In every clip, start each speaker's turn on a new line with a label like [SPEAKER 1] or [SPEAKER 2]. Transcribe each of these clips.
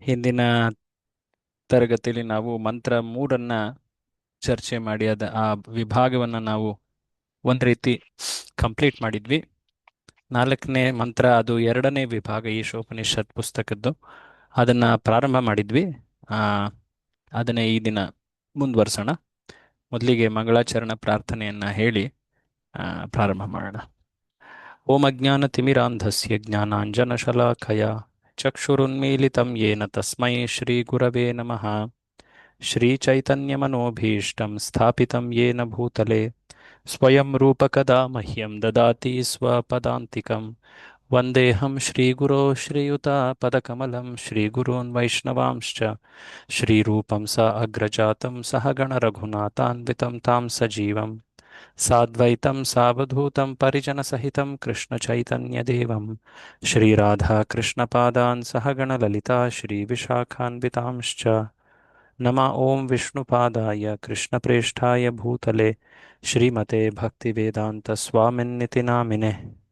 [SPEAKER 1] ಹಿಂದಿನ ತರಗತಿಯಲ್ಲಿ ನಾವು ಮಂತ್ರ 3 ಚರ್ಚೆ ಮಾಡಿ ಆ ವಿಭಾಗವನ್ನು ನಾವು ಒಂದು ರೀತಿ ಕಂಪ್ಲೀಟ್ ಮಾಡಿದ್ವಿ. 4ನೇ ಮಂತ್ರ, ಅದು 2ನೇ ವಿಭಾಗ ಈಶೋಪನಿಷತ್ ಪುಸ್ತಕದ್ದು, ಅದನ್ನ ಪ್ರಾರಂಭ ಮಾಡಿದ್ವಿ. ಆ ಅದನ್ನೇ ಈ ದಿನ ಮುಂದುವರ್ಸೋಣ. ಮೊದಲಿಗೆ ಮಂಗಳಾಚರಣ ಪ್ರಾರ್ಥನೆಯನ್ನ ಹೇಳಿ ಪ್ರಾರಂಭ ಮಾಡೋಣ. ಓಂ ಅಜ್ಞಾನತಿಮಿರಾಂಧಸ್ಯ ಜ್ಞಾನಾಂಜನಶಲಾಕಯಾ ಚಕ್ಷುರುನ್ಮೀಲಿತಂ ಯೇನ ತಸ್ಮೈ ಶ್ರೀಗುರವೇ ನಮಃ. ಶ್ರೀಚೈತನ್ಯಮನೋಭೀಷ್ಟಂ ಸ್ಥಾಪಿತಂ ಯೇನ ಭೂತಲೆ ಸ್ವಯಂ ರೂಪಕದಾ ಮಹ್ಯಂ ದದಾತಿ ಸ್ವಪದಾಂತಿಕಂ. ವಂದೇಹಂ ಶ್ರೀಗುರೋ ಶ್ರೀಯುತಾಪದಕಮಲಂ ಶ್ರೀಗುರೋನ್ ವೈಷ್ಣವಾಂಶ್ಚ ಶ್ರೀರೂಪಂ ಸ ಅಗ್ರಜಾತಂ ಸಹಗಣ ರಘುನಾಥಾನ್ವಿತಂ ತಾಂ ಸಜೀವಂ ಸಾದ್ವೈತಂ ಸಾವಧೂತಂ ಪರಿಜನಸಹಿತಂ ಕೃಷ್ಣಚೈತನ್ಯದೇವಂ ಶ್ರೀರಾಧಾಕೃಷ್ಣಪಾದಾನ್ ಸಹಗಣ ಲಲಿತಾ ಶ್ರೀವಿಶಾಖಾನ್ವಿತಾಂಶ್ಚ. ನಮ ಓಂ ವಿಷ್ಣುಪಾದಾಯ ಕೃಷ್ಣಪ್ರೇಷ್ಠಾಯ ಭೂತಲೆ ಶ್ರೀಮತೆ ಭಕ್ತಿವೇದಾಂತ ಸ್ವಾಮಿನ್ನಿತಿ ನಾಮಿನೆ.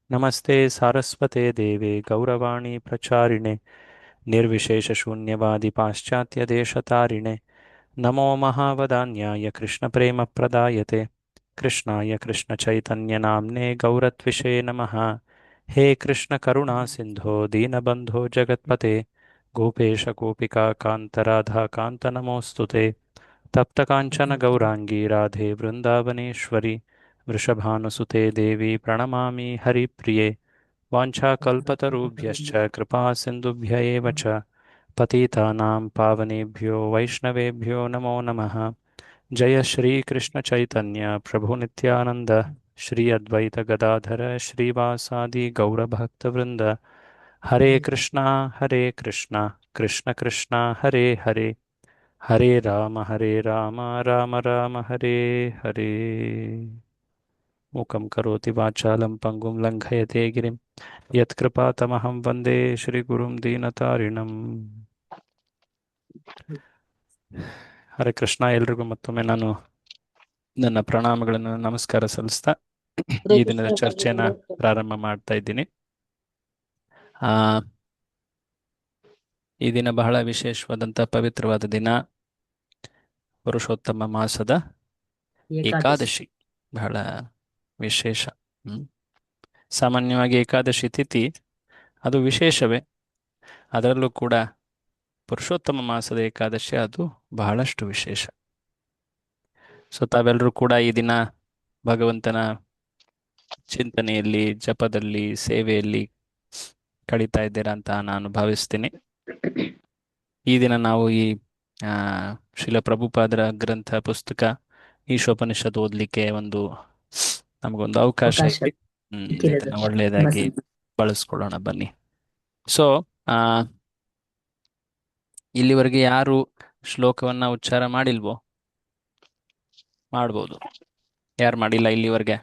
[SPEAKER 1] ನಮಸ್ತೆ ಸಾರಸ್ವತೆ ದೇವೆ ಗೌರವಾಣಿ ಪ್ರಚಾರಿಣೆ ನಿರ್ವಿಶೇಷಶೂನ್ಯವಾದಿ ಪಾಶ್ಚಾತ್ಯದೇಶತಾರಿಣೆ. ನಮೋ ಮಹಾವದಾನ್ಯಾಯ ಕೃಷ್ಣಪ್ರೇಮಪ್ರದಾಯತೆ ಕೃಷ್ಣಾಯ ಕೃಷ್ಣಚೈತನ್ಯನಾಮ್ನೆ ಗೌರತ್ವಿಷೇ ನಮಃ. ಹೇ ಕೃಷ್ಣ ಕರುಣಾ ಸಿಂಧೋ ದೀನಬಂಧೋ ಜಗತ್ಪತೆ ಗೋಪೇಶ ಗೋಪಿಕಾ ಕಾಂತ ರಾಧಾ ಕಾಂತ ನಮೋಸ್ತುತೆ. ತಪ್ತ ಕಾಂಚನ ಗೌರಾಂಗಿ ರಾಧೆ ವೃಂದಾವನೇಶ್ವರಿ ವೃಷಭಾನುಸುತೆ ದೇವಿ ಪ್ರಣಮಾಮಿ ಹರಿಪ್ರಿಯೆ. ವಾಂಛಾಕಲ್ಪತರುಭ್ಯಶ್ಚ ಕೃಪಾ ಸಿಂಧುಭ್ಯ ಏವ ಚ ಪತಿತಾನಾಂ ಪಾವನೇಭ್ಯೋ ವೈಷ್ಣವೇಭ್ಯೋ ನಮೋ ನಮಃ. ಜಯ ಶ್ರೀ ಕೃಷ್ಣ ಚೈತನ್ಯ ಪ್ರಭು ನಿತ್ಯಾನಂದ ಶ್ರೀ ಅದ್ವೈತ ಗದಾಧರ ಶ್ರೀವಾಸಾದಿ ಗೌರಭಕ್ತವೃಂದ. ಹರೇ ಕೃಷ್ಣ ಕೃಷ್ಣ ಕೃಷ್ಣ ಹರೇ ಹರೇ ಹರೇ ರಾಮ ರಾಮ ರಾಮ ಹರೇ ಹರೇ. ಮೂಕಂ ಕರೋತಿ ವಾಚಾಲಂ ಪಂಗುಂ ಲಂಘಯತೆ ಗಿರಿಂ ಯತ್ಕೃಪಾತಮಹಂ ವಂದೇ ಶ್ರೀಗುರುಂ ದೀನತಾರಿಣಂ. ಹರೇ ಕೃಷ್ಣ. ಎಲ್ರಿಗೂ ಮತ್ತೊಮ್ಮೆ ನಾನು ನನ್ನ ಪ್ರಣಾಮಗಳನ್ನು ನಮಸ್ಕಾರ ಸಲ್ಲಿಸ್ತಾ ಈ ದಿನದ ಚರ್ಚೆನ ಪ್ರಾರಂಭ ಮಾಡ್ತಾ ಇದ್ದೀನಿ. ಈ ದಿನ ಬಹಳ ವಿಶೇಷವಾದಂಥ ಪವಿತ್ರವಾದ ದಿನ, ಪುರುಷೋತ್ತಮ ಮಾಸದ ಏಕಾದಶಿ. ಬಹಳ ವಿಶೇಷ. ಸಾಮಾನ್ಯವಾಗಿ ಏಕಾದಶಿ ತಿಥಿ ಅದು ವಿಶೇಷವೇ, ಅದರಲ್ಲೂ ಕೂಡ ಪುರುಷೋತ್ತಮ ಮಾಸದ ಏಕಾದಶಿ ಅದು ಬಹಳಷ್ಟು ವಿಶೇಷ. ಸೊ ತಾವೆಲ್ಲರೂ ಕೂಡ ಈ ದಿನ ಭಗವಂತನ ಚಿಂತನೆಯಲ್ಲಿ, ಜಪದಲ್ಲಿ, ಸೇವೆಯಲ್ಲಿ ಕಳೀತಾ ಇದ್ದೀರಾ ಅಂತ ನಾನು ಭಾವಿಸ್ತೀನಿ. ಈ ದಿನ ನಾವು ಈ ಶ್ರೀಲ ಪ್ರಭುಪಾದರ ಗ್ರಂಥ ಪುಸ್ತಕ ಈಶೋಪನಿಷತ್ ಓದಲಿಕ್ಕೆ ನಮಗೊಂದು ಅವಕಾಶ ಇದೆ. ಇದನ್ನ ಒಳ್ಳೆಯದಾಗಿ ಬಳಸ್ಕೊಳ್ಳೋಣ ಬನ್ನಿ. ಸೊ ಇಲ್ಲಿವರೆಗೆ ಯಾರು ಶ್ಲೋಕವನ್ನ ಉಚ್ಚಾರ ಮಾಡಿಲ್ವೋ? ಮಾಡ್ಬೋದು. ಯಾರು ಮಾಡಿಲ್ಲ ಇಲ್ಲಿವರೆಗೆ?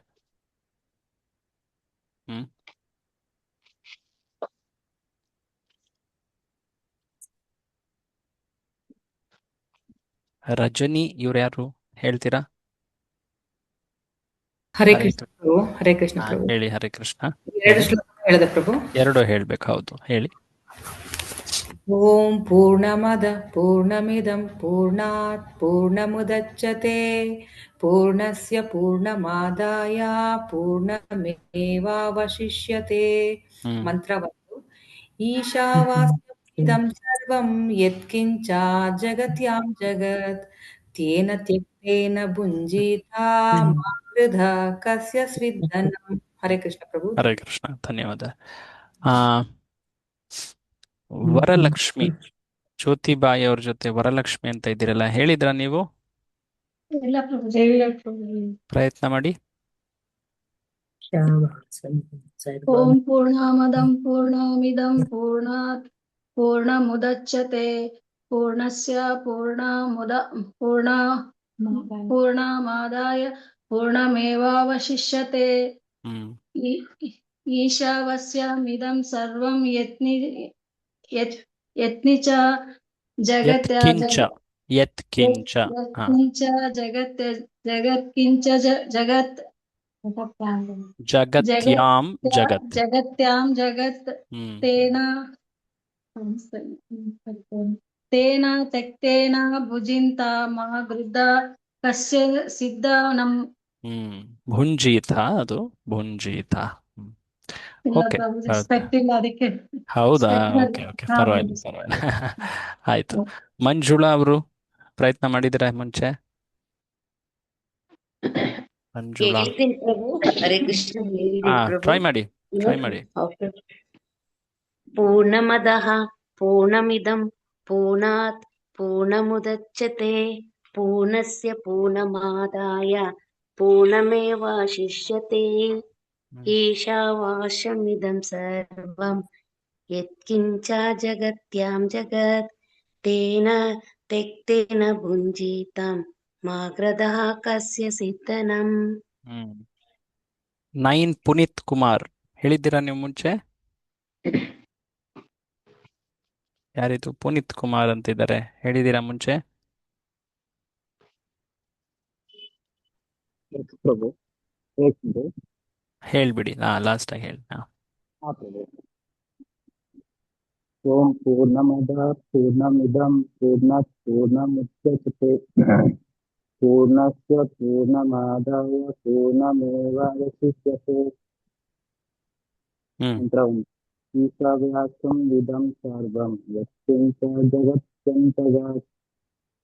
[SPEAKER 1] ರಜನಿ ಇವ್ರು ಯಾರು ಹೇಳ್ತೀರಾ?
[SPEAKER 2] ಹರೇ ಕೃಷ್ಣ ಪ್ರಭು. ಹರೇ ಕೃಷ್ಣ ಪ್ರಭು.
[SPEAKER 1] ಹೇಳಿ. ಹರೇ ಕೃಷ್ಣ.
[SPEAKER 2] 2 ಶ್ಲೋಕ ಹೇಳಿದೆ ಪ್ರಭು.
[SPEAKER 1] 2 ಹೇಳ್ಬೇಕು. ಹೌದು, ಹೇಳಿ.
[SPEAKER 2] ಓಂ ಪೂರ್ಣಮದ ಪೂರ್ಣಮಿದಂ ಪೂರ್ಣಾತ್ ಪೂರ್ಣಮುದಚ್ಯತೆ ಪೂರ್ಣಸ್ಯ ಪೂರ್ಣಮಾದಾಯ ಪೂರ್ಣಮೇವಾವಶಿಷ್ಯತೆ. ಮಂತ್ರ 1. ಈಶಾವಾಸ್ಯಮಿದಂ ಸರ್ವಂ ಯತ್ಕಿಂಚ ಜಗತ್ಯಾಂ ಜಗತ್ ತೇನ ತ್ಯಕ್ತೇನ ಭುಂಜೀತಾ ಮಾ ವೃಧ ಕಸ್ಯ ಸ್ವಿದ್ದನಂ. ಹರೇ ಕೃಷ್ಣ ಪ್ರಭು.
[SPEAKER 1] ಹರೇ ಕೃಷ್ಣ. ಧನ್ಯವಾದ. ವರಲಕ್ಷ್ಮಿ, ಜ್ಯೋತಿಬಾಯಿ ಅವ್ರ ಜೊತೆ ವರಲಕ್ಷ್ಮಿ ಅಂತ ಇದ್ದೀರಲ್ಲ, ಹೇಳಿದ್ರ ನೀವು? ಪ್ರಯತ್ನ ಮಾಡಿ.
[SPEAKER 3] ಓಂ ಪೂರ್ಣಮದಂ ಪೂರ್ಣಮಿದಂ ಪೂರ್ಣಾತ್ ಪೂರ್ಣಮುದಚ್ಯತೆ ಪೂರ್ಣಸ್ಯ ಪೂರ್ಣಮಾದಾಯ ಪೂರ್ಣಮೇವಾವಶಿಷ್ಯತೆ. ಈಶಾವಾಸ್ಯಮಿದಂ ಸರ್ವಂ ಯತ್ಕಿಂಚ
[SPEAKER 1] ಜಗತ್ಯಾಂ ಜಗತ್
[SPEAKER 3] ತೇನ ತೇನ ತೆಕ್ತೇನ ಭುಜಿಂತ ಮಾ ಗೃದ್ಧ ಕಸ್ಯ ಸಿದ್ಧನಂ.
[SPEAKER 1] ಭುಂಜೀತ, ಅದು ಭುಂಜೀತ.
[SPEAKER 3] ಇಲ್ಲ
[SPEAKER 1] ಓಕೆ,
[SPEAKER 3] ಪ್ರಭು, ರೆಸ್ಪೆಕ್ಟ್ ಇಲ್ಲ ಅದಕ್ಕೆ.
[SPEAKER 1] ಹೌದಾ?
[SPEAKER 3] Respect
[SPEAKER 1] ಓಕೆ,
[SPEAKER 3] ಹಾ
[SPEAKER 1] ಪರವಾಗಿಲ್ಲ
[SPEAKER 3] ಪ್ರಭು.
[SPEAKER 1] ಪರವಾಗಿಲ್ಲ. ಆಯ್ತು. ಮಂಜುಳಾ ಅವರು ಪ್ರಯತ್ನ ಮಾಡಿದಿರಾ ಮುಂಚೆ? ಮಂಜುಳಾ,
[SPEAKER 4] ಹೇಳ್ತೀನಿ ಪ್ರಭು. ಹರೇ ಕೃಷ್ಣ, ಹೇಳಿದ್ದೀನಿ ಪ್ರಭು.
[SPEAKER 1] ಟ್ರೈ ಮಾಡಿ, ಟ್ರೈ ಮಾಡಿ.
[SPEAKER 4] ಓಕೆ. ಪೂರ್ಣಮದಃ ಪೂರ್ಣಮಿದಂ ಪೂರ್ಣಾತ್ ಪೂರ್ಣಮುದಚ್ಯತೆ ಪೂರ್ಣಸ್ಯ ಪೂರ್ಣಮಾದಾಯ ಪೂರ್ಣಮೇವಾಶಿಷ್ಯತೆ. ಈಶಾವಾಸ್ಯಮಿದಂ ಸರ್ವಂ ಯತ್ಕಿಂಚ ಜಗತ್ಯಾಂ ಜಗತ್ ತೇನ ತೆಕ್ತೇನ ಭುಂಜೀತಂ ಮಾ ಕೃಧಃ ಕಸ್ಯ ಸಿದ್ಧನಂ.
[SPEAKER 1] 9 ಪುನೀತ್ ಕುಮಾರ್ ಹೇಳಿದ್ದೀರಾ ನೀವು ಮುಂಚೆ? ಯಾರಿದು ಪುನೀತ್ ಕುಮಾರ್ ಅಂತಿದ್ದಾರೆ, ಹೇಳಿದ್ದೀರಾ ಮುಂಚೆ?
[SPEAKER 5] ಪ್ರಭು
[SPEAKER 1] ಹೇಳ್ಬಿಡಿ, ಲಾಸ್ಟ್ ಆಗಿ ಹೇಳಿ.
[SPEAKER 5] ಓಂ ಪೂರ್ಣಮದ ಪೂರ್ಣಮಿದಂ ಪೂರ್ಣಾತ್ ಪೂರ್ಣಮುದಚ್ಯತೆ ಪೂರ್ಣಸ್ಯ ಪೂರ್ಣಮಾದಾಯ ಪೂರ್ಣಮೇವಾವಶಿಷ್ಯತೆ. ಮಂತ್ರ 1. ಈಶಾವಾಸ್ಯಂ ಇದಂ ಸರ್ವಂ ಯತ್ಕಿಂಚ ಜಗತ್ಯಂ ಜಗತ್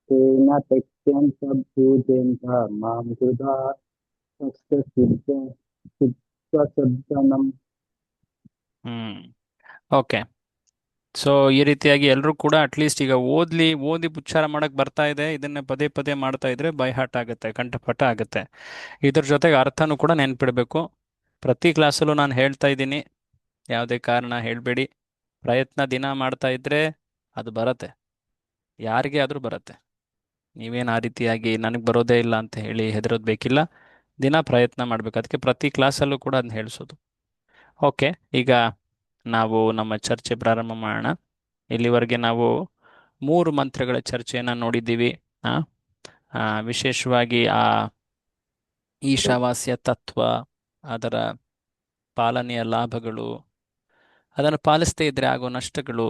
[SPEAKER 5] ತೇನ ತೆಕ್ತೇನ ಭುಜೇಂತ ಮಾಂ ಕೃಧಃ ಕಸ್ಯ ಸಿದ್ಧನಂ.
[SPEAKER 1] ಓಕೆ. ಸೊ ಈ ರೀತಿಯಾಗಿ ಎಲ್ಲರೂ ಕೂಡ ಅಟ್ಲೀಸ್ಟ್ ಈಗ ಓದಿ ಉಚ್ಚಾರ ಮಾಡಕ್ ಬರ್ತಾ ಇದೆ, ಇದನ್ನ ಪದೇ ಪದೇ ಮಾಡ್ತಾ ಇದ್ರೆ ಬೈ ಹಾರ್ಟ್ ಆಗುತ್ತೆ, ಕಂಠಪಾಠ ಆಗುತ್ತೆ. ಇದ್ರ ಜೊತೆಗೆ ಅರ್ಥನೂ ಕೂಡ ನೆನ್ಪಿಡ್ಬೇಕು. ಪ್ರತಿ ಕ್ಲಾಸಲ್ಲೂ ನಾನು ಹೇಳ್ತಾ ಇದ್ದೀನಿ, ಯಾವುದೇ ಕಾರಣ ಹೇಳಬೇಡಿ. ಪ್ರಯತ್ನ ದಿನ ಮಾಡ್ತಾ ಇದ್ರೆ ಅದು ಬರುತ್ತೆ, ಯಾರಿಗೆ ಆದರೂ ಬರುತ್ತೆ. ನೀವೇನು ಆ ರೀತಿಯಾಗಿ ನನಗೆ ಬರೋದೇ ಇಲ್ಲ ಅಂತ ಹೇಳಿ ಹೆದರೋದು ಬೇಕಿಲ್ಲ. ದಿನ ಪ್ರಯತ್ನ ಮಾಡಬೇಕು. ಅದಕ್ಕೆ ಪ್ರತಿ ಕ್ಲಾಸಲ್ಲೂ ಕೂಡ ಅದನ್ನ ಹೇಳಿಸೋದು. ಓಕೆ, ಈಗ ನಾವು ನಮ್ಮ ಚರ್ಚೆ ಪ್ರಾರಂಭ ಮಾಡೋಣ. ಇಲ್ಲಿವರೆಗೆ ನಾವು 3 ಮಂತ್ರಗಳ ಚರ್ಚೆಯನ್ನು ನೋಡಿದ್ದೀವಿ. ವಿಶೇಷವಾಗಿ ಈಶಾವಾಸ್ಯ ತತ್ವ, ಅದರ ಪಾಲನೆಯ ಲಾಭಗಳು, ಅದನ್ನು ಪಾಲಿಸದೇ ಇದ್ರೆ ಆಗೋ ನಷ್ಟಗಳು,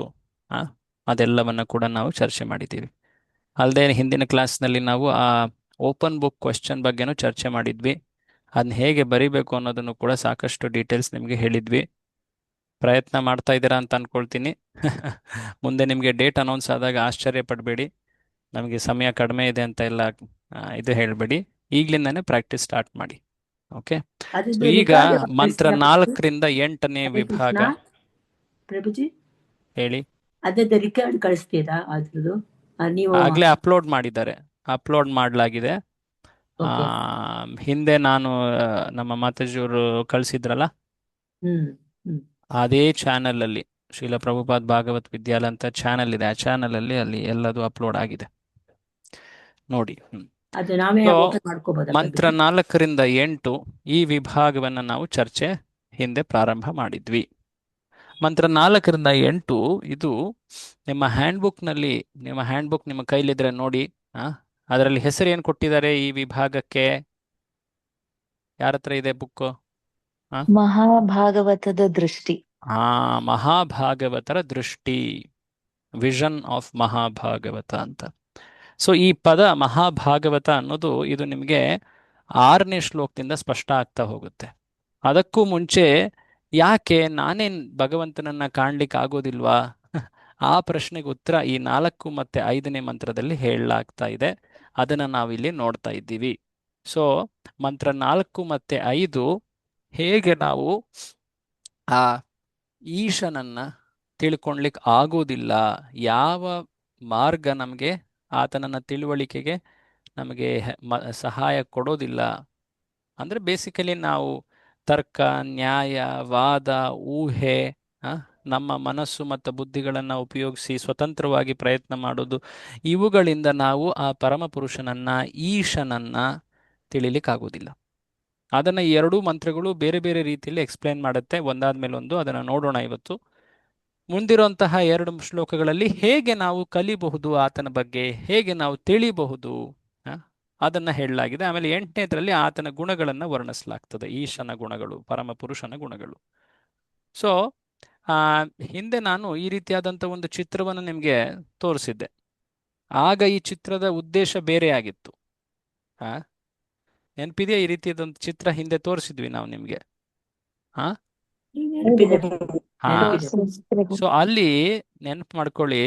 [SPEAKER 1] ಅದೆಲ್ಲವನ್ನು ಕೂಡ ನಾವು ಚರ್ಚೆ ಮಾಡಿದ್ದೀವಿ. ಅಲ್ಲದೆ ಹಿಂದಿನ ಕ್ಲಾಸ್ನಲ್ಲಿ ನಾವು ಆ ಓಪನ್ ಬುಕ್ ಕ್ವೆಶ್ಚನ್ ಬಗ್ಗೆನೂ ಚರ್ಚೆ ಮಾಡಿದ್ವಿ. ಅದನ್ನ ಹೇಗೆ ಬರಿಬೇಕು ಅನ್ನೋದನ್ನು ಕೂಡ ಸಾಕಷ್ಟು ಡೀಟೇಲ್ಸ್ ನಿಮಗೆ ಹೇಳಿದ್ವಿ. ಪ್ರಯತ್ನ ಮಾಡ್ತಾ ಇದ್ದೀರಾ ಅಂತ ಅಂದ್ಕೊಳ್ತೀನಿ. ಮುಂದೆ ನಿಮಗೆ ಡೇಟ್ ಅನೌನ್ಸ್ ಆದಾಗ ಆಶ್ಚರ್ಯ ಪಡಬೇಡಿ, ನಮಗೆ ಸಮಯ ಕಡಿಮೆ ಇದೆ ಅಂತ ಎಲ್ಲ ಇದು ಹೇಳಬೇಡಿ. ಈಗಲಿಂದಾನೇ ಪ್ರಾಕ್ಟೀಸ್ ಸ್ಟಾರ್ಟ್ ಮಾಡಿ. ಓಕೆ, ಈಗ ಮಂತ್ರ 4ರಿಂದ 8ನೇ ವಿಭಾಗ.
[SPEAKER 6] ಪ್ರಭುಜಿ
[SPEAKER 1] ಹೇಳಿ.
[SPEAKER 6] ಅದೇ ರಿಕಾರ್ಡ್ ಕಳಿಸ್ತೀರಾ ಅದ್ರದ್ದು? ನೀವು
[SPEAKER 1] ಆಗ್ಲೇ ಅಪ್ಲೋಡ್ ಮಾಡಿದ್ದಾರೆ, ಅಪ್ಲೋಡ್ ಮಾಡಲಾಗಿದೆ. ಹಿಂದೆ ನಾನು ನಮ್ಮ ಮಾತಾಜಿಯವರು ಕಳಿಸಿದ್ರಲ್ಲ, ಅದೇ ಚಾನೆಲ್ ಅಲ್ಲಿ ಶ್ರೀಲ ಪ್ರಭುಪಾದ್ ಭಾಗವತ್ ವಿದ್ಯಾಲಯ ಅಂತ ಚಾನೆಲ್ ಇದೆ, ಆ ಚಾನೆಲ್ ಅಲ್ಲಿ ಅಲ್ಲಿ ಎಲ್ಲದು ಅಪ್ಲೋಡ್ ಆಗಿದೆ, ನೋಡಿ.
[SPEAKER 6] ಅದು ನಾವೇ ಓಪನ್ ಮಾಡ್ಕೋಬಹುದು.
[SPEAKER 1] ಮಂತ್ರ 4ರಿಂದ 8 ಈ ವಿಭಾಗವನ್ನು ನಾವು ಚರ್ಚೆ ಹಿಂದೆ ಪ್ರಾರಂಭ ಮಾಡಿದ್ವಿ. ಮಂತ್ರ 4ರಿಂದ 8 ಇದು ನಿಮ್ಮ ಹ್ಯಾಂಡ್ಬುಕ್ನಲ್ಲಿ, ನಿಮ್ಮ ಹ್ಯಾಂಡ್ಬುಕ್ ನಿಮ್ಮ ಕೈಲಿದ್ರೆ ನೋಡಿ. ಅದರಲ್ಲಿ ಹೆಸರು ಏನು ಕೊಟ್ಟಿದ್ದಾರೆ ಈ ವಿಭಾಗಕ್ಕೆ? ಯಾರ ಹತ್ರ ಇದೆ ಬುಕ್?
[SPEAKER 7] ಮಹಾಭಾಗವತದ ದೃಷ್ಟಿ.
[SPEAKER 1] ಮಹಾಭಾಗವತರ ದೃಷ್ಟಿ, ವಿಷನ್ ಆಫ್ ಮಹಾಭಾಗವತ ಅಂತ. ಸೊ ಈ ಪದ ಮಹಾಭಾಗವತ ಅನ್ನೋದು ಇದು ನಿಮಗೆ 6ನೇ ಶ್ಲೋಕದಿಂದ ಸ್ಪಷ್ಟ ಆಗ್ತಾ ಹೋಗುತ್ತೆ. ಅದಕ್ಕೂ ಮುಂಚೆ ಯಾಕೆ ನಾನೇನ್ ಭಗವಂತನನ್ನ ಕಾಣ್ಲಿಕ್ಕೆ ಆಗೋದಿಲ್ವಾ? ಆ ಪ್ರಶ್ನೆಗೆ ಉತ್ತರ ಈ 4 ಮತ್ತು 5ನೇ ಮಂತ್ರದಲ್ಲಿ ಹೇಳಲಾಗ್ತಾ ಇದೆ. ಅದನ್ನ ನಾವಿಲ್ಲಿ ನೋಡ್ತಾ ಇದ್ದೀವಿ. ಸೊ ಮಂತ್ರ 4 ಮತ್ತು 5 ಹೇಗೆ ನಾವು ಆ ಈಶನನ್ನ ತಿಳ್ಕೊಳ್ಲಿಕ್ಕೆ ಆಗೋದಿಲ್ಲ, ಯಾವ ಮಾರ್ಗ ನಮಗೆ ಆತನನ್ನ ತಿಳುವಳಿಕೆಗೆ ನಮಗೆ ಸಹಾಯ ಕೊಡೋದಿಲ್ಲ ಅಂದ್ರೆ ಬೇಸಿಕಲಿ ನಾವು ತರ್ಕ, ನ್ಯಾಯ, ವಾದ, ಊಹೆ, ನಮ್ಮ ಮನಸ್ಸು ಮತ್ತು ಬುದ್ಧಿಗಳನ್ನು ಉಪಯೋಗಿಸಿ ಸ್ವತಂತ್ರವಾಗಿ ಪ್ರಯತ್ನ ಮಾಡೋದು, ಇವುಗಳಿಂದ ನಾವು ಆ ಪರಮ ಪುರುಷನನ್ನ, ಈಶನನ್ನ ತಿಳಿಲಿಕ್ಕಾಗೋದಿಲ್ಲ. ಅದನ್ನು 2 ಮಂತ್ರಗಳು ಬೇರೆ ಬೇರೆ ರೀತಿಯಲ್ಲಿ ಎಕ್ಸ್ಪ್ಲೇನ್ ಮಾಡುತ್ತೆ, ಒಂದಾದ್ಮೇಲೆ ಒಂದು. ಅದನ್ನು ನೋಡೋಣ ಇವತ್ತು. ಮುಂದಿರುವಂತಹ 2 ಶ್ಲೋಕಗಳಲ್ಲಿ ಹೇಗೆ ನಾವು ಕಲಿಬಹುದು ಆತನ ಬಗ್ಗೆ, ಹೇಗೆ ನಾವು ತಿಳಿಬಹುದು ಅದನ್ನ ಹೇಳಲಾಗಿದೆ. ಆಮೇಲೆ 8ನೇದರಲ್ಲಿ ಆತನ ಗುಣಗಳನ್ನು ವರ್ಣಿಸಲಾಗ್ತದೆ, ಈಶನ ಗುಣಗಳು, ಪರಮ ಪುರುಷನ ಗುಣಗಳು. ಸೊ ಹಿಂದೆ ನಾನು ಈ ರೀತಿಯಾದಂಥ ಒಂದು ಚಿತ್ರವನ್ನು ನಿಮಗೆ ತೋರಿಸಿದ್ದೆ. ಆಗ ಈ ಚಿತ್ರದ ಉದ್ದೇಶ ಬೇರೆ ಆಗಿತ್ತು. ಆ ನೆನಪಿದೆಯಾ? ಈ ರೀತಿಯಾದಂಥ ಚಿತ್ರ ಹಿಂದೆ ತೋರಿಸಿದ್ವಿ ನಾವು ನಿಮಗೆ. ಹಾ
[SPEAKER 6] ನೆನಪಿದೆ
[SPEAKER 1] ಹಾ
[SPEAKER 6] ನೆನಪಿದೆ.
[SPEAKER 1] ಸೊ ಅಲ್ಲಿ ನೆನಪು ಮಾಡ್ಕೊಳ್ಳಿ,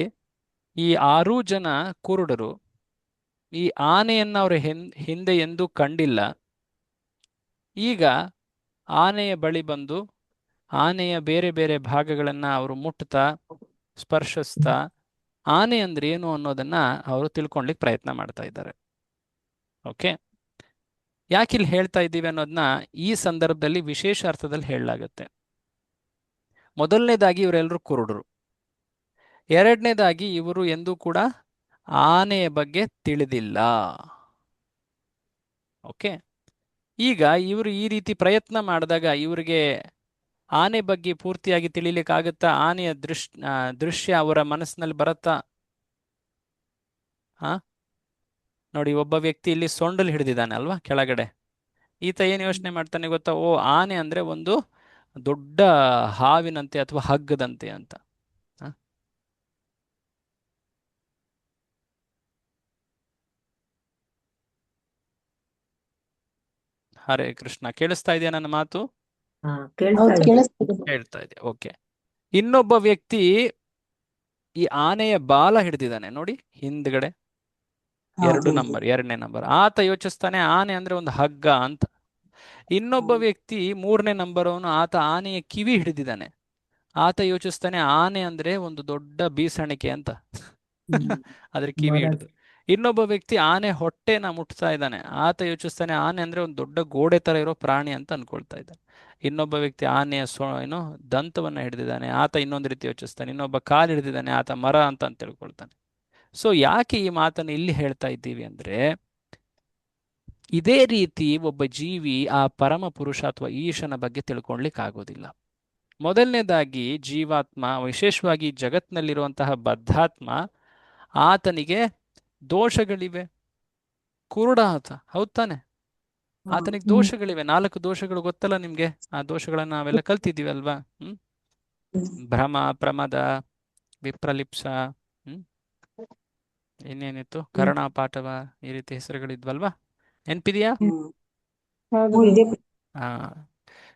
[SPEAKER 1] ಈ 6 ಜನ ಕುರುಡರು ಈ ಆನೆಯನ್ನು ಅವರು ಹಿಂದೆ ಎಂದೂ ಕಂಡಿಲ್ಲ. ಈಗ ಆನೆಯ ಬಳಿ ಬಂದು ಆನೆಯ ಬೇರೆ ಬೇರೆ ಭಾಗಗಳನ್ನು ಅವರು ಮುಟ್ತಾ ಸ್ಪರ್ಶಿಸ್ತಾ ಆನೆ ಅಂದ್ರೆ ಏನು ಅನ್ನೋದನ್ನ ಅವರು ತಿಳ್ಕೊಳ್ಲಿಕ್ಕೆ ಪ್ರಯತ್ನ ಮಾಡ್ತಾ ಇದ್ದಾರೆ. ಓಕೆ, ಯಾಕಿಲ್ಲಿ ಹೇಳ್ತಾ ಇದ್ದೀವಿ ಅನ್ನೋದನ್ನ ಈ ಸಂದರ್ಭದಲ್ಲಿ ವಿಶೇಷ ಅರ್ಥದಲ್ಲಿ ಹೇಳಲಾಗುತ್ತೆ. ಮೊದಲನೇದಾಗಿ ಇವರೆಲ್ಲರೂ ಕುರುಡರು. ಎರಡನೇದಾಗಿ ಇವರು ಎಂದೂ ಕೂಡ ಆನೆಯ ಬಗ್ಗೆ ತಿಳಿದಿಲ್ಲ. ಓಕೆ, ಈಗ ಇವರು ಈ ರೀತಿ ಪ್ರಯತ್ನ ಮಾಡಿದಾಗ ಇವರಿಗೆ ಆನೆ ಬಗ್ಗೆ ಪೂರ್ತಿಯಾಗಿ ತಿಳಿಲಿಕ್ಕಾಗುತ್ತಾ? ಆನೆಯ ದೃಶ್ಯ ಅವರ ಮನಸ್ಸಿನಲ್ಲಿ ಬರುತ್ತಾ? ನೋಡಿ, ಒಬ್ಬ ವ್ಯಕ್ತಿ ಇಲ್ಲಿ ಸೊಂಡಲ್ ಹಿಡಿದಿದ್ದಾನೆ ಅಲ್ವಾ ಕೆಳಗಡೆ. ಈತ ಏನು ಯೋಚನೆ ಮಾಡ್ತಾನೆ ಗೊತ್ತಾ? ಓ, ಆನೆ ಅಂದ್ರೆ ಒಂದು ದೊಡ್ಡ ಹಾವಿನಂತೆ ಅಥವಾ ಹಗ್ಗದಂತೆ ಅಂತ. ಹರೇ ಕೃಷ್ಣ, ಕೇಳಿಸ್ತಾ ಇದೆಯಾ ನನ್ನ ಮಾತು? ಹೇಳ್ತಾ ಇದೆ. ಓಕೆ, ಇನ್ನೊಬ್ಬ ವ್ಯಕ್ತಿ ಈ ಆನೆಯ ಬಾಲ ಹಿಡಿದಿದ್ದಾನೆ ನೋಡಿ ಹಿಂದ್ಗಡೆ, 2ನೇ ನಂಬರ್. ಆತ ಯೋಚಿಸ್ತಾನೆ ಆನೆ ಅಂದ್ರೆ ಒಂದು ಹಗ್ಗ ಅಂತ. ಇನ್ನೊಬ್ಬ ವ್ಯಕ್ತಿ 3ನೇ ನಂಬರ್ ಅವನು, ಆತ ಆನೆಯ ಕಿವಿ ಹಿಡಿದಿದ್ದಾನೆ. ಆತ ಯೋಚಿಸ್ತಾನೆ ಆನೆ ಅಂದ್ರೆ ಒಂದು ದೊಡ್ಡ ಬೀಸಣಿಕೆ ಅಂತ ಅದ್ರ ಕಿವಿ ಹಿಡಿದು. ಇನ್ನೊಬ್ಬ ವ್ಯಕ್ತಿ ಆನೆ ಹೊಟ್ಟೆನ ಮುಟ್ತಾ ಇದ್ದಾನೆ. ಆತ ಯೋಚಿಸ್ತಾನೆ ಆನೆ ಅಂದ್ರೆ ಒಂದು ದೊಡ್ಡ ಗೋಡೆ ತರ ಇರೋ ಪ್ರಾಣಿ ಅಂತ ಅನ್ಕೊಳ್ತಾ ಇದ್ದಾನೆ. ಇನ್ನೊಬ್ಬ ವ್ಯಕ್ತಿ ಆನೆಯ ದಂತವನ್ನ ಹಿಡಿದಿದ್ದಾನೆ. ಆತ ಇನ್ನೊಂದು ರೀತಿ ಯೋಚಿಸ್ತಾನೆ. ಇನ್ನೊಬ್ಬ ಕಾಲು ಹಿಡಿದಿದ್ದಾನೆ, ಆತ ಮರ ಅಂತ ತಿಳ್ಕೊಳ್ತಾನೆ. ಸೊ ಯಾಕೆ ಈ ಮಾತನ್ನು ಇಲ್ಲಿ ಹೇಳ್ತಾ ಇದ್ದೀವಿ ಅಂದ್ರೆ, ಇದೇ ರೀತಿ ಒಬ್ಬ ಜೀವಿ ಆ ಪರಮ ಪುರುಷ ಅಥವಾ ಈಶನ ಬಗ್ಗೆ ತಿಳ್ಕೊಳ್ಲಿಕ್ಕೆ ಆಗೋದಿಲ್ಲ. ಮೊದಲನೇದಾಗಿ ಜೀವಾತ್ಮ, ವಿಶೇಷವಾಗಿ ಜಗತ್ತಿನಲ್ಲಿರುವಂತಹ ಬದ್ಧಾತ್ಮ, ಆತನಿಗೆ ದೋಷಗಳಿವೆ. ಕುರುಡ ಆತ, ಹೌದ್ ತಾನೆ? ಆತನಿಗೆ ದೋಷಗಳಿವೆ. 4 ದೋಷಗಳು ಗೊತ್ತಲ್ಲ ನಿಮ್ಗೆ? ಆ ದೋಷಗಳನ್ನ ನಾವೆಲ್ಲ ಕಲ್ತಿದ್ದೀವಿ ಅಲ್ವಾ? ಭ್ರಮ, ಪ್ರಮದ, ವಿಪ್ರಲಿಪ್ಸ, ಇನ್ನೇನಿತ್ತು, ಕರ್ಣಾಪಾಠವ, ಈ ರೀತಿ ಹೆಸರುಗಳಿದ್ವಲ್ವಾ? ನೆನ್ಪಿದೆಯಾ?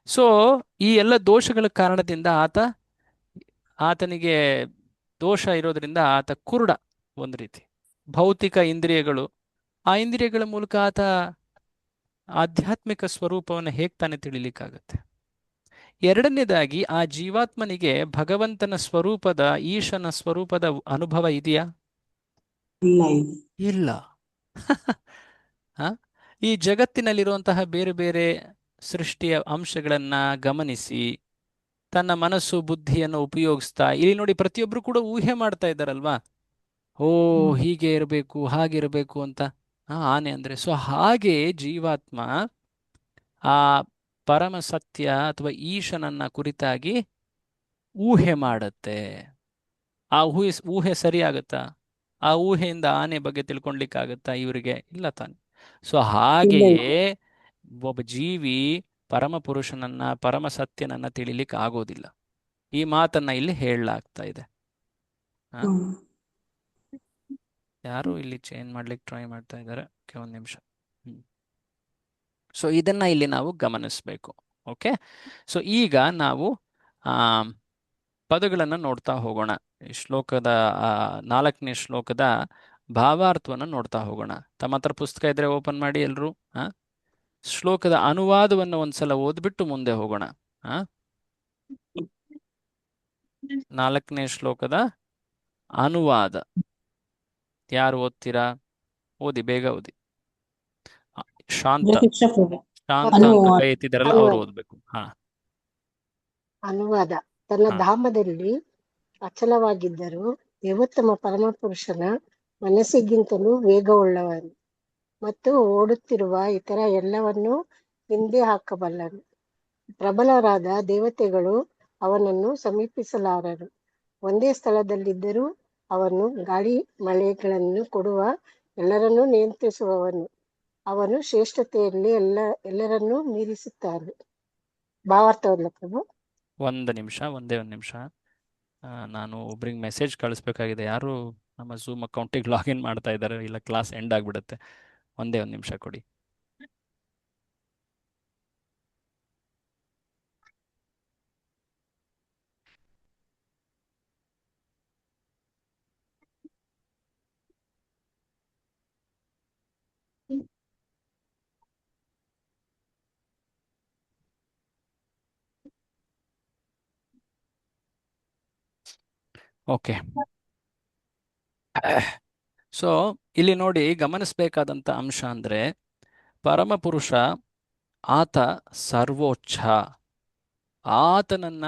[SPEAKER 1] ಸೊ ಈ ಎಲ್ಲ ದೋಷಗಳ ಕಾರಣದಿಂದ ಆತನಿಗೆ ದೋಷ ಇರೋದ್ರಿಂದ ಆತ ಕುರುಡ. ಒಂದು ರೀತಿ ಭೌತಿಕ ಇಂದ್ರಿಯಗಳು, ಆ ಇಂದ್ರಿಯಗಳ ಮೂಲಕ ಆತ ಆಧ್ಯಾತ್ಮಿಕ ಸ್ವರೂಪವನ್ನು ಹೇಗೆ ತಾನೇ ತಿಳಿಲಿಕ್ಕಾಗತ್ತೆ? ಎರಡನೇದಾಗಿ ಆ ಜೀವಾತ್ಮನಿಗೆ ಭಗವಂತನ ಸ್ವರೂಪದ, ಈಶನ ಸ್ವರೂಪದ ಅನುಭವ ಇದೆಯಾ? ಇಲ್ಲ. ಈ ಜಗತ್ತಿನಲ್ಲಿರುವಂತಹ ಬೇರೆ ಬೇರೆ ಸೃಷ್ಟಿಯ ಅಂಶಗಳನ್ನ ಗಮನಿಸಿ ತನ್ನ ಮನಸ್ಸು ಬುದ್ಧಿಯನ್ನು ಉಪಯೋಗಿಸ್ತಾ, ಇಲ್ಲಿ ನೋಡಿ ಪ್ರತಿಯೊಬ್ರು ಕೂಡ ಊಹೆ ಮಾಡ್ತಾ ಇದ್ದಾರಲ್ವಾ? ಓ, ಹೀಗೆ ಇರಬೇಕು, ಹಾಗೆ ಇರಬೇಕು ಅಂತ ಆನೆ ಅಂದ್ರೆ. ಸೊ ಹಾಗೆ ಜೀವಾತ್ಮ ಆ ಪರಮ ಸತ್ಯ ಅಥವಾ ಈಶನನ್ನ ಕುರಿತಾಗಿ ಊಹೆ ಮಾಡುತ್ತೆ. ಆ ಊಹೆ ಸರಿಯಾಗತ್ತಾ? ಆ ಊಹೆಯಿಂದ ಆನೆ ಬಗ್ಗೆ ತಿಳ್ಕೊಳ್ಲಿಕ್ಕಾಗತ್ತಾ ಇವರಿಗೆ? ಇಲ್ಲ ತಾನೆ. ಸೊ ಹಾಗೆಯೇ ಒಬ್ಬ ಜೀವಿ ಪರಮ ಪುರುಷನನ್ನ, ಪರಮ ಸತ್ಯನನ್ನ ತಿಳಿಲಿಕ್ಕೆ ಆಗೋದಿಲ್ಲ. ಈ ಮಾತನ್ನ ಇಲ್ಲಿ ಹೇಳಲಾಗ್ತಾ ಇದೆ. ಯಾರು ಇಲ್ಲಿ ಚೇಂಜ್ ಮಾಡ್ಲಿಕ್ಕೆ ಟ್ರೈ ಮಾಡ್ತಾ ಇದ್ದಾರೆ. ಒಂದು ನಿಮಿಷ. ಸೊ ಇದನ್ನ ಇಲ್ಲಿ ನಾವು ಗಮನಿಸಬೇಕು. ಓಕೆ, ಸೊ ಈಗ ನಾವು ಪದಗಳನ್ನು ನೋಡ್ತಾ ಹೋಗೋಣ. ಶ್ಲೋಕದ 4ನೇ ಶ್ಲೋಕದ ಭಾವಾರ್ಥವನ್ನು ನೋಡ್ತಾ ಹೋಗೋಣ. ತಮ್ಮ ಹತ್ರ ಪುಸ್ತಕ ಇದ್ರೆ ಓಪನ್ ಮಾಡಿ ಎಲ್ರು. ಶ್ಲೋಕದ ಅನುವಾದವನ್ನು ಒಂದ್ಸಲ ಓದ್ಬಿಟ್ಟು ಮುಂದೆ ಹೋಗೋಣ. 4ನೇ ಶ್ಲೋಕದ ಅನುವಾದ ಯಾರು ಓದ್ತೀರಾ? ಓದಿ, ಬೇಗ ಓದಿ. ಶಾಂತ ಅಂತ ಕೈ ಎತ್ತಿದಾರಲ್ಲ, ಅವ್ರು ಓದ್ಬೇಕು.
[SPEAKER 7] ಅನುವಾದ. ತನ್ನ ಧಾಮದಲ್ಲಿ ಅಚಲವಾಗಿದ್ದರೂ ದೇವೋತ್ತಮ ಪರಮಪುರುಷನ ಮನಸ್ಸಿಗಿಂತಲೂ ವೇಗವುಳ್ಳವನು ಮತ್ತು ಓಡುತ್ತಿರುವ ಇತರ ಎಲ್ಲವನ್ನೂ ಹಿಂದೆ ಹಾಕಬಲ್ಲನು. ಪ್ರಬಲರಾದ ದೇವತೆಗಳು ಅವನನ್ನು ಸಮೀಪಿಸಲಾರರು. ಒಂದೇ ಸ್ಥಳದಲ್ಲಿದ್ದರೂ ಅವನು ಗಾಳಿ ಮಳೆಗಳನ್ನು ಕೊಡುವ ಎಲ್ಲರನ್ನೂ ನಿಯಂತ್ರಿಸುವವನು. ಅವನು ಶ್ರೇಷ್ಠತೆಯಲ್ಲಿ ಎಲ್ಲರನ್ನೂ ಮೀರಿಸುತ್ತಾನೆ. ಭಾವಾರ್ಥವಲ್ಲ ಪ್ರಭು?
[SPEAKER 1] ಒಂದು ನಿಮಿಷ, ಒಂದೇ ಒಂದು ನಿಮಿಷ. ನಾನು ಒಬ್ರಿಗೆ ಮೆಸೇಜ್ ಕಳಿಸ್ಬೇಕಾಗಿದೆ. ಯಾರು ನಮ್ಮ ಝೂಮ್ ಅಕೌಂಟಿಗೆ ಲಾಗಿನ್ ಮಾಡ್ತಾ ಇದ್ದಾರೆ, ಇಲ್ಲ ಕ್ಲಾಸ್ ಎಂಡ್ ಆಗಿಬಿಡುತ್ತೆ. ಒಂದೇ ಒಂದು ನಿಮಿಷ ಕೊಡಿ. ಓಕೆ. ಸೊ ಇಲ್ಲಿ ನೋಡಿ, ಗಮನಿಸಬೇಕಾದಂಥ ಅಂಶ ಅಂದರೆ ಪರಮಪುರುಷ ಆತ ಸರ್ವೋಚ್ಚ. ಆತನನ್ನ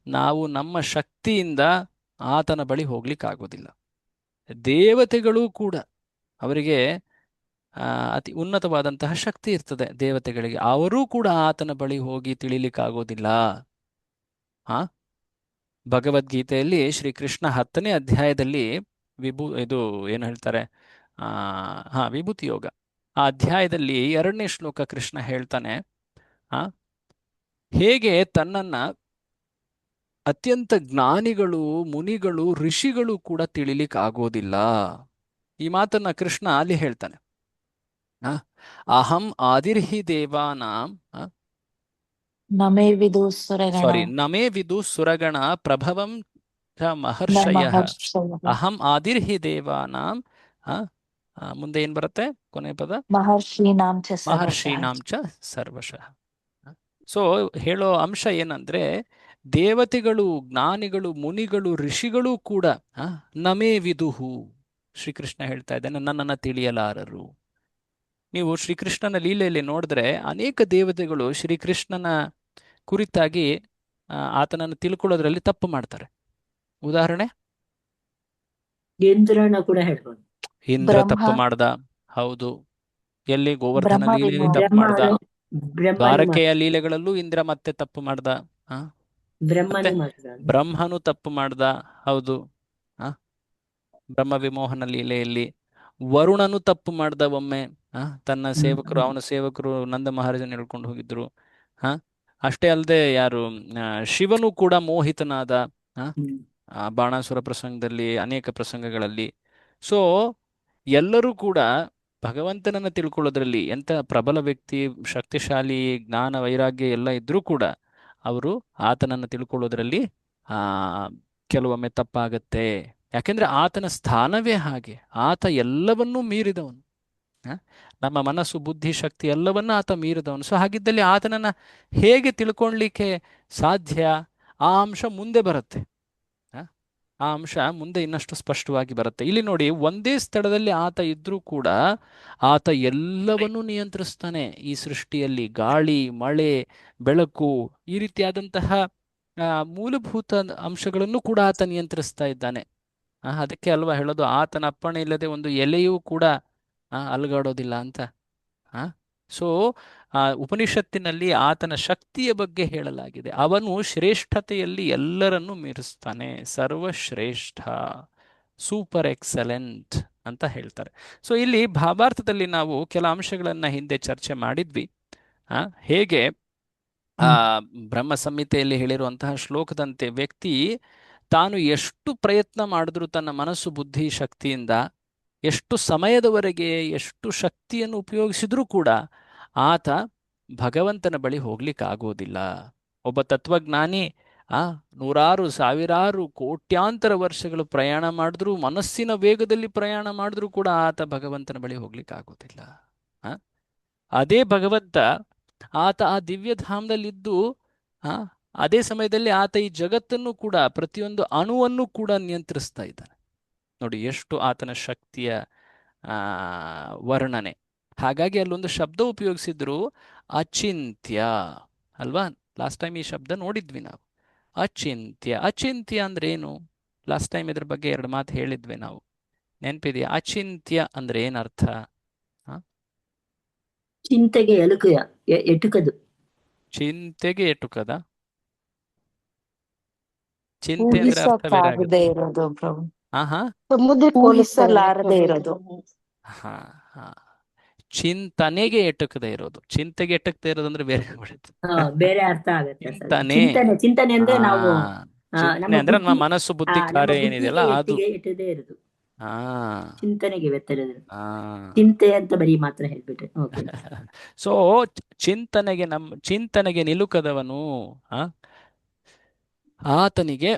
[SPEAKER 1] ನಾವು ನಮ್ಮ ಶಕ್ತಿಯಿಂದ ಆತನ ಬಳಿ ಹೋಗ್ಲಿಕ್ಕಾಗೋದಿಲ್ಲ. ದೇವತೆಗಳು ಕೂಡ ಅವರಿಗೆ ಅತಿ ಉನ್ನತವಾದಂತಹ ಶಕ್ತಿ ಇರ್ತದೆ ದೇವತೆಗಳಿಗೆ, ಅವರೂ ಕೂಡ ಆತನ ಬಳಿ ಹೋಗಿ ತಿಳಿಲಿಕ್ಕಾಗೋದಿಲ್ಲ. ಹಾ, ಭಗವದ್ಗೀತೆಯಲ್ಲಿ ಶ್ರೀಕೃಷ್ಣ 10ನೇ ಅಧ್ಯಾಯದಲ್ಲಿ ಇದು ಏನು ಹೇಳ್ತಾರೆ, ವಿಭೂತಿ ಯೋಗ, ಆ ಅಧ್ಯಾಯದಲ್ಲಿ 2ನೇ ಶ್ಲೋಕ ಕೃಷ್ಣ ಹೇಳ್ತಾನೆ, ಹೇಗೆ ತನ್ನನ್ನ ಅತ್ಯಂತ ಜ್ಞಾನಿಗಳು, ಮುನಿಗಳು, ಋಷಿಗಳು ಕೂಡ ತಿಳಿಲಿಕ್ಕಾಗೋದಿಲ್ಲ. ಈ ಮಾತನ್ನ ಕೃಷ್ಣ ಅಲ್ಲಿ ಹೇಳ್ತಾನೆ. ಅಹಂ ಆದಿರ್ಹಿ ದೇವಾನಾಂ
[SPEAKER 8] ನಮೇ ವಿದು ಸುರಗಣ
[SPEAKER 1] ಸಾರಿ ನಮೇ ವಿದು ಸುರಗಣ ಪ್ರಭವಂ ಚ ಮಹರ್ಷಯಃ ಅಹಂ ಆದಿರ್ಹಿ ದೇವಾನಾಂ. ಮುಂದೆ ಏನ್ ಬರುತ್ತೆ ಕೊನೆ ಪದ?
[SPEAKER 8] ಮಹರ್ಷೀನಾಂ
[SPEAKER 1] ಚ ಸರ್ವಶಃ. ಸೊ ಹೇಳೋ ಅಂಶ ಏನಂದ್ರೆ, ದೇವತೆಗಳು, ಜ್ಞಾನಿಗಳು, ಮುನಿಗಳು, ಋಷಿಗಳು ಕೂಡ ನಮೇ ವಿದುಹು, ಶ್ರೀಕೃಷ್ಣ ಹೇಳ್ತಾ ಇದ್ದಾನೆ, ನನ್ನನ್ನು ತಿಳಿಯಲಾರರು. ನೀವು ಶ್ರೀಕೃಷ್ಣನ ಲೀಲೆಯಲ್ಲಿ ನೋಡಿದ್ರೆ ಅನೇಕ ದೇವತೆಗಳು ಶ್ರೀಕೃಷ್ಣನ ಕುರಿತಾಗಿ ಆತನನ್ನು ತಿಳ್ಕೊಳ್ಳೋದ್ರಲ್ಲಿ ತಪ್ಪು ಮಾಡ್ತಾರೆ. ಉದಾಹರಣೆ,
[SPEAKER 6] ಇಂದ್ರನ ಕೂಡ ಹೇಳ್ಬೋದು.
[SPEAKER 1] ಇಂದ್ರ ತಪ್ಪು ಮಾಡ್ದ, ಹೌದು. ಎಲ್ಲಿ? ಗೋವರ್ಧನ ಲೀಲೆಯಲ್ಲಿ ತಪ್ಪು ಮಾಡ್ದ. ದ್ವಾರಕೆಯ ಲೀಲೆಗಳಲ್ಲೂ ಇಂದ್ರ ಮತ್ತೆ ತಪ್ಪು ಮಾಡ್ದ. ಬ್ರಹ್ಮನು ತಪ್ಪು ಮಾಡ್ದ, ಹೌದು. ಬ್ರಹ್ಮ ವಿಮೋಹನ ಲೀಲೆಯಲ್ಲಿ ವರುಣನು ತಪ್ಪು ಮಾಡ್ದ ಒಮ್ಮೆ. ತನ್ನ ಸೇವಕರು, ಅವನ ಸೇವಕರು ನಂದ ಮಹಾರಾಜನ ಹೇಳ್ಕೊಂಡು ಹೋಗಿದ್ರು. ಅಷ್ಟೇ ಅಲ್ಲದೆ ಯಾರು, ಶಿವನು ಕೂಡ ಮೋಹಿತನಾದ ಬಾಣಾಸುರ ಪ್ರಸಂಗದಲ್ಲಿ, ಅನೇಕ ಪ್ರಸಂಗಗಳಲ್ಲಿ. ಸೊ ಎಲ್ಲರೂ ಕೂಡ ಭಗವಂತನನ್ನು ತಿಳ್ಕೊಳ್ಳೋದ್ರಲ್ಲಿ ಎಂಥ ಪ್ರಬಲ ವ್ಯಕ್ತಿ, ಶಕ್ತಿಶಾಲಿ, ಜ್ಞಾನ ವೈರಾಗ್ಯ ಎಲ್ಲ ಇದ್ರೂ ಕೂಡ ಅವರು ಆತನನ್ನು ತಿಳ್ಕೊಳ್ಳೋದ್ರಲ್ಲಿ ಕೆಲವೊಮ್ಮೆ ತಪ್ಪಾಗತ್ತೆ. ಯಾಕೆಂದ್ರೆ ಆತನ ಸ್ಥಾನವೇ ಹಾಗೆ. ಆತ ಎಲ್ಲವನ್ನೂ ಮೀರಿದವನು. ನಮ್ಮ ಮನಸ್ಸು, ಬುದ್ಧಿ, ಶಕ್ತಿ ಎಲ್ಲವನ್ನ ಆತ ಮೀರಿದವನು. ಸೊ ಹಾಗಿದ್ದಲ್ಲಿ ಆತನನ್ನ ಹೇಗೆ ತಿಳ್ಕೊಳ್ಲಿಕ್ಕೆ ಸಾಧ್ಯ? ಆ ಅಂಶ ಮುಂದೆ ಬರುತ್ತೆ. ಆ ಅಂಶ ಮುಂದೆ ಇನ್ನಷ್ಟು ಸ್ಪಷ್ಟವಾಗಿ ಬರುತ್ತೆ. ಇಲ್ಲಿ ನೋಡಿ, ಒಂದೇ ಸ್ಥಳದಲ್ಲಿ ಆತ ಇದ್ರೂ ಕೂಡ ಆತ ಎಲ್ಲವನ್ನೂ ನಿಯಂತ್ರಿಸ್ತಾನೆ. ಈ ಸೃಷ್ಟಿಯಲ್ಲಿ ಗಾಳಿ, ಮಳೆ, ಬೆಳಕು, ಈ ರೀತಿಯಾದಂತಹ ಮೂಲಭೂತ ಅಂಶಗಳನ್ನು ಕೂಡ ಆತ ನಿಯಂತ್ರಿಸ್ತಾ ಇದ್ದಾನೆ. ಅದಕ್ಕೆ ಅಲ್ವಾ ಹೇಳೋದು, ಆತನ ಅಪ್ಪಣೆ ಇಲ್ಲದೆ ಒಂದು ಎಲೆಯೂ ಕೂಡ ಅಲುಗಾಡೋದಿಲ್ಲ ಅಂತ. ಸೊ ಉಪನಿಷತ್ತಿನಲ್ಲಿ ಆತನ ಶಕ್ತಿಯ ಬಗ್ಗೆ ಹೇಳಲಾಗಿದೆ. ಅವನು ಶ್ರೇಷ್ಠತೆಯಲ್ಲಿ ಎಲ್ಲರನ್ನೂ ಮೀರಿಸ್ತಾನೆ, ಸರ್ವಶ್ರೇಷ್ಠ, ಸೂಪರ್ ಎಕ್ಸಲೆಂಟ್ ಅಂತ ಹೇಳ್ತಾರೆ. ಸೊ ಇಲ್ಲಿ ಭಾವಾರ್ಥದಲ್ಲಿ ನಾವು ಕೆಲ ಅಂಶಗಳನ್ನ ಹಿಂದೆ ಚರ್ಚೆ ಮಾಡಿದ್ವಿ. ಹೇಗೆ ಬ್ರಹ್ಮ ಸಂಹಿತೆಯಲ್ಲಿ ಹೇಳಿರುವಂತಹ ಶ್ಲೋಕದಂತೆ ವ್ಯಕ್ತಿ ತಾನು ಎಷ್ಟು ಪ್ರಯತ್ನ ಮಾಡಿದ್ರೂ ತನ್ನ ಮನಸ್ಸು, ಬುದ್ಧಿ, ಶಕ್ತಿಯಿಂದ ಎಷ್ಟು ಸಮಯದವರೆಗೆ ಎಷ್ಟು ಶಕ್ತಿಯನ್ನು ಉಪಯೋಗಿಸಿದ್ರೂ ಕೂಡ ಆತ ಭಗವಂತನ ಬಳಿ ಹೋಗ್ಲಿಕ್ಕಾಗೋದಿಲ್ಲ. ಒಬ್ಬ ತತ್ವಜ್ಞಾನಿ ನೂರಾರು, ಸಾವಿರಾರು, ಕೋಟ್ಯಾಂತರ ವರ್ಷಗಳು ಪ್ರಯಾಣ ಮಾಡಿದ್ರೂ, ಮನಸ್ಸಿನ ವೇಗದಲ್ಲಿ ಪ್ರಯಾಣ ಮಾಡಿದ್ರೂ ಕೂಡ ಆತ ಭಗವಂತನ ಬಳಿ ಹೋಗ್ಲಿಕ್ಕಾಗೋದಿಲ್ಲ. ಅದೇ ಭಗವಂತ, ಆತ ಆ ದಿವ್ಯಧಾಮದಲ್ಲಿದ್ದು ಅದೇ ಸಮಯದಲ್ಲಿ ಆತ ಈ ಜಗತ್ತನ್ನು ಕೂಡ, ಪ್ರತಿಯೊಂದು ಅಣುವನ್ನು ಕೂಡ ನಿಯಂತ್ರಿಸ್ತಾ ಇದ್ದಾನೆ. ನೋಡಿ ಎಷ್ಟು ಆತನ ಶಕ್ತಿಯ ವರ್ಣನೆ. ಹಾಗಾಗಿ ಅಲ್ಲೊಂದು ಶಬ್ದ ಉಪಯೋಗಿಸಿದ್ರು, ಅಚಿಂತ್ಯ ಅಲ್ವಾ? ಲಾಸ್ಟ್ ಟೈಮ್ ಈ ಶಬ್ದ ನೋಡಿದ್ವಿ ನಾವು, ಅಚಿಂತ್ಯ. ಅಚಿಂತ್ಯ ಅಂದ್ರೆ ಏನು? ಲಾಸ್ಟ್ ಟೈಮ್ ಇದ್ರ ಬಗ್ಗೆ 2 ಮಾತು ಹೇಳಿದ್ವಿ ನಾವು, ನೆನಪಿದೆಯಾ? ಅಚಿಂತ್ಯ ಅಂದ್ರೆ ಏನರ್ಥ?
[SPEAKER 6] ಚಿಂತೆಗೆ ಎಟುಕದು.
[SPEAKER 1] ಚಿಂತೆಗೆ ಎಟುಕದ? ಚಿಂತೆ ಅಂದ್ರೆ
[SPEAKER 8] ಊಹಿಸಲಾರದೆ ಇರೋದು ಪ್ರಭು.
[SPEAKER 7] ಸಮುದ್ರಕ್ಕೆ
[SPEAKER 8] ಊಹಿಸಲಾರದೆ ಇರೋದು.
[SPEAKER 1] ಚಿಂತನೆಗೆ ಎಟಕದೇ ಇರೋದು. ಚಿಂತೆಗೆ ಎಟಕದೇ ಇರೋದು ಅಂದ್ರೆ ಬೇರೆ ಆಗ್ಬಿಡುತ್ತೆ.
[SPEAKER 6] ಬೇರೆ ಅರ್ಥ ಆಗತ್ತೆ ಸರ್.
[SPEAKER 1] ಚಿಂತನೆ.
[SPEAKER 6] ಚಿಂತನೆ ಅಂದ್ರೆ ನಾವು
[SPEAKER 1] ಚಿಂತನೆ
[SPEAKER 6] ನಮ್ಮ
[SPEAKER 1] ಅಂದ್ರೆ ನಮ್ಮ
[SPEAKER 6] ಬುದ್ಧಿ
[SPEAKER 1] ಮನಸ್ಸು ಬುದ್ಧಿ
[SPEAKER 6] ನಮ್ಮ
[SPEAKER 1] ಕಾರ್ಯ
[SPEAKER 6] ಬುದ್ಧಿಗೆ
[SPEAKER 1] ಏನಿದೆಯಲ್ಲ ಅದು.
[SPEAKER 6] ಇಟ್ಟದೇ ಇರುದು.
[SPEAKER 1] ಹಾ
[SPEAKER 6] ಚಿಂತನೆಗೆ ವ್ಯತ್ತರ
[SPEAKER 1] ಹಾ
[SPEAKER 6] ಚಿಂತೆ ಅಂತ ಬರೀ ಮಾತ್ರ ಹೇಳ್ಬಿಟ್ರೆ ಓಕೆ.
[SPEAKER 1] ಸೊ ಚಿಂತನೆಗೆ ನಿಲುಕದವನು ಆತನಿಗೆ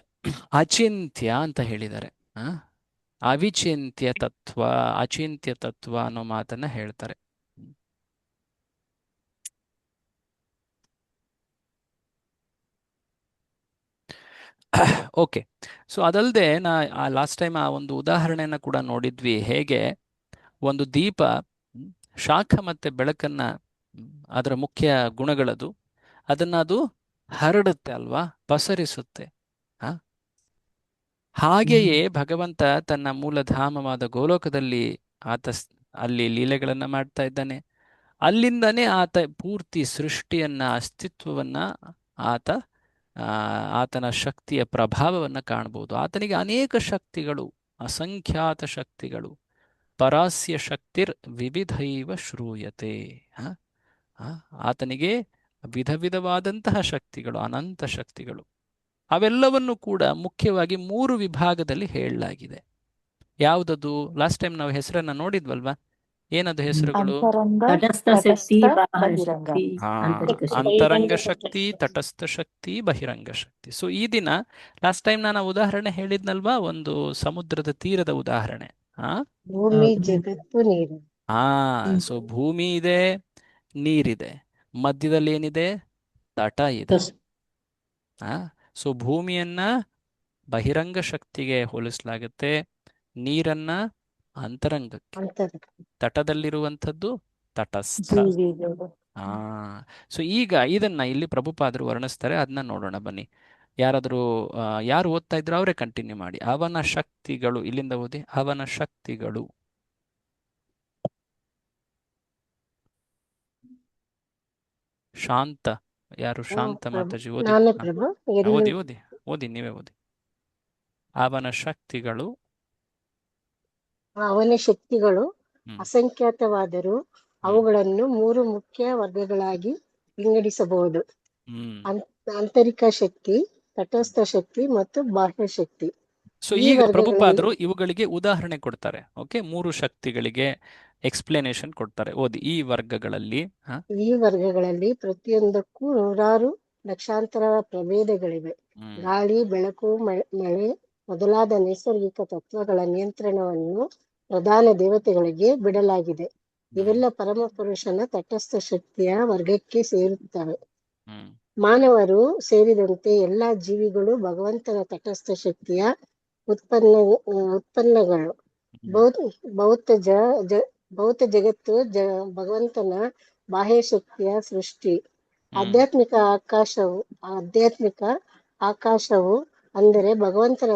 [SPEAKER 1] ಅಚಿಂತ್ಯ ಅಂತ ಹೇಳಿದ್ದಾರೆ. ಅವಿಚಿಂತ್ಯ ತತ್ವ, ಅಚಿಂತ್ಯ ತತ್ವ ಅನ್ನೋ ಮಾತನ್ನ ಹೇಳ್ತಾರೆ. ಓಕೆ. ಸೊ ಅದಲ್ಲದೆ ಲಾಸ್ಟ್ ಟೈಮ್ ಆ ಒಂದು ಉದಾಹರಣೆನ ಕೂಡ ನೋಡಿದ್ವಿ. ಹೇಗೆ ಒಂದು ದೀಪ ಶಾಖ ಮತ್ತೆ ಬೆಳಕನ್ನ, ಅದರ ಮುಖ್ಯ ಗುಣಗಳದು, ಅದು ಹರಡುತ್ತೆ ಅಲ್ವಾ, ಪಸರಿಸುತ್ತೆ. ಹಾಗೆಯೇ ಭಗವಂತ ತನ್ನ ಮೂಲಧಾಮವಾದ ಗೋಲೋಕದಲ್ಲಿ ಅಲ್ಲಿ ಲೀಲೆಗಳನ್ನ ಮಾಡ್ತಾ ಇದ್ದಾನೆ. ಅಲ್ಲಿಂದನೇ ಆತ ಪೂರ್ತಿ ಸೃಷ್ಟಿಯನ್ನ, ಅಸ್ತಿತ್ವವನ್ನ ಆತನ ಶಕ್ತಿಯ ಪ್ರಭಾವವನ್ನು ಕಾಣಬಹುದು. ಆತನಿಗೆ ಅನೇಕ ಶಕ್ತಿಗಳು, ಅಸಂಖ್ಯಾತ ಶಕ್ತಿಗಳು. ಪರಾಸ್ಯ ಶಕ್ತಿರ್ ವಿವಿಧೈವ ಶ್ರೂಯತೆ. ಆತನಿಗೆ ವಿಧ ವಿಧವಾದಂತಹ ಶಕ್ತಿಗಳು, ಅನಂತ ಶಕ್ತಿಗಳು. ಅವೆಲ್ಲವನ್ನು ಕೂಡ ಮುಖ್ಯವಾಗಿ 3 ವಿಭಾಗದಲ್ಲಿ ಹೇಳಲಾಗಿದೆ. ಯಾವುದದು? ಲಾಸ್ಟ್ ಟೈಮ್ ನಾವು ಹೆಸರನ್ನ ನೋಡಿದ್ವಲ್ವಾ? ಏನದು ಹೆಸರುಗಳು?
[SPEAKER 6] ತಟಸ್ಥ ಶಕ್ತಿ, ಬಾಹ್ಯ ಶಕ್ತಿ,
[SPEAKER 1] ಅಂತರಂಗ ಶಕ್ತಿ, ತಟಸ್ಥ ಶಕ್ತಿ, ಬಹಿರಂಗ ಶಕ್ತಿ. ಸೊ ಈ ದಿನ ಲಾಸ್ಟ್ ಟೈಮ್ ನಾನು ಉದಾಹರಣೆ ಹೇಳಿದ್ನಲ್ವಾ, ಒಂದು ಸಮುದ್ರದ ತೀರದ ಉದಾಹರಣೆ.
[SPEAKER 7] ಭೂಮಿ, ಜಗತ್ತು, ನೀರು.
[SPEAKER 1] ಸೊ ಭೂಮಿ ಇದೆ, ನೀರಿದೆ, ಮಧ್ಯದಲ್ಲಿ ಏನಿದೆ? ತಟ ಇದೆ. ಸೊ ಭೂಮಿಯನ್ನ ಬಹಿರಂಗ ಶಕ್ತಿಗೆ ಹೋಲಿಸಲಾಗುತ್ತೆ, ನೀರನ್ನ ಅಂತರಂಗಕ್ಕೆ, ತಟದಲ್ಲಿರುವಂಥದ್ದು ತಟಸ್ಥ. ಸೊ ಈಗ ಇದನ್ನ ಇಲ್ಲಿ ಪ್ರಭುಪಾದರು ವರ್ಣಿಸ್ತಾರೆ, ಅದನ್ನ ನೋಡೋಣ ಬನ್ನಿ. ಯಾರು ಓದ್ತಾ ಇದ್ರು ಅವರೇ ಕಂಟಿನ್ಯೂ ಮಾಡಿ. ಅವನ ಶಕ್ತಿಗಳು, ಇಲ್ಲಿಂದ ಓದಿ. ಅವನ ಶಕ್ತಿಗಳು. ಶಾಂತ, ಯಾರು? ಶಾಂತ ಮಾತಾಜಿ ಓದಿ. ಓದಿ ಓದಿ ಓದಿ, ನೀವೇ ಓದಿ. ಅವನ ಶಕ್ತಿಗಳು.
[SPEAKER 7] ಅವನ ಶಕ್ತಿಗಳು ಅಸಂಖ್ಯಾತವಾದರೂ ಅವುಗಳನ್ನು 3 ಮುಖ್ಯ ವರ್ಗಗಳಾಗಿ ವಿಂಗಡಿಸಬಹುದು. ಆಂತರಿಕ ಶಕ್ತಿ, ತಟಸ್ಥ ಶಕ್ತಿ ಮತ್ತು ಬಾಹ್ಯ ಶಕ್ತಿ.
[SPEAKER 1] ಸೊ ಈಗ ಪ್ರಭುಪಾದರು ಇವುಗಳಿಗೆ ಉದಾಹರಣೆ ಕೊಡ್ತಾರೆ. ಓಕೆ, 3 ಶಕ್ತಿಗಳಿಗೆ ಎಕ್ಸ್ಪ್ಲನೇಷನ್ ಕೊಡ್ತಾರೆ. ಓದಿ. ಈ ವರ್ಗಗಳಲ್ಲಿ ಪ್ರತಿಯೊಂದಕ್ಕೂ 100 ಲಕ್ಷಾಂತರ ಪ್ರಭೇದಗಳಿವೆ. ಗಾಳಿ, ಬೆಳಕು, ಮಳೆ ಮೊದಲಾದ ನೈಸರ್ಗಿಕ ತತ್ವಗಳ ನಿಯಂತ್ರಣವನ್ನು ಪ್ರಧಾನ ದೇವತೆಗಳಿಗೆ ಬಿಡಲಾಗಿದೆ. ಇವೆಲ್ಲ ಪರಮ ಪುರುಷನ ತಟಸ್ಥ ಶಕ್ತಿಯ ವರ್ಗಕ್ಕೆ ಸೇರುತ್ತವೆ. ಮಾನವರು ಸೇರಿದಂತೆ ಎಲ್ಲಾ ಜೀವಿಗಳು ಭಗವಂತನ ತಟಸ್ಥ ಶಕ್ತಿಯ ಉತ್ಪನ್ನಗಳು. ಭೌತ ಜಗತ್ತು ಭಗವಂತನ ಬಾಹ್ಯ ಶಕ್ತಿಯ ಸೃಷ್ಟಿ. ಆಧ್ಯಾತ್ಮಿಕ ಆಕಾಶವು ಅಂದರೆ ಭಗವಂತನ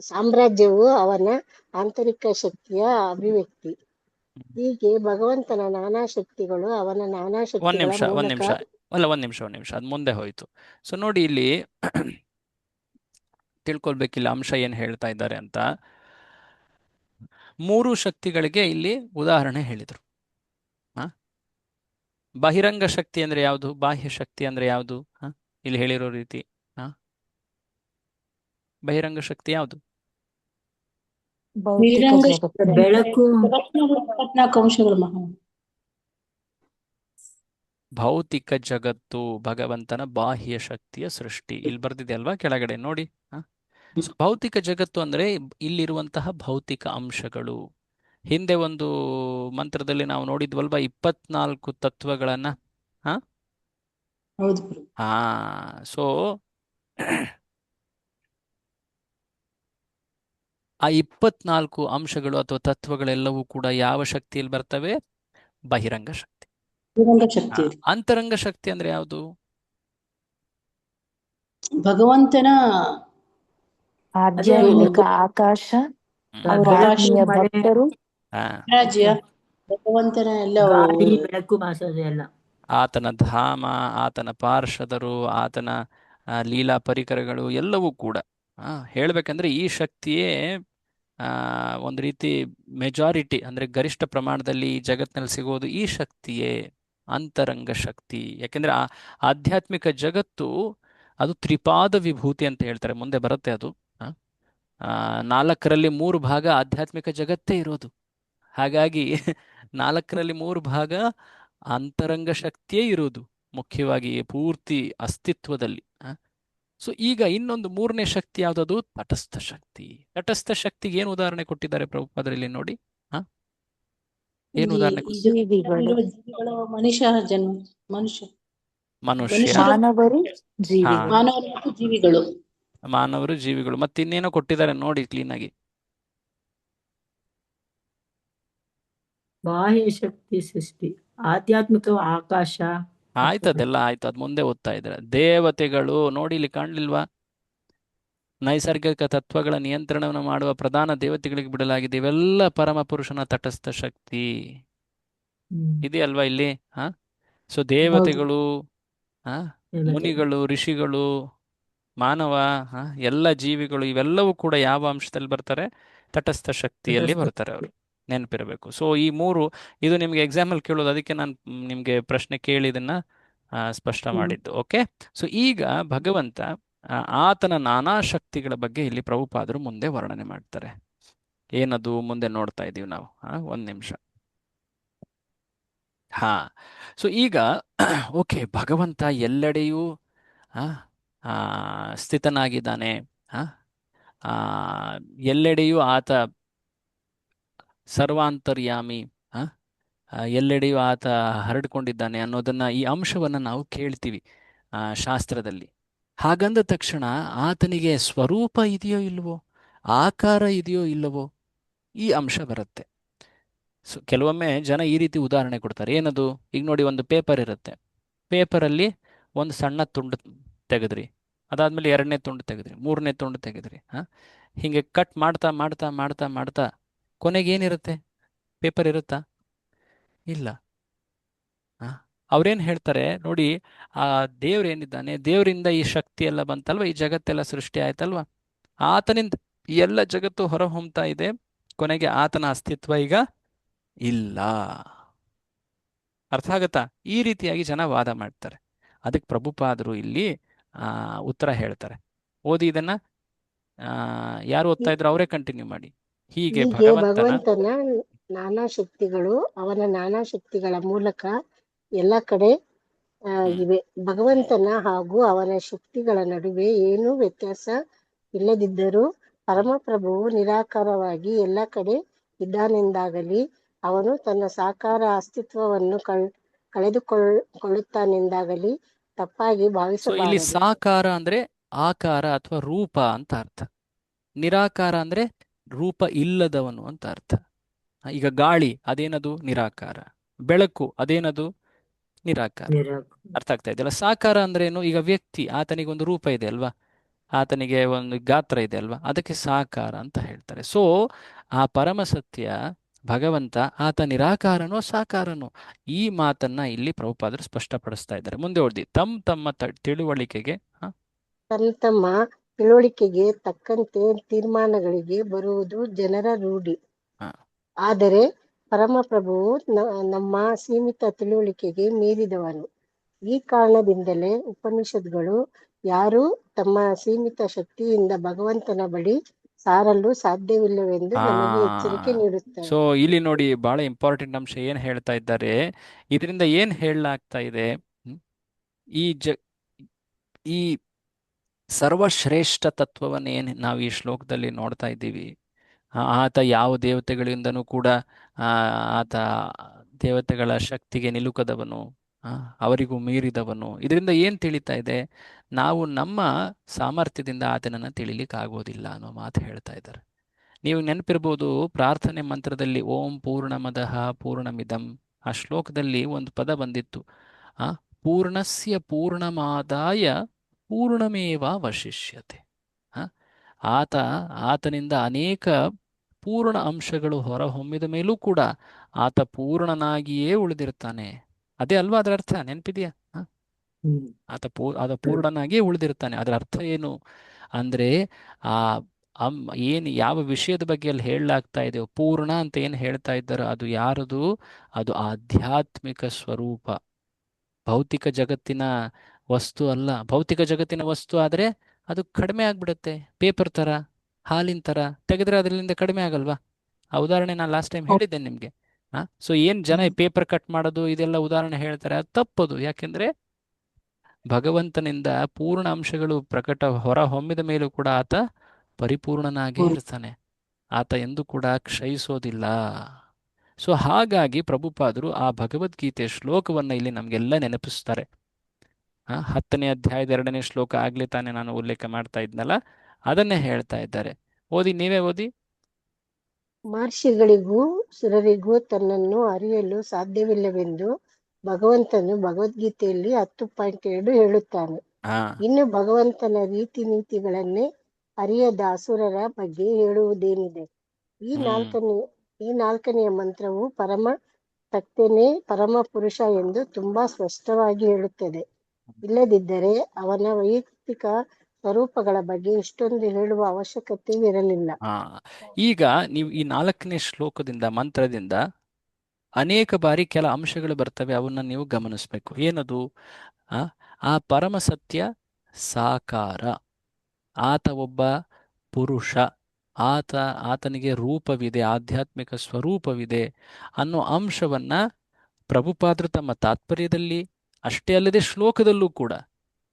[SPEAKER 1] ಸಾಮ್ರಾಜ್ಯವು ಅವನ ಆಂತರಿಕ ಶಕ್ತಿಯ ಅಭಿವ್ಯಕ್ತಿ. ಹೀಗೆ ಭಗವಂತನ ನಾನಾ ಶಕ್ತಿಗಳು ಅವನ ನಾನಾ ಶಕ್ತಿಗಳ ಒಂದ್ ನಿಮಿಷ ಅದು ಮುಂದೆ ಹೋಯ್ತು. ಸೊ ನೋಡಿ, ಇಲ್ಲಿ ತಿಳ್ಕೊಳ್ಬೇಕಿಲ್ಲ ಅಂಶ ಏನ್ ಹೇಳ್ತಾ ಇದ್ದಾರೆ ಅಂತ. 3 ಶಕ್ತಿಗಳಿಗೆ ಇಲ್ಲಿ ಉದಾಹರಣೆ ಹೇಳಿದ್ರು. ಬಹಿರಂಗ ಶಕ್ತಿ ಅಂದ್ರೆ ಯಾವುದು? ಬಾಹ್ಯ ಶಕ್ತಿ ಅಂದ್ರೆ ಯಾವುದು? ಇಲ್ಲಿ ಹೇಳಿರೋ ರೀತಿ ಬಹಿರಂಗ ಶಕ್ತಿ ಯಾವುದು?
[SPEAKER 6] ಬೆಳಕು,
[SPEAKER 1] ಭೌತಿಕ ಜಗತ್ತು, ಭಗವಂತನ ಬಾಹ್ಯ ಶಕ್ತಿಯ ಸೃಷ್ಟಿ. ಇಲ್ಲಿ ಬರ್ದಿದೆ ಅಲ್ವಾ ಕೆಳಗಡೆ ನೋಡಿ. ಭೌತಿಕ ಜಗತ್ತು ಅಂದ್ರೆ ಇಲ್ಲಿರುವಂತಹ ಭೌತಿಕ ಅಂಶಗಳು. ಹಿಂದೆ ಒಂದು ಮಂತ್ರದಲ್ಲಿ ನಾವು ನೋಡಿದ್ವಲ್ವಾ 24 ತತ್ವಗಳನ್ನ. ಸೊ ಆ 24 ಅಂಶಗಳು ಅಥವಾ ತತ್ವಗಳೆಲ್ಲವೂ ಕೂಡ ಯಾವ ಶಕ್ತಿಯಲ್ಲಿ ಬರ್ತವೆ? ಬಹಿರಂಗ ಶಕ್ತಿ. ಅಂತರಂಗ ಶಕ್ತಿ ಅಂದ್ರೆ ಯಾವುದು?
[SPEAKER 9] ಭಗವಂತನ
[SPEAKER 8] ಆಧ್ಯಾತ್ಮಿಕ ಆಕಾಶ, ಭಕ್ತರು,
[SPEAKER 9] ರಾಜ್ಯ, ಭಗವಂತನ ಎಲ್ಲ
[SPEAKER 6] ಬೆಳಕು, ಎಲ್ಲ
[SPEAKER 1] ಆತನ ಧಾಮ, ಆತನ ಪಾರ್ಷದರು, ಆತನ ಲೀಲಾ ಪರಿಕರಗಳು ಎಲ್ಲವೂ ಕೂಡ. ಹೇಳ್ಬೇಕಂದ್ರೆ ಈ ಶಕ್ತಿಯೇ ಒಂದು ರೀತಿ ಮೆಜಾರಿಟಿ ಅಂದರೆ ಗರಿಷ್ಠ ಪ್ರಮಾಣದಲ್ಲಿ ಈ ಜಗತ್ತಿನಲ್ಲಿ ಸಿಗೋದು ಈ ಶಕ್ತಿಯೇ ಅಂತರಂಗ ಶಕ್ತಿ. ಯಾಕೆಂದರೆ ಆಧ್ಯಾತ್ಮಿಕ ಜಗತ್ತು ಅದು ತ್ರಿಪಾದ ವಿಭೂತಿ ಅಂತ ಹೇಳ್ತಾರೆ, ಮುಂದೆ ಬರುತ್ತೆ ಅದು. 4ರಲ್ಲಿ 3 ಭಾಗ ಆಧ್ಯಾತ್ಮಿಕ ಜಗತ್ತೇ ಇರೋದು. ಹಾಗಾಗಿ 4ರಲ್ಲಿ 3 ಭಾಗ ಅಂತರಂಗ ಶಕ್ತಿಯೇ ಇರೋದು ಮುಖ್ಯವಾಗಿ ಪೂರ್ತಿ ಅಸ್ತಿತ್ವದಲ್ಲಿ. ಸೊ ಈಗ ಇನ್ನೊಂದು 3ನೇ ಶಕ್ತಿ ಯಾವುದದು? ತಟಸ್ಥ ಶಕ್ತಿ. ತಟಸ್ಥ ಶಕ್ತಿಗೆ ಏನು ಉದಾಹರಣೆ ಕೊಟ್ಟಿದ್ದಾರೆ ಪ್ರಭುಪಾದರಲ್ಲಿ ನೋಡಿ. ಏನು ಉದಾಹರಣೆ
[SPEAKER 9] ಜೀವಿಗಳು, ಮನುಷ್ಯ ಜನ್ಮ, ಮನುಷ್ಯ,
[SPEAKER 8] ಮಾನವರು, ಜೀವಿಗಳು,
[SPEAKER 9] ಮಾನವರು ಮತ್ತು ಜೀವಿಗಳು,
[SPEAKER 1] ಮಾನವರು, ಜೀವಿಗಳು. ಮತ್ತೆ ಇನ್ನೇನೋ ಕೊಟ್ಟಿದ್ದಾರೆ ನೋಡಿ ಕ್ಲೀನಾಗಿ.
[SPEAKER 6] ಬಾಹ್ಯ ಶಕ್ತಿ ಸೃಷ್ಟಿ, ಆಧ್ಯಾತ್ಮಿಕ ಆಕಾಶ.
[SPEAKER 1] ಆಯ್ತು, ಅದೆಲ್ಲ ಆಯ್ತು, ಅದ್ ಮುಂದೆ ಓದ್ತಾ ಇದ್ದಾರೆ. ದೇವತೆಗಳು ನೋಡಿ, ಇಲ್ಲಿ ಕಾಣ್ಲಿಲ್ವಾ? ನೈಸರ್ಗಿಕ ತತ್ವಗಳ ನಿಯಂತ್ರಣವನ್ನು ಮಾಡುವ ಪ್ರಧಾನ ದೇವತೆಗಳಿಗೆ ಬಿಡಲಾಗಿದೆ. ಇವೆಲ್ಲ ಪರಮ ಪುರುಷನ ತಟಸ್ಥ ಶಕ್ತಿ ಇದೆಯಲ್ವಾ ಇಲ್ಲಿ. ಸೊ ದೇವತೆಗಳು, ಮುನಿಗಳು, ಋಷಿಗಳು, ಮಾನವ, ಎಲ್ಲ ಜೀವಿಗಳು, ಇವೆಲ್ಲವೂ ಕೂಡ ಯಾವ ಅಂಶದಲ್ಲಿ ಬರ್ತಾರೆ? ತಟಸ್ಥ ಶಕ್ತಿಯಲ್ಲಿ ಬರ್ತಾರೆ ಅವರು, ನೆನಪಿರಬೇಕು. ಸೊ ಈ 3 ಇದು ನಿಮ್ಗೆ ಎಕ್ಸಾಂಪಲ್ ಕೇಳೋದು, ಅದಕ್ಕೆ ನಾನು ನಿಮ್ಗೆ ಪ್ರಶ್ನೆ ಕೇಳಿದನ್ನ ಸ್ಪಷ್ಟ ಮಾಡಿದ್ದು. ಓಕೆ. ಸೊ ಈಗ ಭಗವಂತ ಆತನ ನಾನಾ ಶಕ್ತಿಗಳ ಬಗ್ಗೆ ಇಲ್ಲಿ ಪ್ರಭುಪಾದರು ಮುಂದೆ ವರ್ಣನೆ ಮಾಡ್ತಾರೆ. ಏನದು ಮುಂದೆ ನೋಡ್ತಾ ಇದ್ದೀವಿ ನಾವು. 1 ನಿಮಿಷ. ಸೊ ಈಗ ಓಕೆ, ಭಗವಂತ ಎಲ್ಲೆಡೆಯೂ ಸ್ಥಿತನಾಗಿದ್ದಾನೆ. ಎಲ್ಲೆಡೆಯೂ ಆತ ಸರ್ವಾಂತರ್ಯಾಮಿ, ಎಲ್ಲೆಡೆಯೂ ಆತ ಹರಡಿಕೊಂಡಿದ್ದಾನೆ ಅನ್ನೋದನ್ನ, ಈ ಅಂಶವನ್ನು ನಾವು ಕೇಳ್ತೀವಿ ಶಾಸ್ತ್ರದಲ್ಲಿ. ಹಾಗಂದ ತಕ್ಷಣ ಆತನಿಗೆ ಸ್ವರೂಪ ಇದೆಯೋ ಇಲ್ಲವೋ, ಆಕಾರ ಇದೆಯೋ ಇಲ್ಲವೋ, ಈ ಅಂಶ ಬರುತ್ತೆ. ಸೊ ಕೆಲವೊಮ್ಮೆ ಜನ ಈ ರೀತಿ ಉದಾಹರಣೆ ಕೊಡ್ತಾರೆ. ಏನದು? ಈಗ ನೋಡಿ, ಒಂದು ಪೇಪರ್ ಇರುತ್ತೆ, ಪೇಪರಲ್ಲಿ ಒಂದು ಸಣ್ಣ ತುಂಡು ತೆಗೆದ್ರಿ, ಅದಾದ್ಮೇಲೆ 2ನೇ ತುಂಡು ತೆಗೆದ್ರಿ, 3ನೇ ತುಂಡು ತೆಗೆದ್ರಿ, ಹೀಗೆ ಕಟ್ ಮಾಡ್ತಾ ಮಾಡ್ತಾ ಮಾಡ್ತಾ ಮಾಡ್ತಾ ಕೊನೆಗೆ ಏನಿರುತ್ತೆ? ಪೇಪರ್ ಇರುತ್ತಾ? ಇಲ್ಲ. ಅವ್ರೇನು ಹೇಳ್ತಾರೆ ನೋಡಿ, ಆ ದೇವ್ರೇನಿದ್ದಾನೆ, ದೇವರಿಂದ ಈ ಶಕ್ತಿ ಎಲ್ಲ ಬಂತಲ್ವ, ಈ ಜಗತ್ತೆಲ್ಲ ಸೃಷ್ಟಿ ಆಯ್ತಲ್ವ, ಆತನಿಂದ ಎಲ್ಲ ಜಗತ್ತು ಹೊರಹೊಮ್ತಾ ಇದೆ, ಕೊನೆಗೆ ಆತನ ಅಸ್ತಿತ್ವ ಈಗ ಇಲ್ಲ. ಅರ್ಥ ಆಗತ್ತಾ? ಈ ರೀತಿಯಾಗಿ ಜನ ವಾದ ಮಾಡ್ತಾರೆ. ಅದಕ್ಕೆ ಪ್ರಭುಪಾದರು ಇಲ್ಲಿ ಉತ್ತರ ಹೇಳ್ತಾರೆ. ಓದಿ ಇದನ್ನ. ಯಾರು ಓದ್ತಾ ಇದ್ರು ಅವರೇ ಕಂಟಿನ್ಯೂ ಮಾಡಿ. ಹೀಗೆ
[SPEAKER 7] ಭಗವಂತನ ನಾನಾ ಶಕ್ತಿಗಳು ಅವನ ನಾನಾ ಶಕ್ತಿಗಳ ಮೂಲಕ ಎಲ್ಲ ಕಡೆ ಇವೆ. ಭಗವಂತನ ಹಾಗೂ ಅವನ ಶಕ್ತಿಗಳ ನಡುವೆ ಏನೂ ವ್ಯತ್ಯಾಸ ಇಲ್ಲದಿದ್ದರೂ ಪರಮಪ್ರಭುವು ನಿರಾಕಾರವಾಗಿ ಎಲ್ಲ ಕಡೆ ಇದ್ದಾನೆಂದಾಗಲಿ, ಅವನು ತನ್ನ ಸಾಕಾರ ಅಸ್ತಿತ್ವವನ್ನು ಕಳೆದುಕೊಳ್ಳುತ್ತಾನೆಂದಾಗಲಿ ತಪ್ಪಾಗಿ ಭಾವಿಸಬಾರದು.
[SPEAKER 1] ಇಲ್ಲಿ ಸಾಕಾರ ಅಂದ್ರೆ ಆಕಾರ ಅಥವಾ ರೂಪ ಅಂತ ಅರ್ಥ. ನಿರಾಕಾರ ಅಂದ್ರೆ ರೂಪ ಇಲ್ಲದವನು ಅಂತ ಅರ್ಥ. ಈಗ ಗಾಳಿ ಅದೇನದು? ನಿರಾಕಾರ. ಬೆಳಕು ಅದೇನದು? ನಿರಾಕಾರ. ಅರ್ಥ ಆಗ್ತಾ ಇದೆಯಲ್ಲ? ಸಾಕಾರ ಅಂದ್ರೆ ಏನು? ಈಗ ವ್ಯಕ್ತಿ, ಆತನಿಗೆ ಒಂದು ರೂಪ ಇದೆ ಅಲ್ವಾ, ಆತನಿಗೆ ಒಂದು ಗಾತ್ರ ಇದೆ ಅಲ್ವಾ, ಅದಕ್ಕೆ ಸಾಕಾರ ಅಂತ ಹೇಳ್ತಾರೆ. ಸೊ ಆ ಪರಮ ಸತ್ಯ ಭಗವಂತ, ಆತ ನಿರಾಕಾರನೋ ಸಾಕಾರನೋ, ಈ ಮಾತನ್ನ ಇಲ್ಲಿ ಪ್ರಭುಪಾದರು ಸ್ಪಷ್ಟಪಡಿಸ್ತಾ ಇದ್ದಾರೆ. ಮುಂದೆ ಓದಿ. ತಮ್ಮ ತಿಳುವಳಿಕೆಗೆ
[SPEAKER 7] ತಿಳುವಳಿಕೆಗೆ ತಕ್ಕಂತೆ ತೀರ್ಮಾನಗಳಿಗೆ ಬರುವುದು ಜನರ ರೂಢಿ. ಆದರೆ ಪರಮಪ್ರಭುವು ನಮ್ಮ ಸೀಮಿತ ತಿಳುವಳಿಕೆಗೆ ಮೀರಿದವನು. ಈ ಕಾರಣದಿಂದಲೇ ಉಪನಿಷತ್ಗಳು ಯಾರು ತಮ್ಮ ಸೀಮಿತ ಶಕ್ತಿಯಿಂದ ಭಗವಂತನ ಬಳಿ ಸಾರಲು ಸಾಧ್ಯವಿಲ್ಲವೆಂದು ನಮಗೆ ಎಚ್ಚರಿಕೆ ನೀಡುತ್ತವೆ.
[SPEAKER 1] ಸೊ ಇಲ್ಲಿ ನೋಡಿ, ಬಹಳ ಇಂಪಾರ್ಟೆಂಟ್ ಅಂಶ ಏನ್ ಹೇಳ್ತಾ ಇದ್ದಾರೆ. ಇದರಿಂದ ಏನ್ ಹೇಳಲಾಗ್ತಾ ಇದೆ? ಈ ಸರ್ವಶ್ರೇಷ್ಠ ತತ್ವವನ್ನೇನು ನಾವು ಈ ಶ್ಲೋಕದಲ್ಲಿ ನೋಡ್ತಾ ಇದ್ದೀವಿ. ಆತ ಯಾವ ದೇವತೆಗಳಿಂದನೂ ಕೂಡ ಆತ ದೇವತೆಗಳ ಶಕ್ತಿಗೆ ನಿಲುಕದವನು, ಅವರಿಗೂ ಮೀರಿದವನು. ಇದರಿಂದ ಏನು ತಿಳಿತಾ ಇದೆ? ನಾವು ನಮ್ಮ ಸಾಮರ್ಥ್ಯದಿಂದ ಆತನನ್ನು ತಿಳಿಲಿಕ್ಕೆ ಆಗೋದಿಲ್ಲ ಅನ್ನೋ ಮಾತು ಹೇಳ್ತಾ ಇದ್ದಾರೆ. ನೀವು ನೆನಪಿರ್ಬೋದು, ಪ್ರಾರ್ಥನೆ ಮಂತ್ರದಲ್ಲಿ ಓಂ ಪೂರ್ಣಮದಃ ಪೂರ್ಣಮಿದಂ, ಆ ಶ್ಲೋಕದಲ್ಲಿ ಒಂದು ಪದ ಬಂದಿತ್ತು, ಪೂರ್ಣಸ್ಯ ಪೂರ್ಣಮಾದಾಯ ಪೂರ್ಣಮೇವಾವಶಿಷ್ಯತೆ. ಆತನಿಂದ ಅನೇಕ ಪೂರ್ಣ ಅಂಶಗಳು ಹೊರಹೊಮ್ಮಿದ ಮೇಲೂ ಕೂಡ ಆತ ಪೂರ್ಣನಾಗಿಯೇ ಉಳಿದಿರ್ತಾನೆ. ಅದೇ ಅಲ್ವಾ ಅದರ ಅರ್ಥ? ನೆನಪಿದೆಯಾ? ಆತ ಪೂರ್ಣನಾಗಿಯೇ ಉಳಿದಿರ್ತಾನೆ. ಅದರ ಅರ್ಥ ಏನು ಅಂದ್ರೆ, ಏನು ಯಾವ ವಿಷಯದ ಬಗ್ಗೆ ಅಲ್ಲಿ ಹೇಳಲಾಗ್ತಾ ಇದೆಯೋ ಪೂರ್ಣ ಅಂತ ಏನು ಹೇಳ್ತಾ ಇದ್ದಾರೋ ಅದು ಯಾರದು? ಅದು ಆಧ್ಯಾತ್ಮಿಕ ಸ್ವರೂಪ, ಭೌತಿಕ ಜಗತ್ತಿನ ವಸ್ತು ಅಲ್ಲ. ಭೌತಿಕ ಜಗತ್ತಿನ ವಸ್ತು ಆದರೆ ಅದು ಕಡಿಮೆ ಆಗ್ಬಿಡುತ್ತೆ, ಪೇಪರ್ ಥರ, ಹಾಲಿನ ಥರ ತೆಗೆದ್ರೆ ಅದರಿಂದ ಕಡಿಮೆ ಆಗಲ್ವಾ? ಆ ಉದಾಹರಣೆ ನಾನು ಲಾಸ್ಟ್ ಟೈಮ್ ಹೇಳಿದ್ದೇನೆ ನಿಮಗೆ. ಸೊ ಏನು ಜನ ಈ ಪೇಪರ್ ಕಟ್ ಮಾಡೋದು ಇದೆಲ್ಲ ಉದಾಹರಣೆ ಹೇಳ್ತಾರೆ, ಅದು ತಪ್ಪದು. ಯಾಕೆಂದರೆ ಭಗವಂತನಿಂದ ಪೂರ್ಣ ಅಂಶಗಳು ಹೊರ ಹೊಮ್ಮಿದ ಮೇಲೂ ಕೂಡ ಆತ ಪರಿಪೂರ್ಣನಾಗೇ ಇರ್ತಾನೆ. ಆತ ಎಂದೂ ಕೂಡ ಕ್ಷಯಿಸೋದಿಲ್ಲ. ಸೊ ಹಾಗಾಗಿ ಪ್ರಭುಪಾದರು ಆ ಭಗವದ್ಗೀತೆ ಶ್ಲೋಕವನ್ನು ಇಲ್ಲಿ ನಮಗೆಲ್ಲ ನೆನಪಿಸ್ತಾರೆ. 10ನೇ ಅಧ್ಯಾಯದ 2ನೇ ಶ್ಲೋಕ ಆಗ್ಲೇ ತಾನೇ ನಾನು ಉಲ್ಲೇಖ ಮಾಡ್ತಾ ಇದ್ನಲ್ಲ, ಅದನ್ನೇ ಹೇಳ್ತಾ ಇದ್ದಾರೆ. ಓದಿ, ನೀವೇ ಓದಿ.
[SPEAKER 7] ಮಹರ್ಷಿಗಳಿಗೂ ಸುರರಿಗೂ ತನ್ನನ್ನು ಅರಿಯಲು ಸಾಧ್ಯವಿಲ್ಲವೆಂದು ಭಗವಂತನು ಭಗವದ್ಗೀತೆಯಲ್ಲಿ 10.2 ಹೇಳುತ್ತಾನೆ. ಇನ್ನು ಭಗವಂತನ ರೀತಿ ನೀತಿಗಳನ್ನೇ ಅರಿಯದ ಅಸುರರ ಬಗ್ಗೆ ಹೇಳುವುದೇನಿದೆ? ಈ ನಾಲ್ಕನೆಯ ಮಂತ್ರವು ಪರಮ ಸತ್ಯನೇ ಪರಮ ಪುರುಷ ಎಂದು ತುಂಬಾ ಸ್ಪಷ್ಟವಾಗಿ ಹೇಳುತ್ತದೆ. ಇಲ್ಲದಿದ್ದರೆ ಅವನ ವೈಯಕ್ತಿಕ ಸ್ವರೂಪಗಳ ಬಗ್ಗೆ ಇಷ್ಟೊಂದು ಹೇಳುವ ಅವಶ್ಯಕತೆ ಇರಲಿಲ್ಲ.
[SPEAKER 1] ಈಗ ನೀವು ಈ 4ನೇ ಶ್ಲೋಕದಿಂದ, ಮಂತ್ರದಿಂದ ಅನೇಕ ಬಾರಿ ಕೆಲ ಅಂಶಗಳು ಬರ್ತವೆ, ಅವನ್ನ ನೀವು ಗಮನಿಸಬೇಕು. ಏನದು? ಆ ಪರಮ ಸತ್ಯ ಸಾಕಾರ, ಆತ ಒಬ್ಬ ಪುರುಷ, ಆತನಿಗೆ ರೂಪವಿದೆ, ಆಧ್ಯಾತ್ಮಿಕ ಸ್ವರೂಪವಿದೆ ಅನ್ನೋ ಅಂಶವನ್ನ ಪ್ರಭುಪಾದರು ತಮ್ಮ ತಾತ್ಪರ್ಯದಲ್ಲಿ ಅಷ್ಟೇ ಅಲ್ಲದೆ ಶ್ಲೋಕದಲ್ಲೂ ಕೂಡ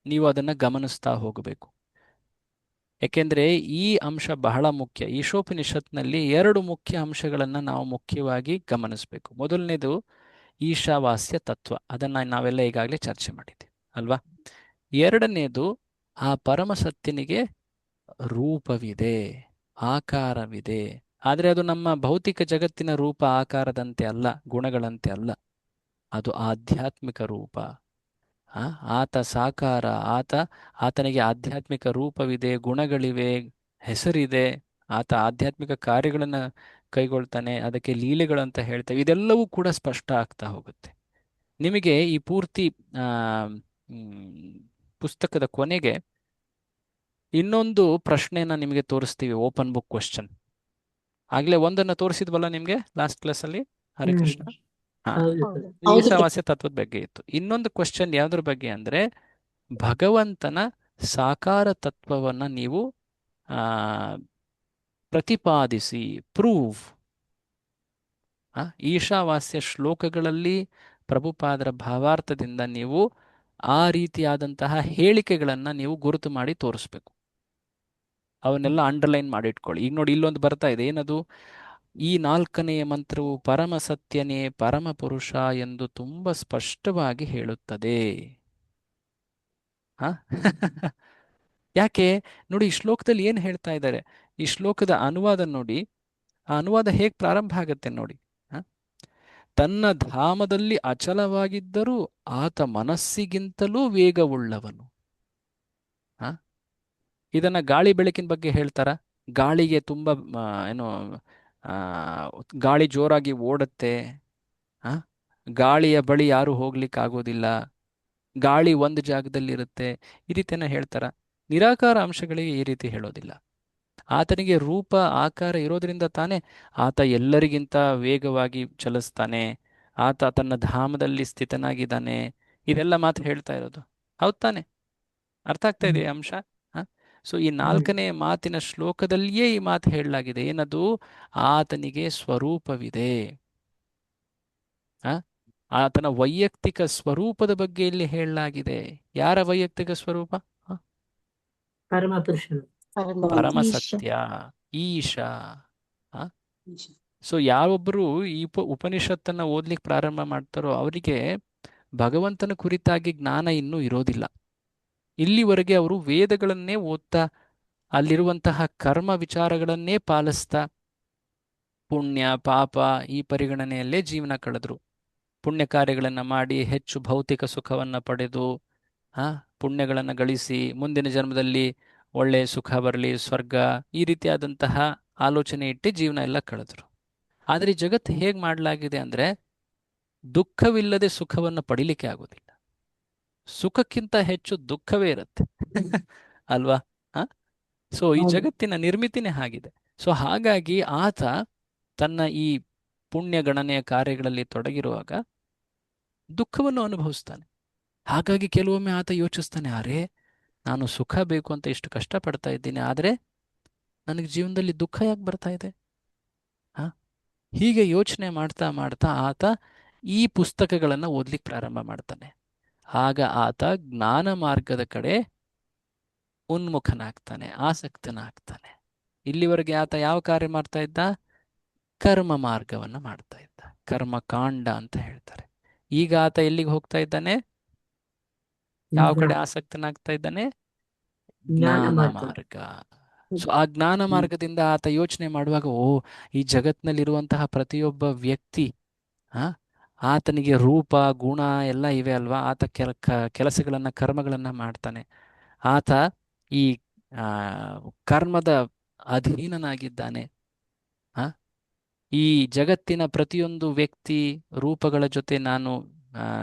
[SPEAKER 1] ನೀವು ಅದನ್ನು ಗಮನಿಸ್ತಾ ಹೋಗಬೇಕು. ಏಕೆಂದರೆ ಈ ಅಂಶ ಬಹಳ ಮುಖ್ಯ. ಈಶೋಪನಿಷತ್ನಲ್ಲಿ 2 ಮುಖ್ಯ ಅಂಶಗಳನ್ನು ನಾವು ಮುಖ್ಯವಾಗಿ ಗಮನಿಸಬೇಕು. ಮೊದಲನೇದು ಈಶಾವಾಸ್ಯ ತತ್ವ, ಅದನ್ನು ನಾವೆಲ್ಲ ಈಗಾಗಲೇ ಚರ್ಚೆ ಮಾಡಿದ್ದೀವಿ ಅಲ್ವಾ? ಎರಡನೇದು ಆ ಪರಮ ಸತ್ಯನಿಗೆ ರೂಪವಿದೆ, ಆಕಾರವಿದೆ. ಆದರೆ ಅದು ನಮ್ಮ ಭೌತಿಕ ಜಗತ್ತಿನ ರೂಪ ಆಕಾರದಂತೆ ಅಲ್ಲ, ಗುಣಗಳಂತೆ ಅಲ್ಲ. ಅದು ಆಧ್ಯಾತ್ಮಿಕ ರೂಪ. ಆತ ಸಾಕಾರ, ಆತನಿಗೆ ಆಧ್ಯಾತ್ಮಿಕ ರೂಪವಿದೆ, ಗುಣಗಳಿವೆ, ಹೆಸರಿದೆ. ಆತ ಆಧ್ಯಾತ್ಮಿಕ ಕಾರ್ಯಗಳನ್ನು ಕೈಗೊಳ್ತಾನೆ, ಅದಕ್ಕೆ ಲೀಲೆಗಳಂತ ಹೇಳ್ತೇವೆ. ಇದೆಲ್ಲವೂ ಕೂಡ ಸ್ಪಷ್ಟ ಆಗ್ತಾ ಹೋಗುತ್ತೆ ನಿಮಗೆ. ಈ ಪೂರ್ತಿ ಪುಸ್ತಕದ ಕೊನೆಗೆ ಇನ್ನೊಂದು ಪ್ರಶ್ನೆಯನ್ನ ನಿಮಗೆ ತೋರಿಸ್ತೀವಿ, ಓಪನ್ ಬುಕ್ ಕ್ವಶನ್. ಆಗ್ಲೇ ಒಂದನ್ನು ತೋರಿಸಿದ್ವಲ್ಲ ನಿಮ್ಗೆ ಲಾಸ್ಟ್ ಕ್ಲಾಸಲ್ಲಿ, ಹರಿಕೃಷ್ಣ. ಈಶಾವಾಸ್ಯ ತತ್ವದ ಬಗ್ಗೆ ಇತ್ತು. ಇನ್ನೊಂದು ಕ್ವಶನ್ ಯಾವ್ದ್ರ ಬಗ್ಗೆ ಅಂದ್ರೆ, ಭಗವಂತನ ಸಾಕಾರ ತತ್ವವನ್ನ ನೀವು ಪ್ರತಿಪಾದಿಸಿ, ಪ್ರೂವ್. ಈಶಾವಾಸ್ಯ ಶ್ಲೋಕಗಳಲ್ಲಿ ಪ್ರಭುಪಾದರ ಭಾವಾರ್ಥದಿಂದ ನೀವು ಆ ರೀತಿಯಾದಂತಹ ಹೇಳಿಕೆಗಳನ್ನ ನೀವು ಗುರುತು ಮಾಡಿ ತೋರಿಸ್ಬೇಕು. ಅವನ್ನೆಲ್ಲ ಅಂಡರ್ಲೈನ್ ಮಾಡಿಟ್ಕೊಳ್ಳಿ. ಈಗ ನೋಡಿ, ಇಲ್ಲೊಂದು ಬರ್ತಾ ಇದೆ, ಏನದು? ಈ 4ನೆಯ ಮಂತ್ರವು ಪರಮ ಸತ್ಯನೇ ಪರಮ ಪುರುಷ ಎಂದು ತುಂಬಾ ಸ್ಪಷ್ಟವಾಗಿ ಹೇಳುತ್ತದೆ. ಯಾಕೆ ನೋಡಿ, ಈ ಶ್ಲೋಕದಲ್ಲಿ ಏನು ಹೇಳ್ತಾ ಇದ್ದಾರೆ? ಈ ಶ್ಲೋಕದ ಅನುವಾದ ನೋಡಿ. ಆ ಅನುವಾದ ಹೇಗೆ ಪ್ರಾರಂಭ ಆಗತ್ತೆ ನೋಡಿ. ತನ್ನ ಧಾಮದಲ್ಲಿ ಅಚಲವಾಗಿದ್ದರೂ ಆತ ಮನಸ್ಸಿಗಿಂತಲೂ ವೇಗವುಳ್ಳವನು. ಇದನ್ನ ಗಾಳಿ ಬೆಳಕಿನ ಬಗ್ಗೆ ಹೇಳ್ತಾರ. ಗಾಳಿಗೆ ತುಂಬ ಏನು ಗಾಳಿ ಜೋರಾಗಿ ಓಡುತ್ತೆ, ಗಾಳಿಯ ಬಳಿ ಯಾರು ಹೋಗ್ಲಿಕ್ಕೆ ಆಗೋದಿಲ್ಲ, ಗಾಳಿ ಒಂದು ಜಾಗದಲ್ಲಿರುತ್ತೆ, ಈ ರೀತಿಯನ್ನ ಹೇಳ್ತಾರ. ನಿರಾಕಾರ ಅಂಶಗಳಿಗೆ ಈ ರೀತಿ ಹೇಳೋದಿಲ್ಲ. ಆತನಿಗೆ ರೂಪ ಆಕಾರ ಇರೋದ್ರಿಂದ ತಾನೇ ಆತ ಎಲ್ಲರಿಗಿಂತ ವೇಗವಾಗಿ ಚಲಿಸ್ತಾನೆ, ಆತ ತನ್ನ ಧಾಮದಲ್ಲಿ ಸ್ಥಿತನಾಗಿದ್ದಾನೆ. ಇದೆಲ್ಲ ಮಾತು ಹೇಳ್ತಾ ಇರೋದು ಹೌದ್ ತಾನೆ? ಅರ್ಥ ಆಗ್ತಾ ಇದೆ ಅಂಶ? ಸೊ ಈ 4ನೇ ಮಾತಿನ ಶ್ಲೋಕದಲ್ಲಿಯೇ ಈ ಮಾತು ಹೇಳಲಾಗಿದೆ. ಏನದು? ಆತನಿಗೆ ಸ್ವರೂಪವಿದೆ. ಆತನ ವೈಯಕ್ತಿಕ ಸ್ವರೂಪದ ಬಗ್ಗೆ ಇಲ್ಲಿ ಹೇಳಲಾಗಿದೆ. ಯಾರ ವೈಯಕ್ತಿಕ ಸ್ವರೂಪ? ಪರಮ ಸತ್ಯ, ಈಶಾ. ಸೊ ಯಾವೊಬ್ಬರು ಈ ಉಪನಿಷತ್ತನ್ನ ಓದ್ಲಿಕ್ಕೆ ಪ್ರಾರಂಭ ಮಾಡ್ತಾರೋ ಅವರಿಗೆ ಭಗವಂತನ ಕುರಿತಾಗಿ ಜ್ಞಾನ ಇನ್ನೂ ಇರೋದಿಲ್ಲ. ಇಲ್ಲಿವರೆಗೆ ಅವರು ವೇದಗಳನ್ನೇ ಓದ್ತಾ, ಅಲ್ಲಿರುವಂತಹ ಕರ್ಮ ವಿಚಾರಗಳನ್ನೇ ಪಾಲಿಸ್ತಾ, ಪುಣ್ಯ ಪಾಪ ಈ ಪರಿಗಣನೆಯಲ್ಲೇ ಜೀವನ ಕಳೆದ್ರು. ಪುಣ್ಯ ಕಾರ್ಯಗಳನ್ನು ಮಾಡಿ ಹೆಚ್ಚು ಭೌತಿಕ ಸುಖವನ್ನು ಪಡೆದು, ಪುಣ್ಯಗಳನ್ನು ಗಳಿಸಿ ಮುಂದಿನ ಜನ್ಮದಲ್ಲಿ ಒಳ್ಳೆ ಸುಖ ಬರಲಿ, ಸ್ವರ್ಗ, ಈ ರೀತಿಯಾದಂತಹ ಆಲೋಚನೆ ಇಟ್ಟು ಜೀವನ ಎಲ್ಲ ಕಳೆದ್ರು. ಆದರೆ ಈ ಜಗತ್ತು ಹೇಗೆ ಮಾಡಲಾಗಿದೆ ಅಂದರೆ, ದುಃಖವಿಲ್ಲದೆ ಸುಖವನ್ನು ಪಡಿಲಿಕ್ಕೆ ಆಗೋದಿಲ್ಲ. ಸುಖಕ್ಕಿಂತ ಹೆಚ್ಚು ದುಃಖವೇ ಇರುತ್ತೆ ಅಲ್ವಾ? ಸೊ ಈ ಜಗತ್ತಿನ ನಿರ್ಮಿತಿನೇ ಆಗಿದೆ. ಸೊ ಹಾಗಾಗಿ ಆತ ತನ್ನ ಈ ಪುಣ್ಯ ಗಣನೆಯ ಕಾರ್ಯಗಳಲ್ಲಿ ತೊಡಗಿರುವಾಗ ದುಃಖವನ್ನು ಅನುಭವಿಸ್ತಾನೆ. ಹಾಗಾಗಿ ಕೆಲವೊಮ್ಮೆ ಆತ ಯೋಚಿಸ್ತಾನೆ, ಅರೆ ನಾನು ಸುಖ ಬೇಕು ಅಂತ ಇಷ್ಟು ಕಷ್ಟಪಡ್ತಾ ಇದ್ದೀನಿ, ಆದರೆ ನನಗೆ ಜೀವನದಲ್ಲಿ ದುಃಖ ಯಾಕೆ ಬರ್ತಾ ಇದೆ? ಹೀಗೆ ಯೋಚನೆ ಮಾಡ್ತಾ ಮಾಡ್ತಾ ಆತ ಈ ಪುಸ್ತಕಗಳನ್ನು ಓದ್ಲಿಕ್ಕೆ ಪ್ರಾರಂಭ ಮಾಡ್ತಾನೆ. ಆಗ ಆತ ಜ್ಞಾನ ಮಾರ್ಗದ ಕಡೆ ಉನ್ಮುಖನಾಗ್ತಾನೆ, ಆಸಕ್ತನಾಗ್ತಾನೆ. ಇಲ್ಲಿವರೆಗೆ ಆತ ಯಾವ ಕಾರ್ಯ ಮಾಡ್ತಾ ಇದ್ದ? ಕರ್ಮ ಮಾರ್ಗವನ್ನು ಮಾಡ್ತಾ ಇದ್ದ, ಕರ್ಮಕಾಂಡ ಅಂತ ಹೇಳ್ತಾರೆ. ಈಗ ಆತ ಎಲ್ಲಿಗೆ ಹೋಗ್ತಾ ಇದ್ದಾನೆ? ಯಾವ ಕಡೆ ಆಸಕ್ತನಾಗ್ತಾ ಇದ್ದಾನೆ? ಜ್ಞಾನ ಮಾರ್ಗ. ಸೊ ಆ ಜ್ಞಾನ ಮಾರ್ಗದಿಂದ ಆತ ಯೋಚನೆ ಮಾಡುವಾಗ, ಓ ಈ ಜಗತ್ನಲ್ಲಿರುವಂತಹ ಪ್ರತಿಯೊಬ್ಬ ವ್ಯಕ್ತಿ ಆತನಿಗೆ ರೂಪ ಗುಣ ಎಲ್ಲ ಇವೆ ಅಲ್ವಾ. ಆತ ಕೆಲಸಗಳನ್ನ ಕರ್ಮಗಳನ್ನ ಮಾಡ್ತಾನೆ. ಆತ ಈ ಕರ್ಮದ ಅಧೀನನಾಗಿದ್ದಾನೆ. ಈ ಜಗತ್ತಿನ ಪ್ರತಿಯೊಂದು ವ್ಯಕ್ತಿ ರೂಪಗಳ ಜೊತೆ ನಾನು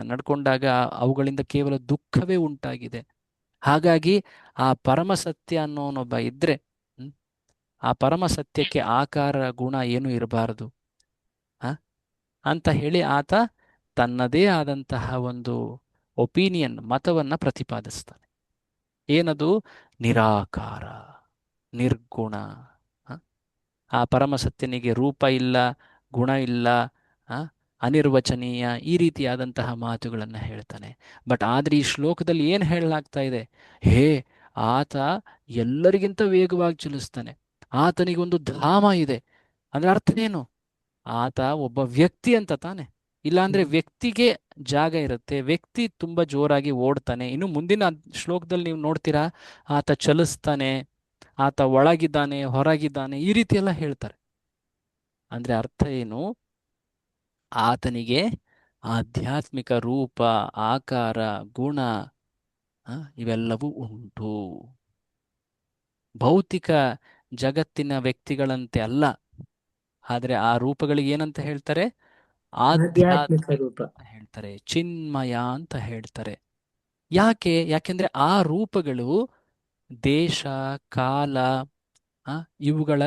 [SPEAKER 1] ನಡ್ಕೊಂಡಾಗ ಅವುಗಳಿಂದ ಕೇವಲ ದುಃಖವೇ ಉಂಟಾಗಿದೆ. ಹಾಗಾಗಿ ಆ ಪರಮಸತ್ಯ ಅನ್ನೋನೊಬ್ಬ ಇದ್ರೆ ಆ ಪರಮಸತ್ಯಕ್ಕೆ ಆಕಾರ ಗುಣ ಏನು ಇರಬಾರದು ಅಂತ ಹೇಳಿ ಆತ ತನ್ನದೇ ಆದಂತಹ ಒಂದು ಒಪಿನಿಯನ್, ಮತವನ್ನ ಪ್ರತಿಪಾದಿಸ್ತಾನೆ. ಏನದು? ನಿರಾಕಾರ, ನಿರ್ಗುಣ. ಆ ಪರಮಸತ್ಯನಿಗೆ ರೂಪ ಇಲ್ಲ, ಗುಣ ಇಲ್ಲ, ಅನಿರ್ವಚನೀಯ, ಈ ರೀತಿಯಾದಂತಹ ಮಾತುಗಳನ್ನು ಹೇಳ್ತಾನೆ. ಬಟ್ ಆದರೆ ಈ ಶ್ಲೋಕದಲ್ಲಿ ಏನು ಹೇಳಲಾಗ್ತಾ ಇದೆ? ಹೇ, ಆತ ಎಲ್ಲರಿಗಿಂತ ವೇಗವಾಗಿ ಚಲಿಸ್ತಾನೆ, ಆತನಿಗೊಂದು ಧಾಮ ಇದೆ. ಅಂದ್ರೆ ಅರ್ಥ ಏನು? ಆತ ಒಬ್ಬ ವ್ಯಕ್ತಿ ಅಂತ ತಾನೆ. ಇಲ್ಲಾಂದ್ರೆ ವ್ಯಕ್ತಿಗೆ ಜಾಗ ಇರುತ್ತೆ, ವ್ಯಕ್ತಿ ತುಂಬಾ ಜೋರಾಗಿ ಓಡ್ತಾನೆ. ಇನ್ನು ಮುಂದಿನ ಶ್ಲೋಕದಲ್ಲಿ ನೀವು ನೋಡ್ತೀರಾ, ಆತ ಚಲಿಸ್ತಾನೆ, ಆತ ಒಳಗಿದ್ದಾನೆ ಹೊರಗಿದ್ದಾನೆ, ಈ ರೀತಿ ಎಲ್ಲ ಹೇಳ್ತಾರೆ. ಅಂದ್ರೆ ಅರ್ಥ ಏನು? ಆತನಿಗೆ ಆಧ್ಯಾತ್ಮಿಕ ರೂಪ, ಆಕಾರ, ಗುಣ ಇವೆಲ್ಲವೂ ಉಂಟು. ಭೌತಿಕ ಜಗತ್ತಿನ ವ್ಯಕ್ತಿಗಳಂತೆ ಅಲ್ಲ. ಆದ್ರೆ ಆ ರೂಪಗಳಿಗೆ ಏನಂತ ಹೇಳ್ತಾರೆ? ಆಧ್ಯಾತ್ಮಿಕ ರೂಪ ಹೇಳ್ತಾರೆ, ಚಿನ್ಮಯ ಅಂತ ಹೇಳ್ತಾರೆ. ಯಾಕೆಂದ್ರೆ ಆ ರೂಪಗಳು ದೇಶ ಕಾಲ ಇವುಗಳ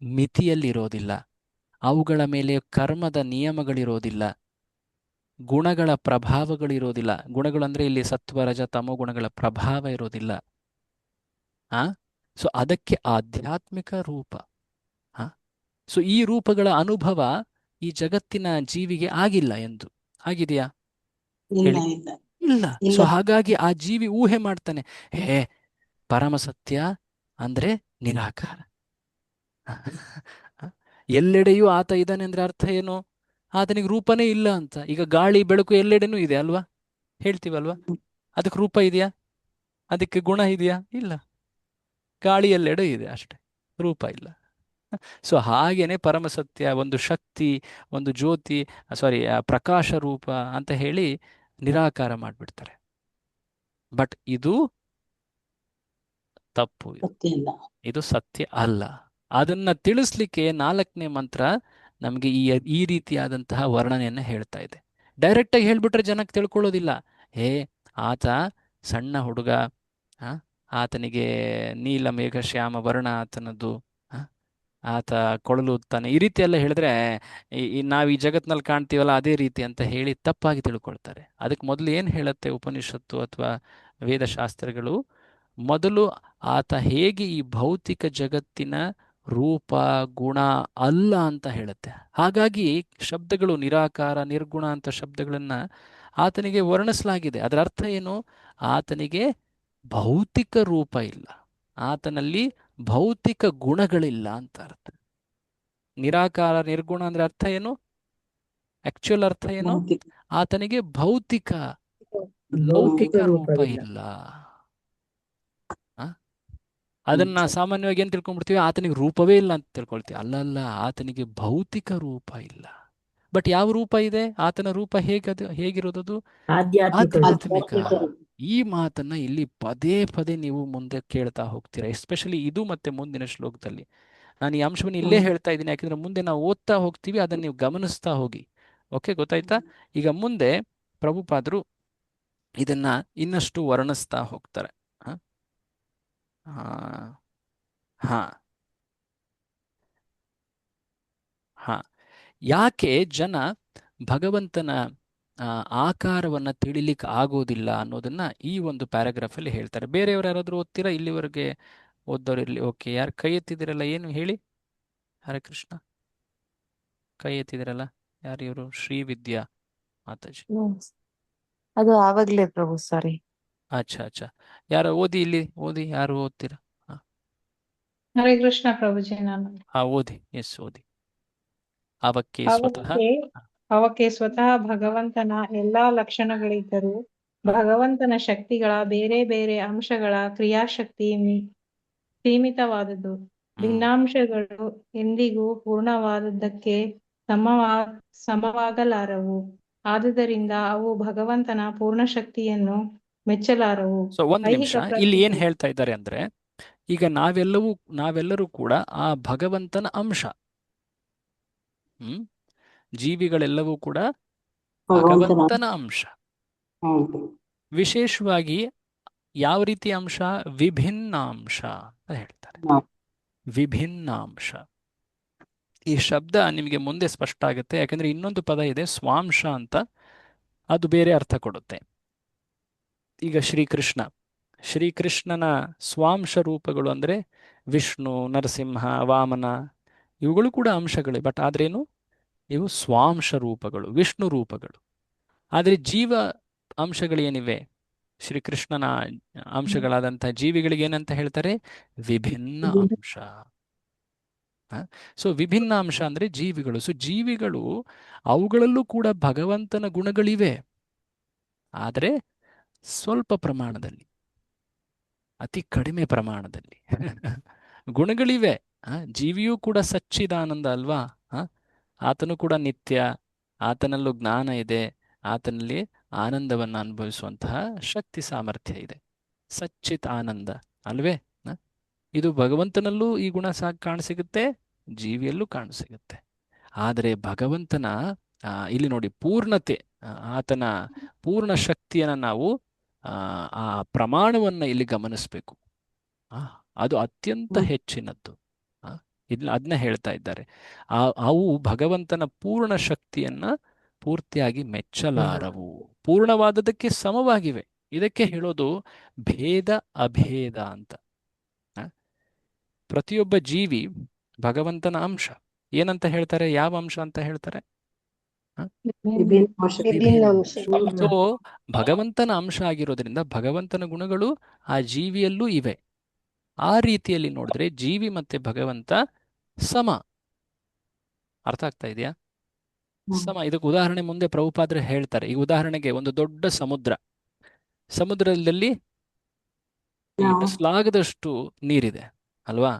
[SPEAKER 1] ಮಿತಿಯಲ್ಲಿರೋದಿಲ್ಲ, ಅವುಗಳ ಮೇಲೆ ಕರ್ಮದ ನಿಯಮಗಳಿರೋದಿಲ್ಲ, ಗುಣಗಳ ಪ್ರಭಾವಗಳಿರೋದಿಲ್ಲ. ಗುಣಗಳು ಅಂದ್ರೆ ಇಲ್ಲಿ ಸತ್ವ ರಜ ತಮೋ ಗುಣಗಳ ಪ್ರಭಾವ ಇರೋದಿಲ್ಲ. ಸೊ ಅದಕ್ಕೆ ಆಧ್ಯಾತ್ಮಿಕ ರೂಪ. ಸೊ ಈ ರೂಪಗಳ ಅನುಭವ ಈ ಜಗತ್ತಿನ ಜೀವಿಗೆ ಆಗಿಲ್ಲ ಎಂದು. ಆಗಿದೆಯಾ? ಇಲ್ಲ. ಸೊ ಹಾಗಾಗಿ ಆ ಜೀವಿ ಊಹೆ ಮಾಡ್ತಾನೆ, ಹೇ ಪರಮಸತ್ಯ ಅಂದ್ರೆ ನಿರಾಕಾರ, ಎಲ್ಲೆಡೆಯೂ ಆತ ಇದ್ದಾನೆ ಅಂದ್ರೆ ಅರ್ಥ ಏನು? ಆತನಿಗೆ ರೂಪನೇ ಇಲ್ಲ ಅಂತ. ಈಗ ಗಾಳಿ ಬೆಳಕು ಎಲ್ಲೆಡೆನೂ ಇದೆ ಅಲ್ವಾ, ಹೇಳ್ತೀವಲ್ವಾ? ಅದಕ್ಕೆ ರೂಪ ಇದೆಯಾ? ಅದಕ್ಕೆ ಗುಣ ಇದೆಯಾ? ಇಲ್ಲ. ಗಾಳಿ ಎಲ್ಲೆಡೆ ಇದೆ ಅಷ್ಟೆ, ರೂಪ ಇಲ್ಲ. ಸೊ ಹಾಗೇನೆ ಪರಮಸತ್ಯ ಒಂದು ಶಕ್ತಿ, ಒಂದು ಜ್ಯೋತಿ, ಪ್ರಕಾಶ ರೂಪ ಅಂತ ಹೇಳಿ ನಿರಾಕಾರ ಮಾಡಿಬಿಡ್ತಾರೆ. ಬಟ್ ಇದು ತಪ್ಪು, ಇದು ಸತ್ಯ ಅಲ್ಲ. ಅದನ್ನ ತಿಳಿಸ್ಲಿಕ್ಕೆ 4ನೇ ಮಂತ್ರ ನಮಗೆ ಈ ರೀತಿಯಾದಂತಹ ವರ್ಣನೆಯನ್ನ ಹೇಳ್ತಾ ಇದೆ. ಡೈರೆಕ್ಟ್ ಆಗಿ ಹೇಳ್ಬಿಟ್ರೆ ಜನಕ್ಕೆ ತಿಳ್ಕೊಳ್ಳೋದಿಲ್ಲ. ಆತ ಸಣ್ಣ ಹುಡುಗ, ಆತನಿಗೆ ನೀಲ ಮೇಘ ಶ್ಯಾಮ ವರ್ಣ ಆತನದ್ದು, ಆತ ಕೊಳಲು ತಾನೆ, ಈ ರೀತಿ ಎಲ್ಲ ಹೇಳಿದ್ರೆ ನಾವು ಈ ಜಗತ್ನಲ್ಲಿ ಕಾಣ್ತೀವಲ್ಲ ಅದೇ ರೀತಿ ಅಂತ ಹೇಳಿ ತಪ್ಪಾಗಿ ತಿಳ್ಕೊಳ್ತಾರೆ. ಅದಕ್ಕೆ ಮೊದಲು ಏನು ಹೇಳುತ್ತೆ ಉಪನಿಷತ್ತು ಅಥವಾ ವೇದಶಾಸ್ತ್ರಗಳು? ಮೊದಲು ಆತ ಹೇಗೆ ಈ ಭೌತಿಕ ಜಗತ್ತಿನ ರೂಪ ಗುಣ ಅಲ್ಲ ಅಂತ ಹೇಳುತ್ತೆ. ಹಾಗಾಗಿ ಶಬ್ದಗಳು ನಿರಾಕಾರ ನಿರ್ಗುಣ ಅಂತ ಶಬ್ದಗಳನ್ನ ಆತನಿಗೆ ವರ್ಣಿಸಲಾಗಿದೆ. ಅದರ ಅರ್ಥ ಏನು? ಆತನಿಗೆ ಭೌತಿಕ ರೂಪ ಇಲ್ಲ, ಆತನಲ್ಲಿ ಭೌತಿಕ ಗುಣಗಳಿಲ್ಲ ಅಂತ ಅರ್ಥ. ನಿರಾಕಾರ ನಿರ್ಗುಣ ಅಂದ್ರೆ ಅರ್ಥ ಏನು? ಆಕ್ಚುಯಲ್ ಅರ್ಥ ಏನು? ಆತನಿಗೆ ಭೌತಿಕ ಲೌಕಿಕ ರೂಪ ಇಲ್ಲ. ಅದನ್ನ ಸಾಮಾನ್ಯವಾಗಿ ಏನ್ ತಿಳ್ಕೊಂಡ್ಬಿಡ್ತೀವಿ? ಆತನಿಗೆ ರೂಪವೇ ಇಲ್ಲ ಅಂತ ತಿಳ್ಕೊಳ್ತೀವಿ. ಅಲ್ಲ, ಆತನಿಗೆ ಭೌತಿಕ ರೂಪ ಇಲ್ಲ. ಬಟ್ ಯಾವ ರೂಪ ಇದೆ? ಆತನ ರೂಪ ಹೇಗಿರೋದದು? ಆಧ್ಯಾತ್ಮಿಕ. ಈ ಮಾತನ್ನ ಇಲ್ಲಿ ಪದೇ ಪದೇ ನೀವು ಮುಂದೆ ಕೇಳ್ತಾ ಹೋಗ್ತೀರಾ, ಎಸ್ಪೆಷಲಿ ಇದು ಮತ್ತೆ ಮುಂದಿನ ಶ್ಲೋಕದಲ್ಲಿ. ನಾನು ಈ ಅಂಶವನ್ನು ಇಲ್ಲೇ ಹೇಳ್ತಾ ಇದ್ದೀನಿ, ಯಾಕಂದ್ರೆ ಮುಂದೆ ನಾವು ಓದ್ತಾ ಹೋಗ್ತೀವಿ, ಅದನ್ನ ನೀವು ಗಮನಿಸ್ತಾ ಹೋಗಿ. ಓಕೆ, ಗೊತ್ತಾಯ್ತಾ? ಈಗ ಮುಂದೆ ಪ್ರಭುಪಾದರು ಇದನ್ನ ಇನ್ನಷ್ಟು ವರ್ಣಿಸ್ತಾ ಹೋಗ್ತಾರೆ. ಹಾ ಹಾ ಯಾಕೆ ಜನ ಭಗವಂತನ ಆಕಾರವನ್ನ ತಿಳಿಲಿಕ್ಕೆ ಆಗೋದಿಲ್ಲ ಅನ್ನೋದನ್ನ ಈ ಒಂದು ಪ್ಯಾರಾಗ್ರಾಫ್ ಅಲ್ಲಿ ಹೇಳ್ತಾರೆ. ಬೇರೆಯವರು ಯಾರಾದ್ರೂ ಓದ್ತೀರಾ? ಇಲ್ಲಿವರೆಗೆ ಓದ್ದವ್ರು ಇರ್ಲಿ. ಓಕೆ, ಯಾರು ಕೈ ಎತ್ತಿದಿರಲ್ಲ ಏನು ಹೇಳಿ? ಹರೇ ಕೃಷ್ಣ, ಕೈ ಎತ್ತಿದಿರಲ್ಲ ಯಾರು? ಇವರು ಶ್ರೀವಿದ್ಯಾ ಮಾತಾಜಿ.
[SPEAKER 8] ಅದು ಆವಾಗ್ಲೇ ಪ್ರಭು, ಸಾರಿ.
[SPEAKER 1] ಅಚ್ಚಾ, ಯಾರು ಓದಿ, ಇಲ್ಲಿ ಓದಿ, ಯಾರು ಓದ್ತೀರಾ?
[SPEAKER 3] ಹರೇ ಕೃಷ್ಣ ಪ್ರಭುಜಿ. ನಾನು
[SPEAKER 1] ಓದಿ. ಎಸ್, ಓದಿ. ಅವಕ್ಕೆ ಸ್ವತಃ
[SPEAKER 3] ಅವಕ್ಕೆ ಸ್ವತಃ ಭಗವಂತನ ಎಲ್ಲಾ ಲಕ್ಷಣಗಳಿದ್ದರೂ ಭಗವಂತನ ಶಕ್ತಿಗಳ ಬೇರೆ ಬೇರೆ ಅಂಶಗಳ ಕ್ರಿಯಾಶಕ್ತಿ ಸೀಮಿತವಾದುದು. ಭಿನ್ನಾಂಶಗಳು ಎಂದಿಗೂ ಪೂರ್ಣವಾದದ್ದಕ್ಕೆ ಸಮವಾಗಲಾರವು. ಆದುದರಿಂದ ಅವು ಭಗವಂತನ ಪೂರ್ಣ ಶಕ್ತಿಯನ್ನು ಮೆಚ್ಚಲಾರವು.
[SPEAKER 1] ಸೊ ಒಂದು ನಿಮಿಷ, ಇಲ್ಲಿ ಏನ್ ಹೇಳ್ತಾ ಇದ್ದಾರೆ ಅಂದ್ರೆ, ಈಗ ನಾವೆಲ್ಲರೂ ಕೂಡ ಆ ಭಗವಂತನ ಅಂಶ. ಜೀವಿಗಳೆಲ್ಲವೂ ಕೂಡ ಭಗವಂತನ ಅಂಶ. ವಿಶೇಷವಾಗಿ ಯಾವ ರೀತಿಯ ಅಂಶ? ವಿಭಿನ್ನಾಂಶ ಅಂತ ಹೇಳ್ತಾರೆ. ವಿಭಿನ್ನಾಂಶ. ಈ ಶಬ್ದ ನಿಮಗೆ ಮುಂದೆ ಸ್ಪಷ್ಟ ಆಗುತ್ತೆ, ಯಾಕಂದ್ರೆ ಇನ್ನೊಂದು ಪದ ಇದೆ ಸ್ವಾಂಶ ಅಂತ, ಅದು ಬೇರೆ ಅರ್ಥ ಕೊಡುತ್ತೆ. ಈಗ ಶ್ರೀಕೃಷ್ಣನ ಸ್ವಾಂಶ ರೂಪಗಳು ಅಂದ್ರೆ ವಿಷ್ಣು, ನರಸಿಂಹ, ವಾಮನ, ಇವುಗಳು ಕೂಡ ಅಂಶಗಳೇ. ಬಟ್ ಆದ್ರೇನು, ಇವು ಸ್ವಾಂಶ ರೂಪಗಳು, ವಿಷ್ಣು ರೂಪಗಳು. ಆದರೆ ಜೀವ ಅಂಶಗಳೇನಿವೆ, ಶ್ರೀಕೃಷ್ಣನ ಅಂಶಗಳಾದಂತಹ ಜೀವಿಗಳಿಗೆ ಏನಂತ ಹೇಳ್ತಾರೆ? ವಿಭಿನ್ನ ಅಂಶ. ಸೊ ವಿಭಿನ್ನ ಅಂಶ ಅಂದ್ರೆ ಜೀವಿಗಳು. ಸೊ ಜೀವಿಗಳು, ಅವುಗಳಲ್ಲೂ ಕೂಡ ಭಗವಂತನ ಗುಣಗಳಿವೆ, ಆದರೆ ಸ್ವಲ್ಪ ಪ್ರಮಾಣದಲ್ಲಿ, ಅತಿ ಕಡಿಮೆ ಪ್ರಮಾಣದಲ್ಲಿ ಗುಣಗಳಿವೆ. ಜೀವಿಯೂ ಕೂಡ ಸಚ್ಚಿದಾನಂದ ಅಲ್ವಾ? ಆತನು ಕೂಡ ನಿತ್ಯ, ಆತನಲ್ಲೂ ಜ್ಞಾನ ಇದೆ, ಆತನಲ್ಲಿ ಆನಂದವನ್ನು ಅನುಭವಿಸುವಂತಹ ಶಕ್ತಿ ಸಾಮರ್ಥ್ಯ ಇದೆ. ಸಚ್ಚಿತ್ ಆನಂದ ಅಲ್ವೇ? ಇದು ಭಗವಂತನಲ್ಲೂ ಈ ಗುಣ ಕಾಣಸಿಗುತ್ತೆ, ಜೀವಿಯಲ್ಲೂ ಕಾಣಸಿಗುತ್ತೆ. ಆದರೆ ಭಗವಂತನ ಇಲ್ಲಿ ನೋಡಿ ಪೂರ್ಣತೆ, ಆತನ ಪೂರ್ಣ ಶಕ್ತಿಯನ್ನು ನಾವು ಆ ಪ್ರಮಾಣವನ್ನು ಇಲ್ಲಿ ಗಮನಿಸಬೇಕು. ಅದು ಅತ್ಯಂತ ಹೆಚ್ಚಿನದ್ದು. ಇಲ್ಲಿ ಅದನ್ನ ಹೇಳ್ತಾ ಇದ್ದಾರೆ. ಅವು ಭಗವಂತನ ಪೂರ್ಣ ಶಕ್ತಿಯನ್ನ ಪೂರ್ತಿಯಾಗಿ ಮೆಚ್ಚಲಾರವು, ಪೂರ್ಣವಾದದಕ್ಕೆ ಸಮವಾಗಿವೆ. ಇದಕ್ಕೆ ಹೇಳೋದು ಭೇದ ಅಭೇದ ಅಂತ. ಪ್ರತಿಯೊಬ್ಬ ಜೀವಿ ಭಗವಂತನ ಅಂಶ. ಏನಂತ ಹೇಳ್ತಾರೆ? ಯಾವ ಅಂಶ ಅಂತ ಹೇಳ್ತಾರೆ? ಸೊ ಭಗವಂತನ ಅಂಶ ಆಗಿರೋದ್ರಿಂದ ಭಗವಂತನ ಗುಣಗಳು ಆ ಜೀವಿಯಲ್ಲೂ ಇವೆ. ಆ ರೀತಿಯಲ್ಲಿ ನೋಡಿದ್ರೆ ಜೀವಿ ಮತ್ತೆ ಭಗವಂತ ಸಮ. ಅರ್ಥ ಆಗ್ತಾ ಇದೆಯಾ? ಸಮ. ಇದಕ್ಕೆ ಉದಾಹರಣೆ ಮುಂದೆ ಪ್ರಭುಪಾದರು ಹೇಳ್ತಾರೆ. ಈ ಉದಾಹರಣೆಗೆ ಒಂದು ದೊಡ್ಡ ಸಮುದ್ರದಲ್ಲಿ ಎಣಿಸಲಾಗದಷ್ಟು ನೀರಿದೆ ಅಲ್ವಾ?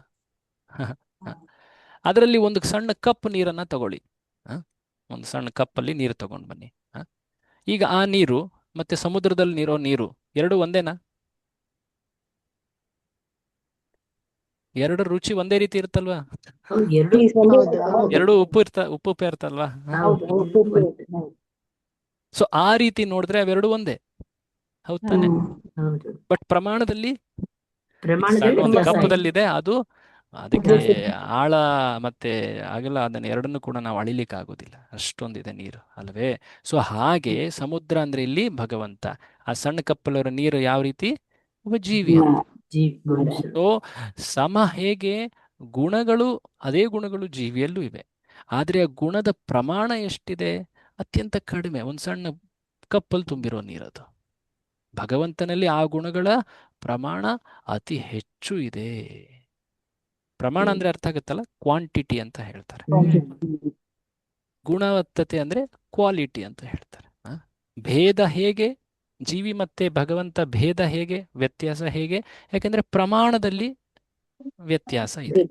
[SPEAKER 1] ಅದರಲ್ಲಿ ಒಂದು ಸಣ್ಣ ಕಪ್ ನೀರನ್ನ ತಗೊಳ್ಳಿ. ಒಂದು ಸಣ್ಣ ಕಪ್ಪಲ್ಲಿ ನೀರು ತಗೊಂಡು ಬನ್ನಿ. ಈಗ ಆ ನೀರು ಮತ್ತೆ ಸಮುದ್ರದಲ್ಲಿ ನೀರೋ ನೀರು ಎರಡು ಒಂದೇನಾ? ಎರಡರ ರುಚಿ ಒಂದೇ ರೀತಿ ಇರುತ್ತಲ್ವಾ? ಎರಡು ಉಪ್ಪು ಇರ್ತಲ್ವಾ? ಸೊ ಆ ರೀತಿ ನೋಡಿದ್ರೆ ಅವೆರಡು ಒಂದೇ, ಹೌದ್ ತಾನೆ? ಬಟ್ ಪ್ರಮಾಣದಲ್ಲಿ ಒಂದು ಕಪ್ಪದಲ್ಲಿದೆ, ಅದು ಅದಕ್ಕೆ ಆಳ ಮತ್ತೆ ಆಗಲ್ಲ, ಅದನ್ನ ಎರಡನ್ನು ಕೂಡ ನಾವು ಅಳಿಲಿಕ್ಕೆ ಆಗೋದಿಲ್ಲ, ಅಷ್ಟೊಂದಿದೆ ನೀರು ಅಲ್ವೇ? ಸೊ ಹಾಗೆ ಸಮುದ್ರ ಅಂದ್ರೆ ಇಲ್ಲಿ ಭಗವಂತ, ಆ ಸಣ್ಣ ಕಪ್ಪಲವರ ನೀರು ಯಾವ ರೀತಿ? ಒಬ್ಬ ಜೀವಿ ಅಂತ. ಸೊ ಸಮ ಹೇಗೆ ಗುಣಗಳು, ಅದೇ ಗುಣಗಳು ಜೀವಿಯಲ್ಲೂ ಇವೆ. ಆದ್ರೆ ಆ ಗುಣದ ಪ್ರಮಾಣ ಎಷ್ಟಿದೆ? ಅತ್ಯಂತ ಕಡಿಮೆ. ಒಂದು ಸಣ್ಣ ಕಪ್ಪಲ್ಲಿ ತುಂಬಿರೋ ನೀರದು. ಭಗವಂತನಲ್ಲಿ ಆ ಗುಣಗಳ ಪ್ರಮಾಣ ಅತಿ ಹೆಚ್ಚು ಇದೆ. ಪ್ರಮಾಣ ಅಂದ್ರೆ ಅರ್ಥ ಆಗುತ್ತಲ್ಲ, ಕ್ವಾಂಟಿಟಿ ಅಂತ ಹೇಳ್ತಾರೆ. ಗುಣವತ್ತತೆ ಅಂದ್ರೆ ಕ್ವಾಲಿಟಿ ಅಂತ ಹೇಳ್ತಾರೆ. ಭೇದ ಹೇಗೆ? ಜೀವಿ ಮತ್ತೆ ಭಗವಂತ ಭೇದ ಹೇಗೆ, ವ್ಯತ್ಯಾಸ ಹೇಗೆ? ಯಾಕೆಂದ್ರೆ ಪ್ರಮಾಣದಲ್ಲಿ ವ್ಯತ್ಯಾಸ ಇದೆ.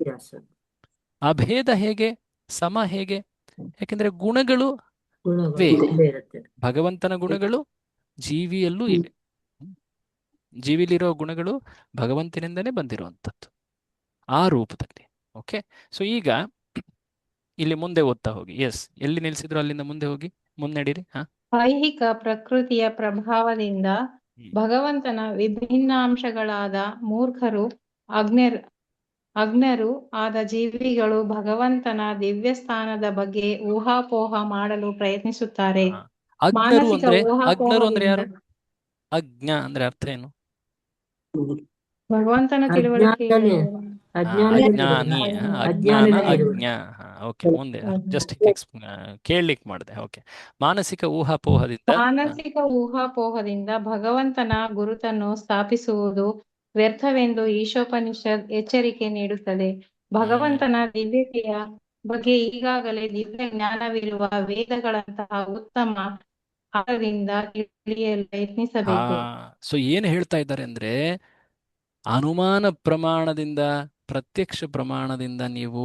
[SPEAKER 1] ಅಭೇದ ಹೇಗೆ? ಸಮ ಹೇಗೆ? ಯಾಕೆಂದ್ರೆ ಗುಣಗಳು ಭಗವಂತನ ಗುಣಗಳು ಜೀವಿಯಲ್ಲೂ ಇವೆ. ಜೀವಿಲಿರೋ ಗುಣಗಳು ಭಗವಂತನಿಂದನೇ ಬಂದಿರುವಂಥದ್ದು ಆ ರೂಪದಲ್ಲಿ. ಓಕೆ, ಸೊ ಈಗ ಇಲ್ಲಿ ಮುಂದೆ ಓದ್ತಾ ಹೋಗಿ. ಎಸ್, ಎಲ್ಲಿ ನಿಲ್ಸಿದ್ರು ಅಲ್ಲಿಂದ ಮುಂದೆ ಹೋಗಿ, ಮುನ್ನಡೀರಿ.
[SPEAKER 3] ಐಹಿಕ ಪ್ರಕೃತಿಯ ಪ್ರಭಾವದಿಂದ ಭಗವಂತನ ವಿಭಿನ್ನಾಂಶಗಳಾದ ಮೂರ್ಖರು, ಅಜ್ಞರು ಆದ ಜೀವಿಗಳು ಭಗವಂತನ ದಿವ್ಯ ಸ್ಥಾನದ ಬಗ್ಗೆ ಊಹಾಪೋಹ ಮಾಡಲು ಪ್ರಯತ್ನಿಸುತ್ತಾರೆ.
[SPEAKER 1] ಅಜ್ಞರು
[SPEAKER 3] ಮಾನಸಿಕ
[SPEAKER 1] ಅಂದ್ರೆ ಯಾರು?
[SPEAKER 3] ಊಹಾಪೋಹದಿಂದ
[SPEAKER 1] ಅಜ್ಞ ಅಂದ್ರೆ ಅರ್ಥ ಏನು?
[SPEAKER 3] ಭಗವಂತನ ತಿಳುವಳಿಕೆ
[SPEAKER 6] ಅಜ್ಞಾನನೇ
[SPEAKER 1] ಅಜ್ಞಾನಿ, ಅಜ್ಞಾನ, ಅಜ್ಞ. ಓಕೆ, ಮುಂದೆ ಜಸ್ಟ್ ಕೇಳಲಿಕ್ಕೆ ಮಾಡಿದೆ. ಓಕೆ, ಮಾನಸಿಕ ಊಹಾಪೋಹದಿಂದ
[SPEAKER 3] ಮಾನಸಿಕ ಊಹಾಪೋಹದಿಂದ ಭಗವಂತನ ಗುರುತನ್ನು ಸ್ಥಾಪಿಸುವುದು ವ್ಯರ್ಥವೆಂದು ಈಶೋಪನಿಷತ್ ಎಚ್ಚರಿಕೆ ನೀಡುತ್ತದೆ. ಭಗವಂತನ ದಿವ್ಯತೆಯ ಬಗ್ಗೆ ಈಗಾಗಲೇ ದಿವ್ಯ ಜ್ಞಾನವಿರುವ ವೇದಗಳಂತಹ ಉತ್ತಮ ಆಧಾರದಿಂದ ತಿಳಿಯಲು ಯತ್ನಿಸಬೇಕು.
[SPEAKER 1] ಸೊ ಏನು ಹೇಳ್ತಾ ಇದ್ದಾರೆ ಅಂದ್ರೆ, ಅನುಮಾನ ಪ್ರಮಾಣದಿಂದ ಪ್ರತ್ಯಕ್ಷ ಪ್ರಮಾಣದಿಂದ ನೀವು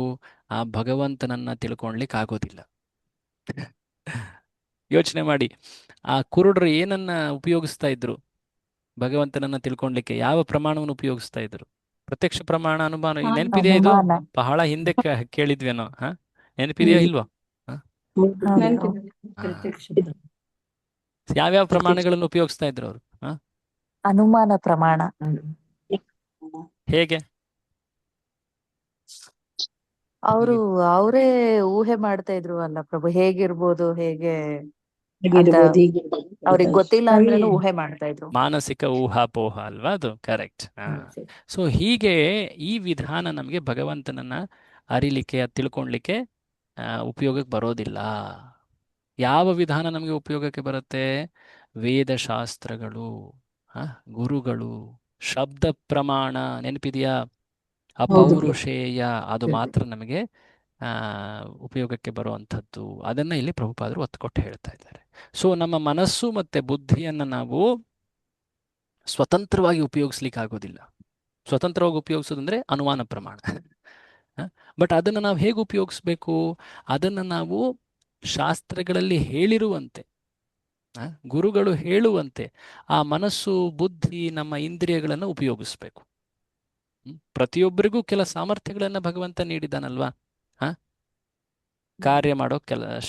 [SPEAKER 1] ಆ ಭಗವಂತನನ್ನ ತಿಳ್ಕೊಳ್ಲಿಕ್ಕೆ ಆಗೋದಿಲ್ಲ. ಯೋಚನೆ ಮಾಡಿ, ಆ ಕುರುಡರು ಏನನ್ನ ಉಪಯೋಗಿಸ್ತಾ ಇದ್ರು ಭಗವಂತನನ್ನ ತಿಳ್ಕೊಳ್ಲಿಕ್ಕೆ? ಯಾವ ಪ್ರಮಾಣವನ್ನು ಉಪಯೋಗಿಸ್ತಾ ಇದ್ರು? ಪ್ರತ್ಯಕ್ಷ ಪ್ರಮಾಣ, ಅನುಮಾನ. ನೆನಪಿದೆಯಾ? ಇದು ಬಹಳ ಹಿಂದೆ ಕೇಳಿದ್ವೇನೋ. ನೆನಪಿದೆಯೋ ಇಲ್ವೋ? ಯಾವ್ಯಾವ ಪ್ರಮಾಣಗಳನ್ನು ಉಪಯೋಗಿಸ್ತಾ ಇದ್ರು ಅವರು?
[SPEAKER 8] ಅನುಮಾನ ಪ್ರಮಾಣ.
[SPEAKER 1] ಹೇಗೆ?
[SPEAKER 8] ಅವರೇ ಊಹೆ ಮಾಡ್ತಾ ಇದ್ರು ಅಲ್ಲ ಪ್ರಭು, ಹೇಗಿರ್ಬೋದು ಹೇಗೆ ಅವ್ರಿಗೆ ಗೊತ್ತಿಲ್ಲ ಅಂದ್ರೂ ಊಹೆ ಮಾಡ್ತಾ ಇದ್ರು.
[SPEAKER 1] ಮಾನಸಿಕ ಊಹಾಪೋಹ ಅಲ್ವಾ ಅದು? ಕರೆಕ್ಟ್. ಸೊ ಹೀಗೆ ಈ ವಿಧಾನ ನಮಗೆ ಭಗವಂತನನ್ನ ಅರಿಲಿಕ್ಕೆ, ತಿಳ್ಕೊಳ್ಲಿಕ್ಕೆ ಉಪಯೋಗಕ್ಕೆ ಬರೋದಿಲ್ಲ. ಯಾವ ವಿಧಾನ ನಮಗೆ ಉಪಯೋಗಕ್ಕೆ ಬರುತ್ತೆ? ವೇದಶಾಸ್ತ್ರಗಳು, ಗುರುಗಳು, ಶಬ್ದ ಪ್ರಮಾಣ. ನೆನಪಿದೆಯಾ? ಅಪೌರುಷೇಯ, ಅದು ಮಾತ್ರ ನಮಗೆ ಉಪಯೋಗಕ್ಕೆ ಬರುವಂಥದ್ದು. ಅದನ್ನ ಇಲ್ಲಿ ಪ್ರಭುಪಾದರು ಒತ್ತು ಕೊಟ್ಟು ಹೇಳ್ತಾ ಇದ್ದಾರೆ. ಸೊ ನಮ್ಮ ಮನಸ್ಸು ಮತ್ತೆ ಬುದ್ಧಿಯನ್ನು ನಾವು ಸ್ವತಂತ್ರವಾಗಿ ಉಪಯೋಗಿಸ್ಲಿಕ್ಕೆ ಆಗೋದಿಲ್ಲ. ಸ್ವತಂತ್ರವಾಗಿ ಉಪಯೋಗಿಸೋದಂದ್ರೆ ಅನುಮಾನ ಪ್ರಮಾಣ. ಬಟ್ ಅದನ್ನು ನಾವು ಹೇಗೆ ಉಪಯೋಗಿಸ್ಬೇಕು? ಅದನ್ನು ನಾವು ಶಾಸ್ತ್ರಗಳಲ್ಲಿ ಹೇಳಿರುವಂತೆ, ಗುರುಗಳು ಹೇಳುವಂತೆ ಆ ಮನಸ್ಸು, ಬುದ್ಧಿ, ನಮ್ಮ ಇಂದ್ರಿಯಗಳನ್ನು ಉಪಯೋಗಿಸ್ಬೇಕು. ಪ್ರತಿಯೊಬ್ಬರಿಗೂ ಕೆಲ ಸಾಮರ್ಥ್ಯಗಳನ್ನು ಭಗವಂತ ನೀಡಿದ್ದಾನಲ್ವಾ? ಕಾರ್ಯ ಮಾಡೋ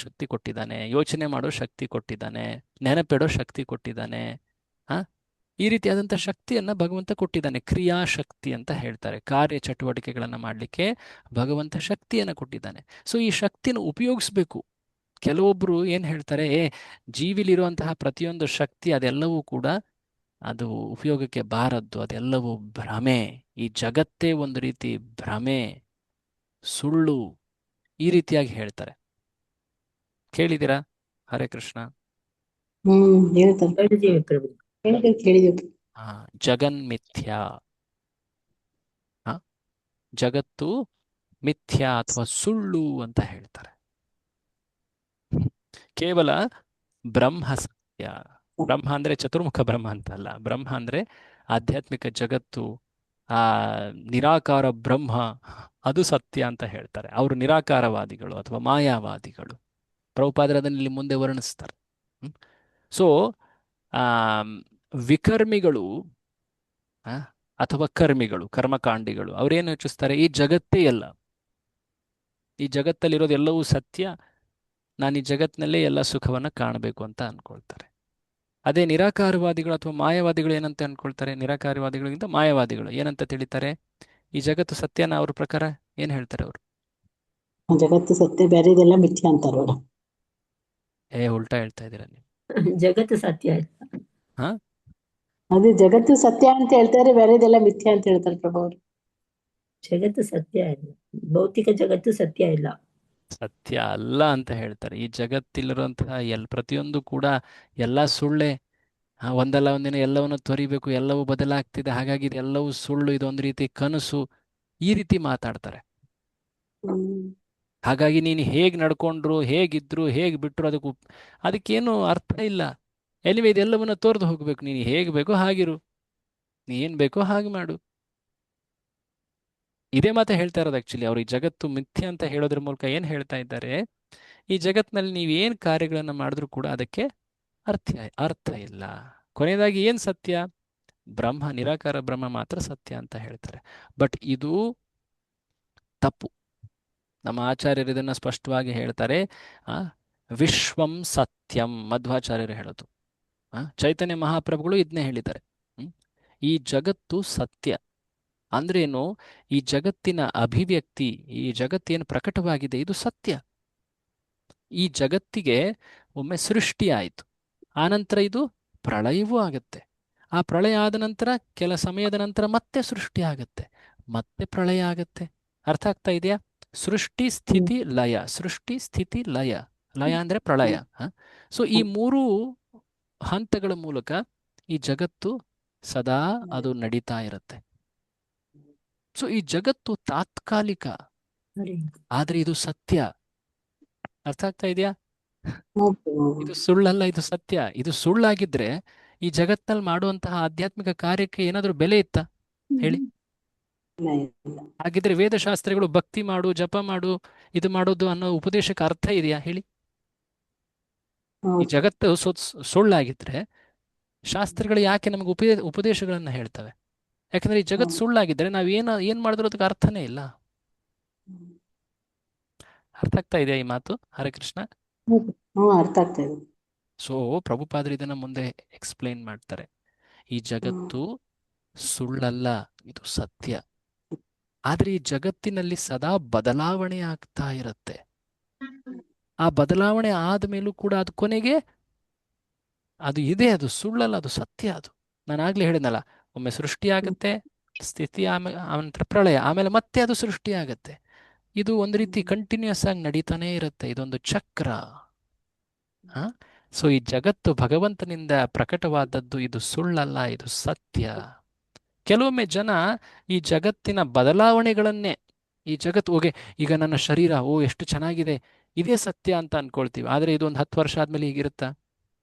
[SPEAKER 1] ಶಕ್ತಿ ಕೊಟ್ಟಿದ್ದಾನೆ, ಯೋಚನೆ ಮಾಡೋ ಶಕ್ತಿ ಕೊಟ್ಟಿದ್ದಾನೆ, ನೆನಪಿಡೋ ಶಕ್ತಿ ಕೊಟ್ಟಿದ್ದಾನೆ. ಈ ರೀತಿಯಾದಂಥ ಶಕ್ತಿಯನ್ನ ಭಗವಂತ ಕೊಟ್ಟಿದ್ದಾನೆ. ಕ್ರಿಯಾಶಕ್ತಿ ಅಂತ ಹೇಳ್ತಾರೆ. ಕಾರ್ಯ ಚಟುವಟಿಕೆಗಳನ್ನು ಮಾಡಲಿಕ್ಕೆ ಭಗವಂತ ಶಕ್ತಿಯನ್ನು ಕೊಟ್ಟಿದ್ದಾನೆ. ಸೊ ಈ ಶಕ್ತಿಯನ್ನು ಉಪಯೋಗಿಸ್ಬೇಕು. ಕೆಲವೊಬ್ರು ಏನ್ ಹೇಳ್ತಾರೆ, ಜೀವಿಲಿರುವಂತಹ ಪ್ರತಿಯೊಂದು ಶಕ್ತಿ ಅದೆಲ್ಲವೂ ಕೂಡ ಅದು ಉಪಯೋಗಕ್ಕೆ ಬಾರದ್ದು, ಅದೆಲ್ಲವೂ ಭ್ರಮೆ, ಈ ಜಗತ್ತೇ ಒಂದು ರೀತಿ ಭ್ರಮೆ, ಸುಳ್ಳು, ಈ ರೀತಿಯಾಗಿ ಹೇಳ್ತಾರೆ. ಕೇಳಿದಿರಾ? ಹರೇ ಕೃಷ್ಣ. ಜಗನ್ಮಿಥ್ಯಾ, ಜಗತ್ತು ಮಿಥ್ಯಾ ಅಥವಾ ಸುಳ್ಳು ಅಂತ ಹೇಳ್ತಾರೆ. ಕೇವಲ ಬ್ರಹ್ಮ ಸತ್ಯ. ಬ್ರಹ್ಮ ಅಂದ್ರೆ ಚತುರ್ಮುಖ ಬ್ರಹ್ಮ ಅಂತ ಅಲ್ಲ. ಬ್ರಹ್ಮ ಅಂದ್ರೆ ಆಧ್ಯಾತ್ಮಿಕ ಜಗತ್ತು, ಆ ನಿರಾಕಾರ ಬ್ರಹ್ಮ, ಅದು ಸತ್ಯ ಅಂತ ಹೇಳ್ತಾರೆ. ಅವರು ನಿರಾಕಾರವಾದಿಗಳು ಅಥವಾ ಮಾಯಾವಾದಿಗಳು. ಪ್ರಭುಪಾದರು ಅದನ್ನು ಇಲ್ಲಿ ಮುಂದೆ ವರ್ಣಿಸ್ತಾರೆ. ಸೊ ವಿಕರ್ಮಿಗಳು ಅಥವಾ ಕರ್ಮಿಗಳು, ಕರ್ಮಕಾಂಡಿಗಳು, ಅವರೇನು ಯೋಚಿಸ್ತಾರೆ? ಈ ಜಗತ್ತೇ ಎಲ್ಲ, ಈ ಜಗತ್ತಲ್ಲಿರೋದು ಎಲ್ಲವೂ ಸತ್ಯ, ನಾನು ಈ ಜಗತ್ತಿನಲ್ಲೇ ಎಲ್ಲ ಸುಖವನ್ನು ಕಾಣಬೇಕು ಅಂತ ಅನ್ಕೊಳ್ತಾರೆ. ಅದೇ ನಿರಾಕಾರವಾದಿಗಳು ಅಥವಾ ಮಾಯಾವಾದಿಗಳು ಏನಂತ ಅನ್ಕೊಳ್ತಾರೆ? ನಿರಾಕಾರವಾದಿಗಳಿಗಿಂತ ಮಾಯಾವಾದಿಗಳು ಏನಂತ ತಿಳಿತಾರೆ? ಈ ಜಗತ್ತು ಸತ್ಯನ ಅವ್ರ ಪ್ರಕಾರ ಏನ್ ಹೇಳ್ತಾರೆ ಅವರು?
[SPEAKER 9] ಜಗತ್ತು ಸತ್ಯ, ಬೇರೆದೆಲ್ಲ ಮಿಥ್ಯ ಅಂತಾರ ಅವರು.
[SPEAKER 1] ಉಲ್ಟಾ ಹೇಳ್ತಾ ಇದ್ದೀರಾ ನೀವು.
[SPEAKER 6] ಜಗತ್ತು ಸತ್ಯ.
[SPEAKER 9] ಅದು ಜಗತ್ತು ಸತ್ಯ ಅಂತ ಹೇಳ್ತಾರೆ, ಬೇರೆದೆಲ್ಲ ಮಿಥ್ಯ ಅಂತ ಹೇಳ್ತಾರೆ ಪ್ರಭು ಅವರು.
[SPEAKER 6] ಜಗತ್ತು ಸತ್ಯ ಇಲ್ಲ, ಭೌತಿಕ ಜಗತ್ತು ಸತ್ಯ ಇಲ್ಲ,
[SPEAKER 1] ಸತ್ಯ ಅಲ್ಲ ಅಂತ ಹೇಳ್ತಾರೆ. ಈ ಜಗತ್ತಿಲಿರುವಂತಹ ಪ್ರತಿಯೊಂದು ಕೂಡ ಎಲ್ಲ ಸುಳ್ಳೆ. ಒಂದಲ್ಲ ಒಂದಿನ ಎಲ್ಲವನ್ನು ತೊರಿಬೇಕು, ಎಲ್ಲವೂ ಬದಲಾಗ್ತಿದೆ, ಹಾಗಾಗಿ ಇದೆಲ್ಲವೂ ಸುಳ್ಳು, ಇದೊಂದು ರೀತಿ ಕನಸು, ಈ ರೀತಿ ಮಾತಾಡ್ತಾರೆ. ಹಾಗಾಗಿ ನೀನು ಹೇಗೆ ನಡ್ಕೊಂಡ್ರು, ಹೇಗಿದ್ರು, ಹೇಗೆ ಬಿಟ್ರು ಅದಕ್ಕೇನು ಅರ್ಥ ಇಲ್ಲ. ಎಲ್ಲಿವೆ ಇದೆಲ್ಲವನ್ನ ತೋರ್ದು ಹೋಗ್ಬೇಕು. ನೀನು ಹೇಗೆ ಬೇಕೋ ಹಾಗಿರು, ನೀ ಏನ್ ಬೇಕೋ ಹಾಗೆ ಮಾಡು. ಇದೇ ಮಾತ್ರ ಹೇಳ್ತಾ ಇರೋದು. ಆಕ್ಚುಲಿ ಅವ್ರು ಈ ಜಗತ್ತು ಮಿಥ್ಯ ಅಂತ ಹೇಳೋದ್ರ ಮೂಲಕ ಏನ್ ಹೇಳ್ತಾ ಇದ್ದಾರೆ? ಈ ಜಗತ್ತಿನಲ್ಲಿ ನೀವು ಏನ್ ಕಾರ್ಯಗಳನ್ನ ಮಾಡಿದ್ರು ಕೂಡ ಅದಕ್ಕೆ ಅರ್ಥ ಇಲ್ಲ. ಕೊನೆಯದಾಗಿ ಏನ್ ಸತ್ಯ? ಬ್ರಹ್ಮ, ನಿರಾಕಾರ ಬ್ರಹ್ಮ ಮಾತ್ರ ಸತ್ಯ ಅಂತ ಹೇಳ್ತಾರೆ. ಬಟ್ ಇದು ತಪ್ಪು. ನಮ್ಮ ಆಚಾರ್ಯರು ಇದನ್ನ ಸ್ಪಷ್ಟವಾಗಿ ಹೇಳ್ತಾರೆ. ವಿಶ್ವಂ ಸತ್ಯಂ, ಮಧ್ವಾಚಾರ್ಯರು ಹೇಳೋದು. ಚೈತನ್ಯ ಮಹಾಪ್ರಭುಗಳು ಇದನ್ನೇ ಹೇಳಿದ್ದಾರೆ. ಈ ಜಗತ್ತು ಸತ್ಯ, ಅಂದ್ರೇನು? ಈ ಜಗತ್ತಿನ ಅಭಿವ್ಯಕ್ತಿ, ಈ ಜಗತ್ತೇನು ಪ್ರಕಟವಾಗಿದೆ ಇದು ಸತ್ಯ. ಈ ಜಗತ್ತಿಗೆ ಒಮ್ಮೆ ಸೃಷ್ಟಿ ಆಯಿತು, ಆನಂತರ ಇದು ಪ್ರಳಯವೂ ಆಗುತ್ತೆ. ಆ ಪ್ರಳಯ ಆದ ನಂತರ ಕೆಲ ಸಮಯದ ನಂತರ ಮತ್ತೆ ಸೃಷ್ಟಿ ಆಗುತ್ತೆ, ಮತ್ತೆ ಪ್ರಳಯ ಆಗುತ್ತೆ. ಅರ್ಥ ಆಗ್ತಾ ಇದೆಯಾ? ಸೃಷ್ಟಿ ಸ್ಥಿತಿ ಲಯ, ಸೃಷ್ಟಿ ಸ್ಥಿತಿ ಲಯ. ಲಯ ಅಂದ್ರೆ ಪ್ರಳಯ. ಸೊ ಈ ಮೂರು ಹಂತಗಳ ಮೂಲಕ ಈ ಜಗತ್ತು ಸದಾ ಅದು ನಡೀತಾ ಇರುತ್ತೆ. ಸೊ ಈ ಜಗತ್ತು ತಾತ್ಕಾಲಿಕ, ಆದ್ರೆ ಇದು ಸತ್ಯ. ಅರ್ಥ ಆಗ್ತಾ ಇದೆಯಾ? ಇದು ಸುಳ್ಳಲ್ಲ, ಇದು ಸತ್ಯ. ಇದು ಸುಳ್ಳಾಗಿದ್ರೆ ಈ ಜಗತ್ತಿನಲ್ಲಿ ಮಾಡುವಂತಹ ಆಧ್ಯಾತ್ಮಿಕ ಕಾರ್ಯಕ್ಕೆ ಏನಾದ್ರೂ ಬೆಲೆ ಇತ್ತಾ ಹೇಳಿ? ಹಾಗಿದ್ರೆ ವೇದಶಾಸ್ತ್ರಗಳು ಭಕ್ತಿ ಮಾಡು, ಜಪ ಮಾಡು, ಇದು ಮಾಡೋದು ಅನ್ನೋ ಉಪದೇಶಕ್ಕೆ ಅರ್ಥ ಇದೆಯಾ ಹೇಳಿ? ಈ ಜಗತ್ತು ಸುಳ್ಳಾಗಿದ್ರೆ ಶಾಸ್ತ್ರಗಳು ಯಾಕೆ ನಮಗೆ ಉಪದೇಶಗಳನ್ನ ಹೇಳ್ತವೆ? ಯಾಕಂದ್ರೆ ಈ ಜಗತ್ತು ಸುಳ್ಳಾಗಿದ್ರೆ ನಾವ್ ಏನ್ ಮಾಡಿದ್ರು ಅದಕ್ಕೆ ಅರ್ಥನೇ ಇಲ್ಲ. ಅರ್ಥ ಆಗ್ತಾ ಇದೆಯಾ ಈ ಮಾತು? ಹರೇ ಕೃಷ್ಣ.
[SPEAKER 9] ಅರ್ಥ ಆಗ್ತಾ ಇದೆ.
[SPEAKER 1] ಸೊ ಪ್ರಭುಪಾದರು ಇದನ್ನ ಮುಂದೆ ಎಕ್ಸ್ಪ್ಲೈನ್ ಮಾಡ್ತಾರೆ. ಈ ಜಗತ್ತು ಸುಳ್ಳಲ್ಲ, ಇದು ಸತ್ಯ. ಆದ್ರೆ ಈ ಜಗತ್ತಿನಲ್ಲಿ ಸದಾ ಬದಲಾವಣೆ ಆಗ್ತಾ ಇರುತ್ತೆ. ಆ ಬದಲಾವಣೆ ಆದ್ಮೇಲೂ ಕೂಡ ಅದು ಕೊನೆಗೆ ಅದು ಇದೆ, ಅದು ಸುಳ್ಳಲ್ಲ, ಅದು ಸತ್ಯ. ಅದು ನಾನು ಆಗ್ಲೇ ಹೇಳಿದ್ನಲ್ಲ, ಒಮ್ಮೆ ಸೃಷ್ಟಿ ಆಗುತ್ತೆ, ಸ್ಥಿತಿ, ಆಮೇಲೆ ಪ್ರಳಯ, ಆಮೇಲೆ ಮತ್ತೆ ಅದು ಸೃಷ್ಟಿ ಆಗತ್ತೆ. ಇದು ಒಂದು ರೀತಿ ಕಂಟಿನ್ಯೂಸ್ ಆಗಿ ನಡೀತಾನೆ ಇರುತ್ತೆ. ಇದೊಂದು ಚಕ್ರ. ಸೊ ಈ ಜಗತ್ತು ಭಗವಂತನಿಂದ ಪ್ರಕಟವಾದದ್ದು, ಇದು ಸುಳ್ಳಲ್ಲ, ಇದು ಸತ್ಯ. ಕೆಲವೊಮ್ಮೆ ಜನ ಈ ಜಗತ್ತಿನ ಬದಲಾವಣೆಗಳನ್ನೇ, ಈ ಜಗತ್ತು ಹೋಗಿ ಈಗ ನನ್ನ ಶರೀರ ಎಷ್ಟು ಚೆನ್ನಾಗಿದೆ, ಇದೇ ಸತ್ಯ ಅಂತ ಅನ್ಕೊಳ್ತೀವಿ. ಆದ್ರೆ ಇದು ಒಂದು 10 ವರ್ಷ ಆದ್ಮೇಲೆ ಹೀಗಿರುತ್ತಾ?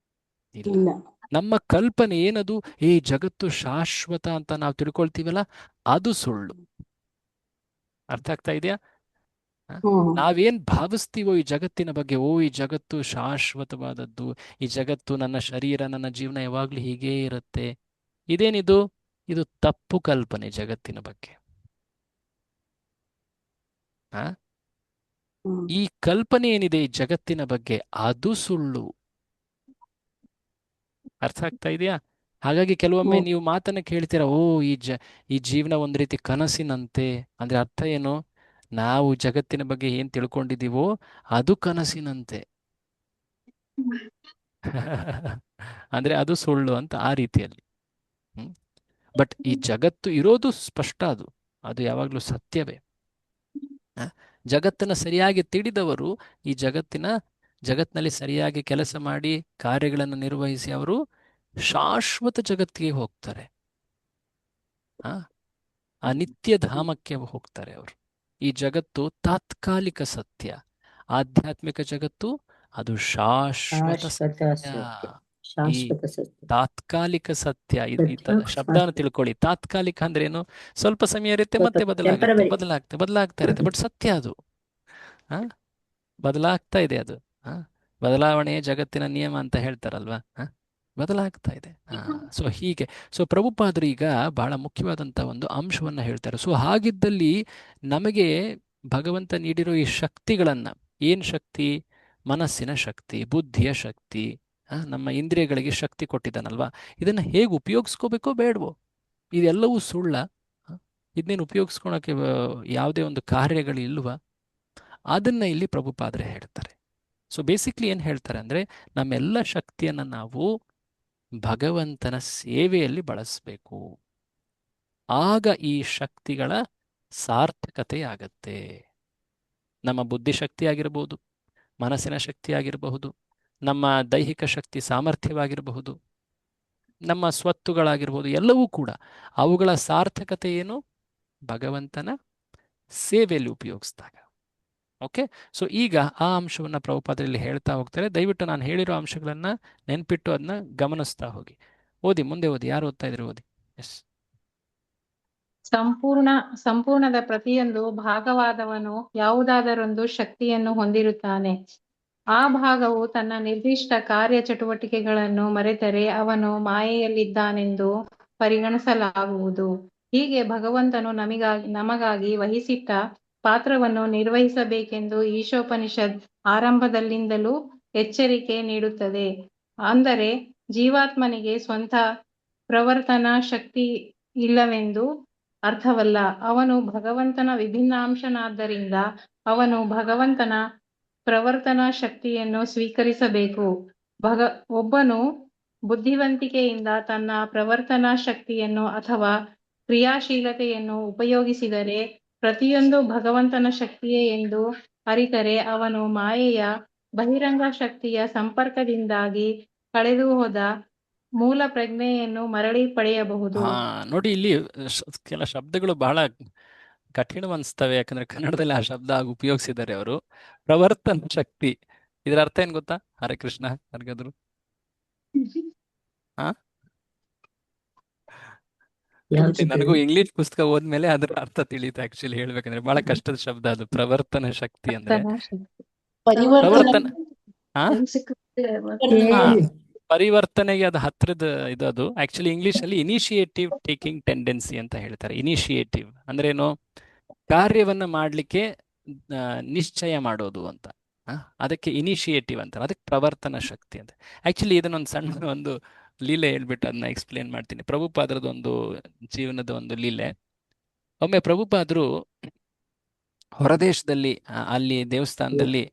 [SPEAKER 1] ಇಲ್ಲ. ನಮ್ಮ ಕಲ್ಪನೆ ಏನದು, ಈ ಜಗತ್ತು ಶಾಶ್ವತ ಅಂತ ನಾವು ತಿಳ್ಕೊಳ್ತೀವಲ್ಲ, ಅದು ಸುಳ್ಳು. ಅರ್ಥ ಆಗ್ತಾ ಇದೆಯಾ? ನಾವೇನ್ ಭಾವಿಸ್ತೀವೋ ಈ ಜಗತ್ತಿನ ಬಗ್ಗೆ, ಈ ಜಗತ್ತು ಶಾಶ್ವತವಾದದ್ದು, ಈ ಜಗತ್ತು, ನನ್ನ ಶರೀರ, ನನ್ನ ಜೀವನ ಯಾವಾಗ್ಲೂ ಹೀಗೇ ಇರುತ್ತೆ, ಇದೇನಿದು? ಇದು ತಪ್ಪು ಕಲ್ಪನೆ ಜಗತ್ತಿನ ಬಗ್ಗೆ. ಈ ಕಲ್ಪನೆ ಏನಿದೆ ಈ ಜಗತ್ತಿನ ಬಗ್ಗೆ, ಅದು ಸುಳ್ಳು. ಅರ್ಥ ಆಗ್ತಾ ಇದೆಯಾ? ಹಾಗಾಗಿ ಕೆಲವೊಮ್ಮೆ ನೀವು ಮಾತನ್ನ ಕೇಳ್ತೀರಾ, ಈ ಜೀವನ ಒಂದ್ ರೀತಿ ಕನಸಿನಂತೆ. ಅಂದ್ರೆ ಅರ್ಥ ಏನು? ನಾವು ಜಗತ್ತಿನ ಬಗ್ಗೆ ಏನ್ ತಿಳ್ಕೊಂಡಿದೀವೋ ಅದು ಕನಸಿನಂತೆ. ಅಂದ್ರೆ ಅದು ಸುಳ್ಳು ಅಂತ, ಆ ರೀತಿಯಲ್ಲಿ. ಬಟ್ ಈ ಜಗತ್ತು ಇರೋದು ಸ್ಪಷ್ಟ, ಅದು ಯಾವಾಗ್ಲೂ ಸತ್ಯವೇ. ಜಗತ್ತನ್ನ ಸರಿಯಾಗಿ ತಿಳಿದವರು ಈ ಜಗತ್ತಿನಲ್ಲಿ ಸರಿಯಾಗಿ ಕೆಲಸ ಮಾಡಿ ಕಾರ್ಯಗಳನ್ನು ನಿರ್ವಹಿಸಿ ಅವರು ಶಾಶ್ವತ ಜಗತ್ತಿಗೆ ಹೋಗ್ತಾರೆ, ಆ ನಿತ್ಯ ಧಾಮಕ್ಕೆ ಹೋಗ್ತಾರೆ ಅವರು. ಈ ಜಗತ್ತು ತಾತ್ಕಾಲಿಕ ಸತ್ಯ, ಆಧ್ಯಾತ್ಮಿಕ ಜಗತ್ತು ಅದು ಶಾಶ್ವತ ಸತ್ಯ. ಈ ತಾತ್ಕಾಲಿಕ ಸತ್ಯ, ಶಬ್ದನ ತಿಳ್ಕೊಳ್ಳಿ. ತಾತ್ಕಾಲಿಕ ಅಂದ್ರೆ ಏನು? ಸ್ವಲ್ಪ ಸಮಯ ಇರುತ್ತೆ, ಮತ್ತೆ ಬದಲಾಗ್ತಾ ಇರುತ್ತೆ. ಬಟ್ ಸತ್ಯ ಅದು ಬದಲಾಗ್ತಾ ಇದೆ. ಅದು ಬದಲಾವಣೆ ಜಗತ್ತಿನ ನಿಯಮ ಅಂತ ಹೇಳ್ತಾರಲ್ವಾ, ಬದಲಾಗ್ತಾ ಇದೆ. ಸೊ ಹೀಗೆ. ಸೊ ಪ್ರಭುಪಾದರು ಈಗ ಬಹಳ ಮುಖ್ಯವಾದಂತ ಒಂದು ಅಂಶವನ್ನ ಹೇಳ್ತಾರೆ. ಸೊ ಹಾಗಿದ್ದಲ್ಲಿ ನಮಗೆ ಭಗವಂತ ನೀಡಿರೋ ಈ ಶಕ್ತಿಗಳನ್ನ, ಏನ್ ಶಕ್ತಿ? ಮನಸ್ಸಿನ ಶಕ್ತಿ, ಬುದ್ಧಿಯ ಶಕ್ತಿ, ನಮ್ಮ ಇಂದ್ರಿಯಗಳಿಗೆ ಶಕ್ತಿ ಕೊಟ್ಟಿದ್ದಾನಲ್ವಾ, ಇದನ್ನ ಹೇಗೆ ಉಪಯೋಗಿಸ್ಕೋಬೇಕೋ ಬೇಡವೋ? ಇದೆಲ್ಲವೂ ಸುಳ್ಳ? ಇದನ್ನೇನು ಉಪಯೋಗಿಸ್ಕೊಳಕ್ಕೆ ಯಾವುದೇ ಒಂದು ಕಾರ್ಯಗಳು ಇಲ್ವಾ? ಅದನ್ನ ಇಲ್ಲಿ ಪ್ರಭುಪಾದರೆ ಹೇಳ್ತಾರೆ. ಸೊ ಬೇಸಿಕ್ಲಿ ಏನ್ ಹೇಳ್ತಾರೆ ಅಂದ್ರೆ, ನಮ್ಮೆಲ್ಲ ಶಕ್ತಿಯನ್ನ ನಾವು ಭಗವಂತನ ಸೇವೆಯಲ್ಲಿ ಬಳಸಬೇಕು. ಆಗ ಈ ಶಕ್ತಿಗಳ ಸಾರ್ಥಕತೆ ಆಗತ್ತೆ. ನಮ್ಮ ಬುದ್ಧಿಶಕ್ತಿ ಆಗಿರಬಹುದು, ಮನಸ್ಸಿನ ಶಕ್ತಿ ಆಗಿರಬಹುದು, ನಮ್ಮ ದೈಹಿಕ ಶಕ್ತಿ ಸಾಮರ್ಥ್ಯವಾಗಿರಬಹುದು, ನಮ್ಮ ಸ್ವತ್ತುಗಳಾಗಿರ್ಬೋದು, ಎಲ್ಲವೂ ಕೂಡ ಅವುಗಳ ಸಾರ್ಥಕತೆ ಏನು? ಭಗವಂತನ ಸೇವೆಯಲ್ಲಿ ಉಪಯೋಗಿಸಿದಾಗ. ಓಕೆ. ಸೊ ಈಗ ಆ ಅಂಶವನ್ನ ಪ್ರಭುಪಾದರಲ್ಲಿ ಹೇಳ್ತಾ ಹೋಗ್ತಾರೆ. ದಯವಿಟ್ಟು ನಾನು ಹೇಳಿರೋ ಅಂಶಗಳನ್ನ ನೆನ್ಪಿಟ್ಟು ಅದನ್ನ ಗಮನಿಸ್ತಾ ಹೋಗಿ. ಮುಂದೆ ಓದಿ. ಯಾರು ಓದ್ತಾ ಇದ್ರಿ? ಓದಿ. ಎಸ್.
[SPEAKER 3] ಸಂಪೂರ್ಣದ ಪ್ರತಿಯೊಂದು ಭಾಗವಾದವನು ಯಾವುದಾದರೊಂದು ಶಕ್ತಿಯನ್ನು ಹೊಂದಿರುತ್ತಾನೆ. ಆ ಭಾಗವು ತನ್ನ ನಿರ್ದಿಷ್ಟ ಕಾರ್ಯಚಟುವಟಿಕೆಗಳನ್ನು ಮರೆತರೆ ಅವನು ಮಾಯೆಯಲ್ಲಿದ್ದಾನೆಂದು ಪರಿಗಣಿಸಲಾಗುವುದು. ಹೀಗೆ ಭಗವಂತನು ನಮಗಾಗಿ ವಹಿಸಿಟ್ಟ ಪಾತ್ರವನ್ನು ನಿರ್ವಹಿಸಬೇಕೆಂದು ಈಶೋಪನಿಷತ್ ಆರಂಭದಲ್ಲಿಂದಲೂ ಎಚ್ಚರಿಕೆ ನೀಡುತ್ತದೆ. ಅಂದರೆ ಜೀವಾತ್ಮನಿಗೆ ಸ್ವಂತ ಪ್ರವರ್ತನಾ ಶಕ್ತಿ ಇಲ್ಲವೆಂದು ಅರ್ಥವಲ್ಲ. ಅವನು ಭಗವಂತನ ವಿಭಿನ್ನಾಂಶನಾದ್ದರಿಂದ ಅವನು ಭಗವಂತನ ಪ್ರವರ್ತನಾ ಶಕ್ತಿಯನ್ನು ಸ್ವೀಕರಿಸಬೇಕು. ಒಬ್ಬನು ಬುದ್ಧಿವಂತಿಕೆಯಿಂದ ತನ್ನ ಪ್ರವರ್ತನಾ ಶಕ್ತಿಯನ್ನು ಅಥವಾ ಕ್ರಿಯಾಶೀಲತೆಯನ್ನು ಉಪಯೋಗಿಸಿದರೆ ಪ್ರತಿಯೊಂದು ಭಗವಂತನ ಶಕ್ತಿಯೇ ಎಂದು ಅರಿತರೆ ಅವನು ಮಾಯೆಯ ಬಹಿರಂಗ ಶಕ್ತಿಯ ಸಂಪರ್ಕದಿಂದಾಗಿ ಕಳೆದು ಹೋದ ಮೂಲ ಪ್ರಜ್ಞೆಯನ್ನು ಮರಳಿ ಪಡೆಯಬಹುದು.
[SPEAKER 1] ನೋಡಿ, ಇಲ್ಲಿ ಕೆಲ ಶಬ್ದಗಳು ಬಹಳ ಕಠಿಣವನ್ಸ್ತವೆ, ಯಾಕಂದ್ರೆ ಕನ್ನಡದಲ್ಲಿ ಆ ಶಬ್ದ ಆಗಿ ಉಪಯೋಗಿಸಿದ್ದಾರೆ ಅವರು. ಪ್ರವರ್ತನ ಶಕ್ತಿ, ಇದರ ಅರ್ಥ ಏನ್ ಗೊತ್ತಾ? ಹರೇ ಕೃಷ್ಣ, ಯಾರಿಗಾದ್ರು ನನಗೂ ಇಂಗ್ಲಿಷ್ ಪುಸ್ತಕ ಓದ್ಮೇಲೆ ಅದರ ಅರ್ಥ ತಿಳಿಯುತ್ತೆ. ಆಕ್ಚುಲಿ ಹೇಳ್ಬೇಕಂದ್ರೆ ಬಹಳ ಕಷ್ಟದ ಶಬ್ದ ಅದು, ಪ್ರವರ್ತನ ಶಕ್ತಿ ಅಂದ್ರೆ ಪ್ರವರ್ತನ ಪರಿವರ್ತನೆಗೆ ಅದು ಹತ್ರದ ಇದು. ಅದು ಆಕ್ಚುಲಿ ಇಂಗ್ಲಿಷ್ ಅಲ್ಲಿ ಇನಿಷಿಯೇಟಿವ್ ಟೇಕಿಂಗ್ ಟೆಂಡೆನ್ಸಿ ಅಂತ ಹೇಳ್ತಾರೆ. ಇನಿಷಿಯೇಟಿವ್ ಅಂದ್ರೆ ಏನು? ಕಾರ್ಯವನ್ನ ಮಾಡ್ಲಿಕ್ಕೆ ನಿಶ್ಚಯ ಮಾಡೋದು ಅಂತ. ಅದಕ್ಕೆ ಇನಿಷಿಯೇಟಿವ್ ಅಂತಾರೆ, ಅದಕ್ಕೆ ಪ್ರವರ್ತನ ಶಕ್ತಿ ಅಂತ. ಆಕ್ಚುಲಿ ಇದನ್ನೊಂದು ಸಣ್ಣ ಒಂದು ಲೀಲೆ ಹೇಳ್ಬಿಟ್ಟು ಅದನ್ನ ಎಕ್ಸ್ಪ್ಲೇನ್ ಮಾಡ್ತೀನಿ. ಪ್ರಭುಪಾದರದೊಂದು ಜೀವನದ ಒಂದು ಲೀಲೆ. ಒಮ್ಮೆ ಪ್ರಭುಪಾದರು ಹೊರದೇಶದಲ್ಲಿ ಅಲ್ಲಿ ದೇವಸ್ಥಾನದಲ್ಲಿ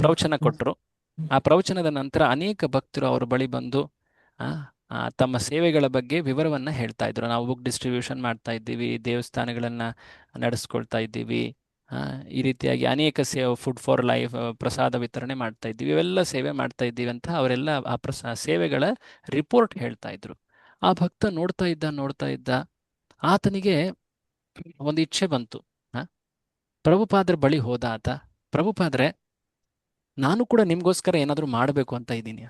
[SPEAKER 1] ಪ್ರವಚನ ಕೊಟ್ಟರು. ಆ ಪ್ರವಚನದ ನಂತರ ಅನೇಕ ಭಕ್ತರು ಅವರ ಬಳಿ ಬಂದು ತಮ್ಮ ಸೇವೆಗಳ ಬಗ್ಗೆ ವಿವರವನ್ನ ಹೇಳ್ತಾ ಇದ್ರು. ನಾವು ಬುಕ್ ಡಿಸ್ಟ್ರಿಬ್ಯೂಷನ್ ಮಾಡ್ತಾ ಇದ್ದೀವಿ, ದೇವಸ್ಥಾನಗಳನ್ನ ನಡೆಸ್ಕೊಳ್ತಾ ಇದ್ದೀವಿ, ಈ ರೀತಿಯಾಗಿ ಅನೇಕ ಫುಡ್ ಫಾರ್ ಲೈಫ್ ಪ್ರಸಾದ ವಿತರಣೆ ಮಾಡ್ತಾ ಇದ್ದೀವಿ, ಇವೆಲ್ಲ ಸೇವೆ ಮಾಡ್ತಾ ಇದ್ದೀವಿ ಅಂತ ಅವರೆಲ್ಲ ಆ ಸೇವೆಗಳ ರಿಪೋರ್ಟ್ ಹೇಳ್ತಾ ಇದ್ರು. ಆ ಭಕ್ತ ನೋಡ್ತಾ ಇದ್ದ ಆತನಿಗೆ ಒಂದು ಇಚ್ಛೆ ಬಂತು. ಪ್ರಭುಪಾದ್ರ ಬಳಿ ಹೋದ ಆತ, ಪ್ರಭುಪಾದ್ರೆ ನಾನು ಕೂಡ ನಿಮ್ಗೋಸ್ಕರ ಏನಾದ್ರು ಮಾಡಬೇಕು ಅಂತ ಇದ್ದೀನಿ.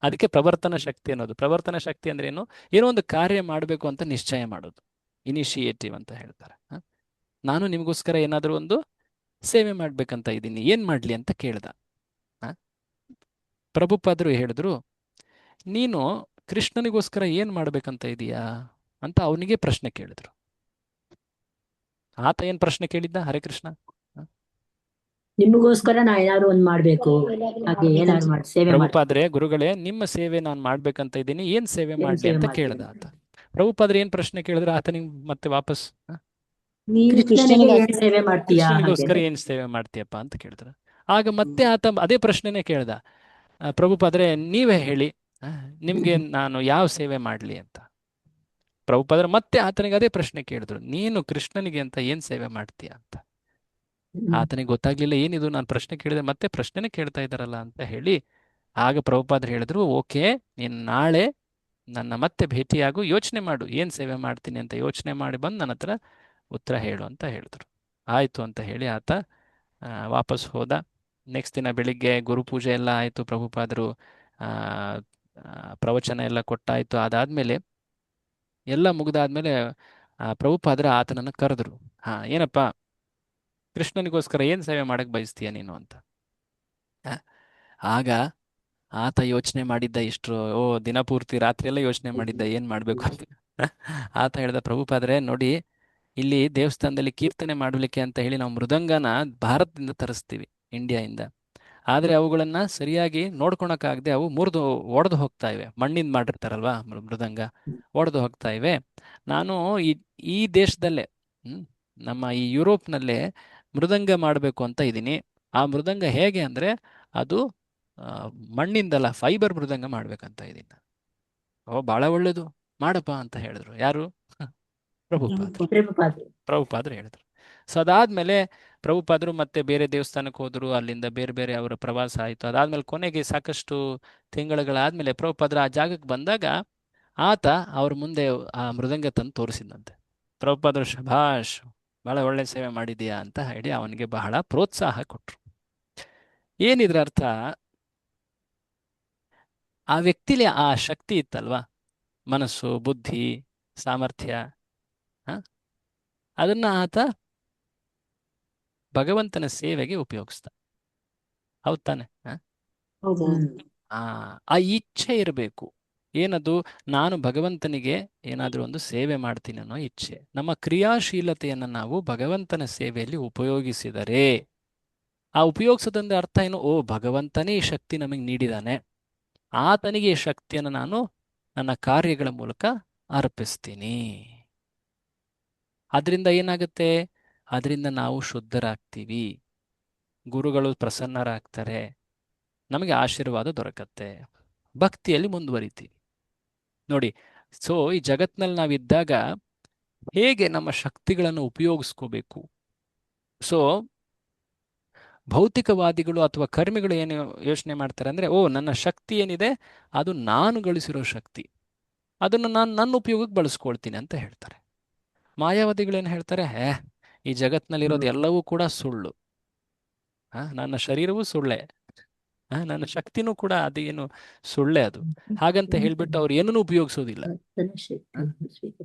[SPEAKER 1] ಅದಕ್ಕೆ ಪ್ರವರ್ತನ ಶಕ್ತಿ ಅನ್ನೋದು. ಪ್ರವರ್ತನ ಶಕ್ತಿ ಅಂದ್ರೆ ಏನೋ ಒಂದು ಕಾರ್ಯ ಮಾಡಬೇಕು ಅಂತ ನಿಶ್ಚಯ ಮಾಡೋದು, ಇನಿಷಿಯೇಟಿವ್ ಅಂತ ಹೇಳ್ತಾರೆ. ನಾನು ನಿಮ್ಗೋಸ್ಕರ ಏನಾದ್ರು ಒಂದು ಸೇವೆ ಮಾಡ್ಬೇಕಂತ ಇದ್ದೀನಿ, ಏನ್ ಮಾಡ್ಲಿ ಅಂತ ಕೇಳ್ದ. ಪ್ರಭುಪಾದರು ಹೇಳಿದ್ರು, ನೀನು ಕೃಷ್ಣನಿಗೋಸ್ಕರ ಏನ್ ಮಾಡ್ಬೇಕಂತ ಇದೀಯಾ ಅಂತ ಅವನಿಗೆ ಪ್ರಶ್ನೆ ಕೇಳಿದ್ರು. ಆತ ಏನ್ ಪ್ರಶ್ನೆ ಕೇಳಿದ್ದ? ಹರೇ ಕೃಷ್ಣ,
[SPEAKER 6] ನಿಮಗೋಸ್ಕರ ನಾ ಏನಾದ್ರು ಒಂದ್ ಮಾಡ್ಬೇಕು, ಹಾಗೆ ಏನಾದ್ರು ಮಾಡಿ ಸೇವೆ
[SPEAKER 1] ಪ್ರಭುಪಾದ್ರೆ ಗುರುಗಳೇ, ನಿಮ್ಮ ಸೇವೆ ನಾನು ಮಾಡ್ಬೇಕಂತ ಇದ್ದೀನಿ, ಏನ್ ಸೇವೆ ಮಾಡ್ಲಿ ಅಂತ ಕೇಳ್ದ ಆತ. ಪ್ರಭುಪಾದ್ರೆ ಏನ್ ಪ್ರಶ್ನೆ ಕೇಳಿದ್ರೆ ಆತನಿಗೆ ಮತ್ತೆ ವಾಪಸ್
[SPEAKER 6] ಸೇವೆ ಮಾಡ್ತೀಯಾ,
[SPEAKER 1] ಕೃಷ್ಣನಿಗೋಸ್ಕರ ಏನ್ ಸೇವೆ ಮಾಡ್ತೀಯಪ್ಪ ಅಂತ ಕೇಳಿದ್ರ. ಆಗ ಮತ್ತೆ ಆತ ಅದೇ ಪ್ರಶ್ನೆನೇ ಕೇಳ್ದ, ಪ್ರಭುಪಾದ್ರೆ ನೀವೇ ಹೇಳಿ, ನಿಮ್ಗೆ ನಾನು ಯಾವ ಸೇವೆ ಮಾಡ್ಲಿ ಅಂತ. ಪ್ರಭುಪಾದ್ರೆ ಮತ್ತೆ ಆತನಿಗೆ ಅದೇ ಪ್ರಶ್ನೆ ಕೇಳಿದ್ರು, ನೀನು ಕೃಷ್ಣನಿಗೆ ಅಂತ ಏನ್ ಸೇವೆ ಮಾಡ್ತೀಯ ಅಂತ. ಆತನಿಗೆ ಗೊತ್ತಾಗ್ಲಿಲ್ಲ, ಏನಿದು ನಾನು ಪ್ರಶ್ನೆ ಕೇಳಿದ್ರೆ ಮತ್ತೆ ಪ್ರಶ್ನೆನೇ ಕೇಳ್ತಾ ಇದ್ದಾರಲ್ಲ ಅಂತ ಹೇಳಿ. ಆಗ ಪ್ರಭುಪಾದ್ರು ಹೇಳಿದ್ರು, ಓಕೆ, ನೀನ್ ನಾಳೆ ನನ್ನ ಮತ್ತೆ ಭೇಟಿಯಾಗು, ಯೋಚನೆ ಮಾಡು ಏನ್ ಸೇವೆ ಮಾಡ್ತೀನಿ ಅಂತ ಯೋಚನೆ ಮಾಡಿ ಬಂದು ನನ್ನ ಹತ್ರ ಉತ್ತರ ಹೇಳು ಅಂತ ಹೇಳಿದ್ರು. ಆಯ್ತು ಅಂತ ಹೇಳಿ ಆತ ವಾಪಸ್ ಹೋದ. ನೆಕ್ಸ್ಟ್ ದಿನ ಬೆಳಿಗ್ಗೆ ಗುರುಪೂಜೆ ಎಲ್ಲ ಆಯ್ತು, ಪ್ರಭುಪಾದರು ಪ್ರವಚನ ಎಲ್ಲ ಕೊಟ್ಟಾಯ್ತು. ಅದಾದ್ಮೇಲೆ ಎಲ್ಲ ಮುಗಿದಾದ್ಮೇಲೆ ಪ್ರಭುಪಾದ್ರ ಆತನನ್ನು ಕರೆದ್ರು. ಏನಪ್ಪ, ಕೃಷ್ಣನಿಗೋಸ್ಕರ ಏನ್ ಸೇವೆ ಮಾಡಕ್ ಬಯಸ್ತೀಯ ನೀನು ಅಂತ. ಆಗ ಆತ ಯೋಚನೆ ಮಾಡಿದ್ದ, ಇಷ್ಟು ದಿನಪೂರ್ತಿ ರಾತ್ರಿ ಎಲ್ಲ ಯೋಚನೆ ಮಾಡಿದ್ದ ಏನ್ ಮಾಡ್ಬೇಕು ಅಂತ. ಆತ ಹೇಳ್ದ, ಪ್ರಭುಪಾದ್ರೆ ನೋಡಿ, ಇಲ್ಲಿ ದೇವಸ್ಥಾನದಲ್ಲಿ ಕೀರ್ತನೆ ಮಾಡಲಿಕ್ಕೆ ಅಂತ ಹೇಳಿ ನಾವು ಮೃದಂಗನ ಭಾರತದಿಂದ ತರಿಸ್ತೀವಿ, ಇಂಡಿಯಾದಿಂದ. ಆದ್ರೆ ಅವುಗಳನ್ನ ಸರಿಯಾಗಿ ನೋಡ್ಕೊಳಕ್ಕಾಗದೆ ಅವು ಒಡೆದು ಹೋಗ್ತಾ ಇವೆ. ಮಣ್ಣಿಂದ ಮಾಡಿರ್ತಾರಲ್ವಾ ಮೃದಂಗ, ಒಡೆದು ಹೋಗ್ತಾ ಇವೆ. ನಾನು ಈ ದೇಶದಲ್ಲೇ ನಮ್ಮ ಈ ಯುರೋಪ್ನಲ್ಲೇ ಮೃದಂಗ ಮಾಡಬೇಕು ಅಂತ ಇದ್ದೀನಿ. ಆ ಮೃದಂಗ ಹೇಗೆ ಅಂದ್ರೆ ಅದು ಮಣ್ಣಿಂದಲ್ಲ, ಫೈಬರ್ ಮೃದಂಗ ಮಾಡ್ಬೇಕಂತ ಇದ್ದೀನಿ. ಬಹಳ ಒಳ್ಳೇದು, ಮಾಡಪ್ಪ ಅಂತ ಹೇಳಿದ್ರು. ಯಾರು? ಪ್ರಭುಪಾದ್ರು ಹೇಳಿದ್ರು. ಸೊ ಅದಾದ್ಮೇಲೆ ಪ್ರಭುಪಾದರು ಮತ್ತೆ ಬೇರೆ ದೇವಸ್ಥಾನಕ್ಕೆ ಹೋದ್ರು, ಅಲ್ಲಿಂದ ಬೇರೆ ಬೇರೆ ಅವರ ಪ್ರವಾಸ ಆಯಿತು. ಅದಾದ್ಮೇಲೆ ಕೊನೆಗೆ ಸಾಕಷ್ಟು ತಿಂಗಳುಗಳಾದ್ಮೇಲೆ ಪ್ರಭುಪಾದರು ಆ ಜಾಗಕ್ಕೆ ಬಂದಾಗ ಆತ ಅವ್ರ ಮುಂದೆ ಆ ಮೃದಂಗ ತಂದು ತೋರಿಸಿದಂತೆ. ಪ್ರಭುಪಾದರು ಶಭಾಷ್, ಬಹಳ ಒಳ್ಳೆ ಸೇವೆ ಮಾಡಿದೀಯಾ ಅಂತ ಹೇಳಿ ಅವನಿಗೆ ಬಹಳ ಪ್ರೋತ್ಸಾಹ ಕೊಟ್ರು. ಏನಿದ್ರ ಅರ್ಥ? ಆ ವ್ಯಕ್ತಿಲಿ ಆ ಶಕ್ತಿ ಇತ್ತಲ್ವಾ, ಮನಸ್ಸು, ಬುದ್ಧಿ, ಸಾಮರ್ಥ್ಯ, ಅದನ್ನ ಆತ ಭಗವಂತನ ಸೇವೆಗೆ ಉಪಯೋಗಿಸ್ತ. ಹೌದ್ ತಾನೆ? ಆ ಇಚ್ಛೆ ಇರಬೇಕು. ಏನದು? ನಾನು ಭಗವಂತನಿಗೆ ಏನಾದ್ರೂ ಒಂದು ಸೇವೆ ಮಾಡ್ತೀನಿ ಅನ್ನೋ ಇಚ್ಛೆ. ನಮ್ಮ ಕ್ರಿಯಾಶೀಲತೆಯನ್ನು ನಾವು ಭಗವಂತನ ಸೇವೆಯಲ್ಲಿ ಉಪಯೋಗಿಸಿದರೆ, ಆ ಉಪಯೋಗಿಸೋದಂದ್ರೆ ಅರ್ಥ ಏನು? ಭಗವಂತನೇ ಈ ಶಕ್ತಿ ನಮಗೆ ನೀಡಿದಾನೆ, ಆತನಿಗೆ ಈ ಶಕ್ತಿಯನ್ನು ನಾನು ನನ್ನ ಕಾರ್ಯಗಳ ಮೂಲಕ ಅರ್ಪಿಸ್ತೀನಿ. ಅದರಿಂದ ಏನಾಗುತ್ತೆ? ಅದರಿಂದ ನಾವು ಶುದ್ಧರಾಗ್ತೀವಿ, ಗುರುಗಳು ಪ್ರಸನ್ನರಾಗ್ತಾರೆ, ನಮಗೆ ಆಶೀರ್ವಾದ ದೊರಕತ್ತೆ, ಭಕ್ತಿಯಲ್ಲಿ ಮುಂದುವರಿತೀವಿ. ನೋಡಿ, ಸೊ ಈ ಜಗತ್ನಲ್ಲಿ ನಾವಿದ್ದಾಗ ಹೇಗೆ ನಮ್ಮ ಶಕ್ತಿಗಳನ್ನು ಉಪಯೋಗಿಸ್ಕೋಬೇಕು? ಸೊ ಭೌತಿಕವಾದಿಗಳು ಅಥವಾ ಕರ್ಮಿಗಳು ಏನು ಯೋಚನೆ ಮಾಡ್ತಾರೆ ಅಂದರೆ, ಓ, ನನ್ನ ಶಕ್ತಿ ಏನಿದೆ ಅದು ನಾನು ಗಳಿಸಿರೋ ಶಕ್ತಿ, ಅದನ್ನು ನಾನು ನನ್ನ ಉಪಯೋಗಕ್ಕೆ ಬಳಸ್ಕೊಳ್ತೀನಿ ಅಂತ ಹೇಳ್ತಾರೆ. ಮಾಯಾವಾದಿಗಳೇನು ಹೇಳ್ತಾರೆ? ಈ ಜಗತ್ನಲ್ಲಿರೋದು ಎಲ್ಲವೂ ಕೂಡ ಸುಳ್ಳು, ನನ್ನ ಶರೀರವೂ ಸುಳ್ಳೆ, ನನ್ನ ಶಕ್ತಿನೂ ಕೂಡ ಅದೇನು ಸುಳ್ಳೆ, ಅದು ಹಾಗಂತ ಹೇಳ್ಬಿಟ್ಟು ಅವ್ರು ಏನನ್ನೂ ಉಪಯೋಗಿಸೋದಿಲ್ಲ,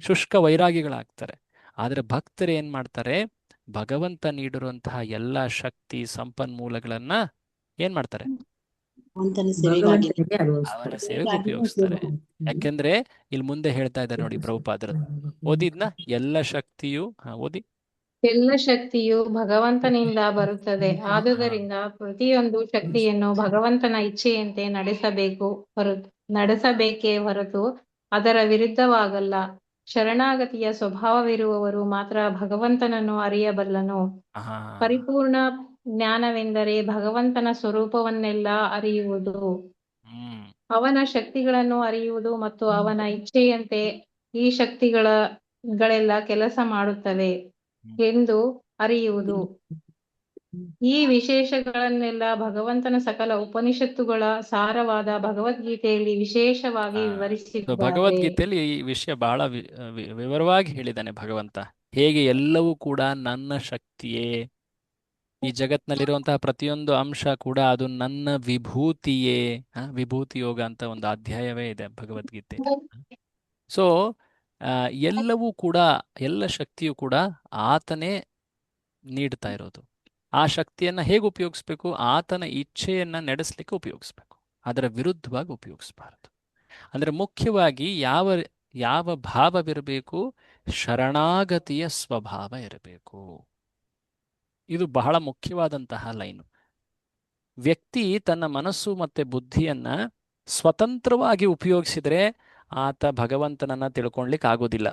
[SPEAKER 1] ಶುಷ್ಕ ವೈರಾಗಿಗಳಾಗ್ತಾರೆ. ಆದರೆ ಭಕ್ತರು ಏನ್ ಮಾಡ್ತಾರೆ? ಭಗವಂತ ನೀಡಿರುವಂತಹ ಎಲ್ಲ ಶಕ್ತಿ ಸಂಪನ್ಮೂಲಗಳನ್ನ ಏನ್ ಮಾಡ್ತಾರೆ? ಅವನ ಸೇವೆಗೆ ಉಪಯೋಗಿಸ್ತಾರೆ. ಯಾಕೆಂದ್ರೆ ಇಲ್ಲಿ ಮುಂದೆ ಹೇಳ್ತಾ ಇದ್ದಾರೆ ನೋಡಿ ಪ್ರಭುಪಾದರು, ಓದಿದ್ನ ಎಲ್ಲ ಶಕ್ತಿಯು ಓದಿ,
[SPEAKER 3] ಎಲ್ಲ ಶಕ್ತಿಯು ಭಗವಂತನಿಂದ ಬರುತ್ತದೆ. ಆದುದರಿಂದ ಪ್ರತಿಯೊಂದು ಶಕ್ತಿಯನ್ನು ಭಗವಂತನ ಇಚ್ಛೆಯಂತೆ ನಡೆಸಬೇಕೇ ಹೊರತು ಅದರ ವಿರುದ್ಧವಾಗಲ್ಲ. ಶರಣಾಗತಿಯ ಸ್ವಭಾವವಿರುವವರು ಮಾತ್ರ ಭಗವಂತನನ್ನು ಅರಿಯಬಲ್ಲನು. ಪರಿಪೂರ್ಣ ಜ್ಞಾನವೆಂದರೆ ಭಗವಂತನ ಸ್ವರೂಪವನ್ನೆಲ್ಲ ಅರಿಯುವುದು, ಅವನ ಶಕ್ತಿಗಳನ್ನು ಅರಿಯುವುದು ಮತ್ತು ಅವನ ಇಚ್ಛೆಯಂತೆ ಈ ಶಕ್ತಿಗಳೆಲ್ಲ ಕೆಲಸ ಮಾಡುತ್ತವೆ ಎಂದು ಅರಿಯುವುದು. ಈ ವಿಶೇಷಗಳನ್ನೆಲ್ಲ ಭಗವಂತನ ಸಕಲ ಉಪನಿಷತ್ತುಗಳ ಸಾರವಾದ ಭಗವದ್ಗೀತೆಯಲ್ಲಿ ವಿಶೇಷವಾಗಿ ವಿವರಿಸಿದ್ದಾರೆ.
[SPEAKER 1] ಭಗವದ್ಗೀತೆಯಲ್ಲಿ ಈ ವಿಷಯ ಬಹಳ ವಿವರವಾಗಿ ಹೇಳಿದ್ದಾನೆ ಭಗವಂತ. ಹೇಗೆ ಎಲ್ಲವೂ ಕೂಡ ನನ್ನ ಶಕ್ತಿಯೇ, ಈ ಜಗತ್ನಲ್ಲಿರುವಂತಹ ಪ್ರತಿಯೊಂದು ಅಂಶ ಕೂಡ ಅದು ನನ್ನ ವಿಭೂತಿಯೇ. ವಿಭೂತಿ ಯೋಗ ಅಂತ ಒಂದು ಅಧ್ಯಾಯವೇ ಇದೆ ಭಗವದ್ಗೀತೆ. ಸೊ ಎಲ್ಲವೂ ಕೂಡ, ಎಲ್ಲ ಶಕ್ತಿಯು ಕೂಡ ಆತನೇ ನೀಡ್ತಾ ಇರೋದು. ಆ ಶಕ್ತಿಯನ್ನ ಹೇಗೆ ಉಪಯೋಗಿಸ್ಬೇಕು? ಆತನ ಇಚ್ಛೆಯನ್ನ ನಡೆಸಲಿಕ್ಕೆ ಉಪಯೋಗಿಸ್ಬೇಕು, ಅದರ ವಿರುದ್ಧವಾಗಿ ಉಪಯೋಗಿಸಬಾರದು. ಅಂದ್ರೆ ಮುಖ್ಯವಾಗಿ ಯಾವ ಭಾವವಿರಬೇಕು? ಶರಣಾಗತಿಯ ಸ್ವಭಾವ ಇರಬೇಕು. ಇದು ಬಹಳ ಮುಖ್ಯವಾದಂತಹ ಲೈನು. ವ್ಯಕ್ತಿ ತನ್ನ ಮನಸ್ಸು ಮತ್ತೆ ಬುದ್ಧಿಯನ್ನ ಸ್ವತಂತ್ರವಾಗಿ ಉಪಯೋಗಿಸಿದ್ರೆ ಆತ ಭಗವಂತನನ್ನ ತಿಳ್ಕೊಳ್ಲಿಕ್ಕೆ ಆಗೋದಿಲ್ಲ.